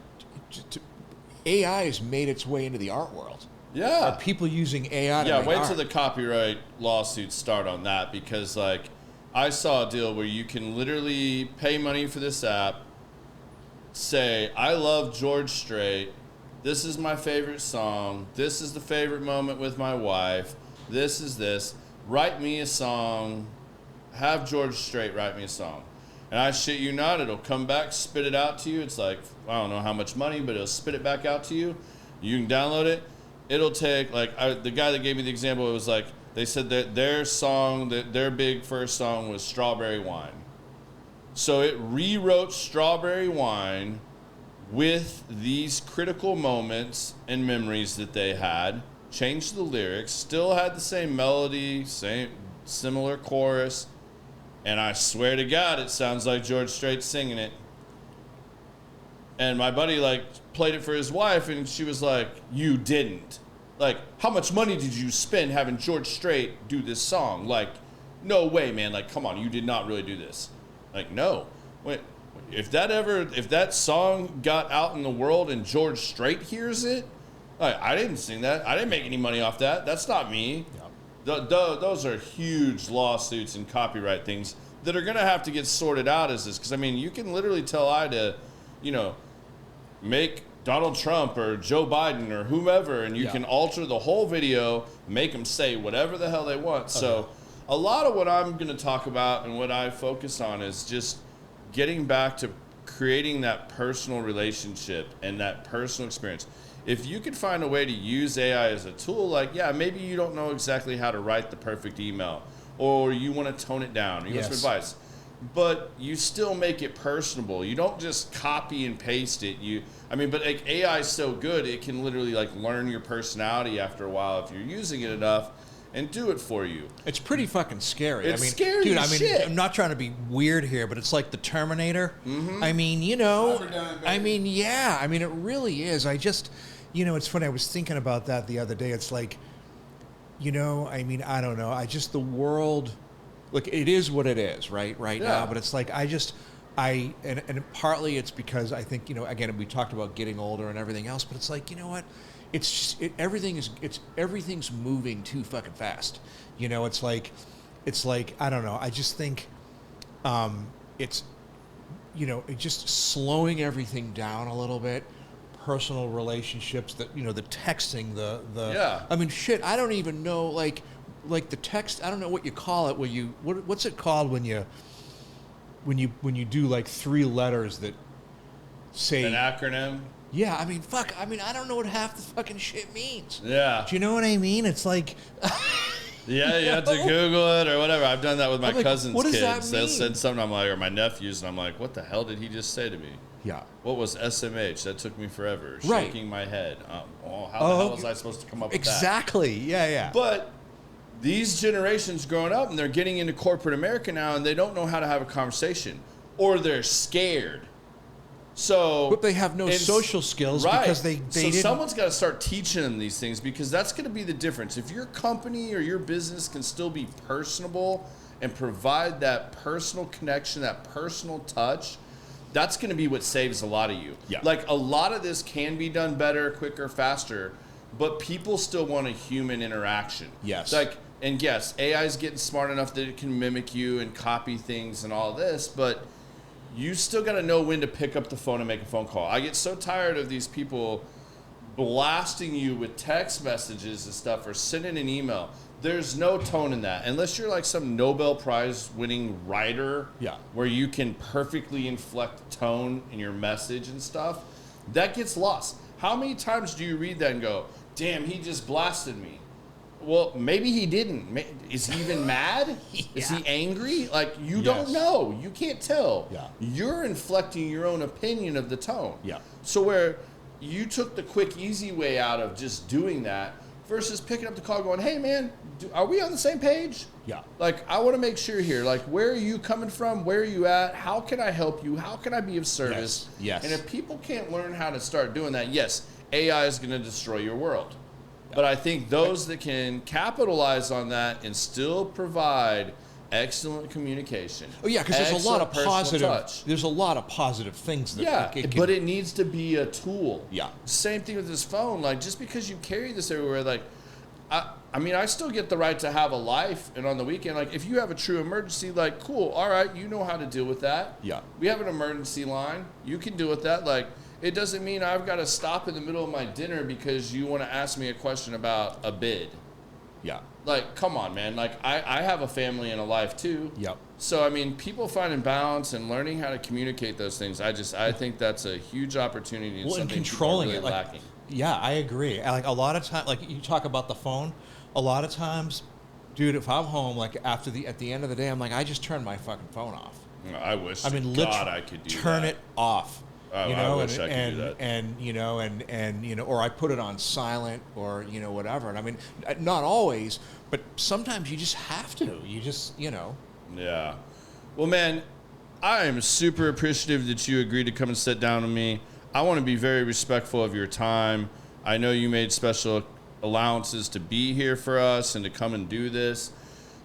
has made its way into the art world. Yeah. Are people using AI to make wait art? till the copyright lawsuits start on that, because like, I saw a deal where you can literally pay money for this app, say, I love George Strait, this is my favorite song, this is the favorite moment with my wife, this is this, write me a song, have George Strait write me a song. And I shit you not, it'll come back, spit it out to you. It's like, I don't know how much money, but it'll spit it back out to you. You can download it. It'll take, like, the guy that gave me the example, it was like, they said that their big first song was Strawberry Wine. So it rewrote Strawberry Wine with these critical moments and memories that they had, changed the lyrics, still had the same melody, similar chorus, and I swear to God, it sounds like George Strait singing it. And my buddy, like, played it for his wife, and she was like, you didn't. Like, how much money did you spend having George Strait do this song? Like, no way, man. Like, come on, you did not really do this. Like, no. Wait, if that song got out in the world and George Strait hears it, like, I didn't sing that. I didn't make any money off that. That's not me. Yep. Those are huge lawsuits and copyright things that are going to have to get sorted out as this. Because, I mean, you can literally tell I to, make Donald Trump or Joe Biden or whomever, and you can alter the whole video, make them say whatever the hell they want. Okay. So a lot of what I'm going to talk about and what I focus on is just getting back to creating that personal relationship and that personal experience. If you could find a way to use AI as a tool, like, maybe you don't know exactly how to write the perfect email, or you want to tone it down, or you want some advice, but you still make it personable. You don't just copy and paste it. But like, AI is so good, it can literally like learn your personality after a while if you're using it enough, and do it for you. It's pretty fucking scary. It's scary, dude. Shit. I'm not trying to be weird here, but it's like the Terminator. Mm-hmm. It really is. I just, it's funny. I was thinking about that the other day. It's like, I don't know. The world, look, it is what it is, right now. But it's like, and partly it's because I think, again, we talked about getting older and everything else, but it's like, you know what? Everything's moving too fucking fast. It's like, I don't know. I just think, it's just slowing everything down a little bit. Personal relationships, that the texting, I don't even know, like the text. I don't know what you call it. What's it called when you do like 3 letters that say an acronym? Yeah, fuck. I don't know what half the fucking shit means. Yeah. Do you know what I mean? It's like... You have to Google it or whatever. I've done that with my cousin's what does kids. That mean? They'll send something, I'm like, or my nephews, and I'm like, what the hell did he just say to me? Yeah. What was SMH? That took me forever. Right. Shaking my head. How the hell was I supposed to come up with that? Exactly. Yeah. But these generations growing up, and they're getting into corporate America now, and they don't know how to have a conversation. Or they're scared. But they have no social skills because they didn't. Someone's got to start teaching them these things, because that's going to be the difference. If your company or your business can still be personable and provide that personal connection, that personal touch, that's going to be what saves a lot of you. Yeah. Like, a lot of this can be done better, quicker, faster, but people still want a human interaction. Yes. And yes, AI is getting smart enough that it can mimic you and copy things and all this, but you still got to know when to pick up the phone and make a phone call. I get so tired of these people blasting you with text messages and stuff, or sending an email. There's no tone in that. Unless you're like some Nobel Prize winning writer, where you can perfectly inflect tone in your message and stuff, that gets lost. How many times do you read that and go, damn, he just blasted me? Well, maybe he didn't. Is he even mad? Is he angry? Like, you don't know. You can't tell. Yeah. You're inflecting your own opinion of the tone. Yeah. So where you took the quick, easy way out of just doing that, versus picking up the call going, hey, man, are we on the same page? Yeah. Like, I want to make sure here, like, where are you coming from? Where are you at? How can I help you? How can I be of service? Yes. And if people can't learn how to start doing that, yes, AI is going to destroy your world. Yeah. But I think those that can capitalize on that and still provide excellent communication. Oh yeah, because there's a lot of positive. Touch. There's a lot of positive things. That but it needs to be a tool. Yeah. Same thing with this phone. Like, just because you carry this everywhere, like, I mean, I still get the right to have a life, and on the weekend, like, if you have a true emergency, like, cool, all right, you know how to deal with that. Yeah. We have an emergency line. You can deal with that. Like, it doesn't mean I've got to stop in the middle of my dinner because you want to ask me a question about a bid. Yeah. Like, come on, man. Like, I have a family and a life too. Yep. So, I mean, people finding balance and learning how to communicate those things, I think that's a huge opportunity and something controlling people are really lacking. Yeah, I agree. Like, a lot of times, like, you talk about the phone, a lot of times, dude, if I'm home, like, at the end of the day, I'm like, I just turned my fucking phone off. I wish, I mean, God, I could do turn that. it off. I wish I could do that. And or I put it on silent, or whatever. And I mean, not always, but sometimes you just have to. You just Yeah. Well, man, I am super appreciative that you agreed to come and sit down with me. I want to be very respectful of your time. I know you made special allowances to be here for us and to come and do this.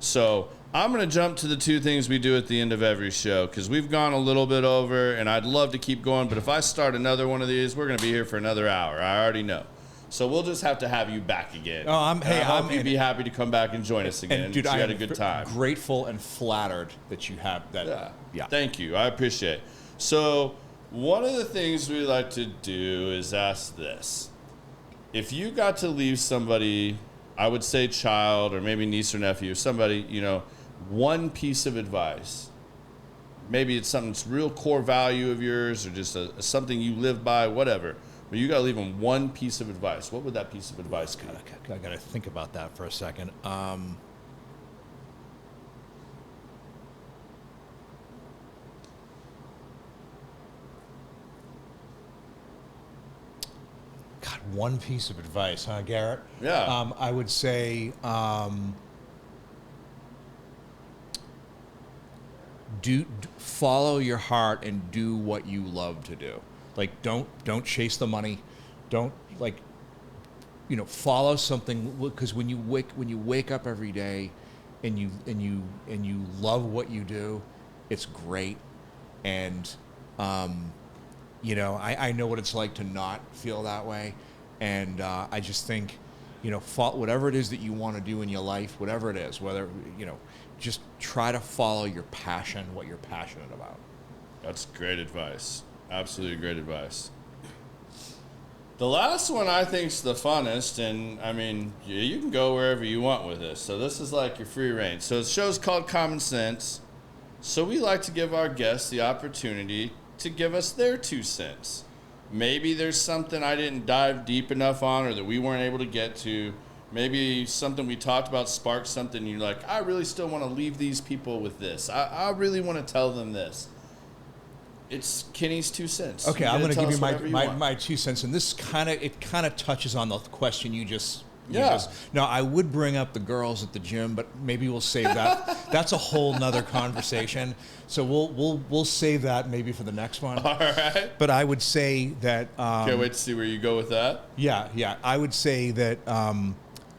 So I'm going to jump to the two things we do at the end of every show, because we've gone a little bit over, and I'd love to keep going, but if I start another one of these, we're going to be here for another hour. I already know. So we'll just have to have you back again. Oh, I hope you'd be happy to come back and join us again. And dude, you I had a good time. Grateful and flattered that you have that. Yeah. Thank you. I appreciate it. So one of the things we like to do is ask this. If you got to leave somebody, I would say child or maybe niece or nephew, somebody, one piece of advice. Maybe it's something that's real core value of yours, or just something you live by, whatever. But you got to leave them one piece of advice. What would that piece of advice be? I got to think about that for a second. One piece of advice, huh, Garrett? Yeah. I would say follow your heart and do what you love to do. Like, don't chase the money. Don't follow something, because when you wake up every day and you love what you do, it's great. And I know what it's like to not feel that way. And I just think, whatever it is that you want to do in your life, whatever it is, whether, just try to follow your passion, what you're passionate about. That's great advice. Absolutely great advice. The last one I think is the funnest, and I mean, you can go wherever you want with this. So this is like your free reign. So the show's called Common Sense. So we like to give our guests the opportunity to give us their 2 cents. Maybe there's something I didn't dive deep enough on, or that we weren't able to get to. Maybe something we talked about sparked something. You're like, I really still want to leave these people with this. I really want to tell them this. It's Kenny's 2 cents. Okay, I'm going to give you my 2 cents, and this kind of touches on the question you just. Now, I would bring up the girls at the gym, but maybe we'll save that. That's a whole nother conversation. So we'll save that maybe for the next one. All right. But I would say that. Can't wait to see where you go with that. Yeah. I would say that.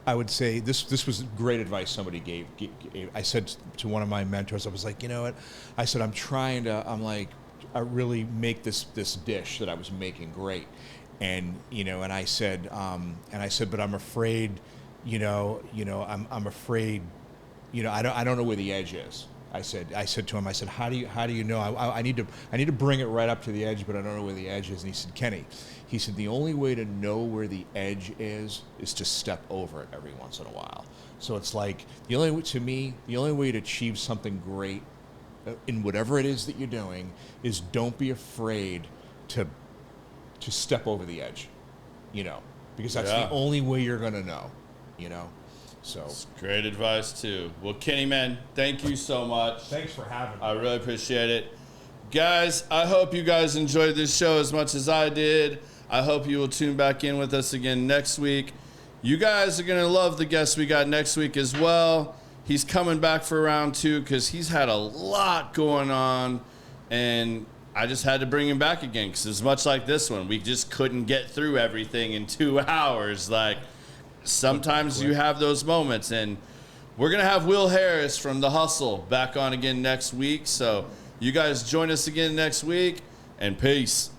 I would say this was great advice somebody gave. I said to one of my mentors, I was like, you know what? I said, I really make this dish that I was making great. And I said, but I'm afraid, I'm afraid, I don't know where the edge is. I said to him, how do you know? I need to bring it right up to the edge, but I don't know where the edge is. And he said, Kenny, the only way to know where the edge is to step over it every once in a while. So it's like the only way to achieve something great in whatever it is that you're doing is don't be afraid to step over the edge, because that's the only way you're going to know, So that's great advice too. Well, Kenny, man, thank you so much. Thanks for having me. I really appreciate it. Guys, I hope you guys enjoyed this show as much as I did. I hope you will tune back in with us again next week. You guys are going to love the guest we got next week as well. He's coming back for round 2 because he's had a lot going on, and I just had to bring him back again because it's much like this one. We just couldn't get through everything in 2 hours. Like, sometimes you have those moments, and we're going to have Will Harris from The Hustle back on again next week. So you guys join us again next week, and peace.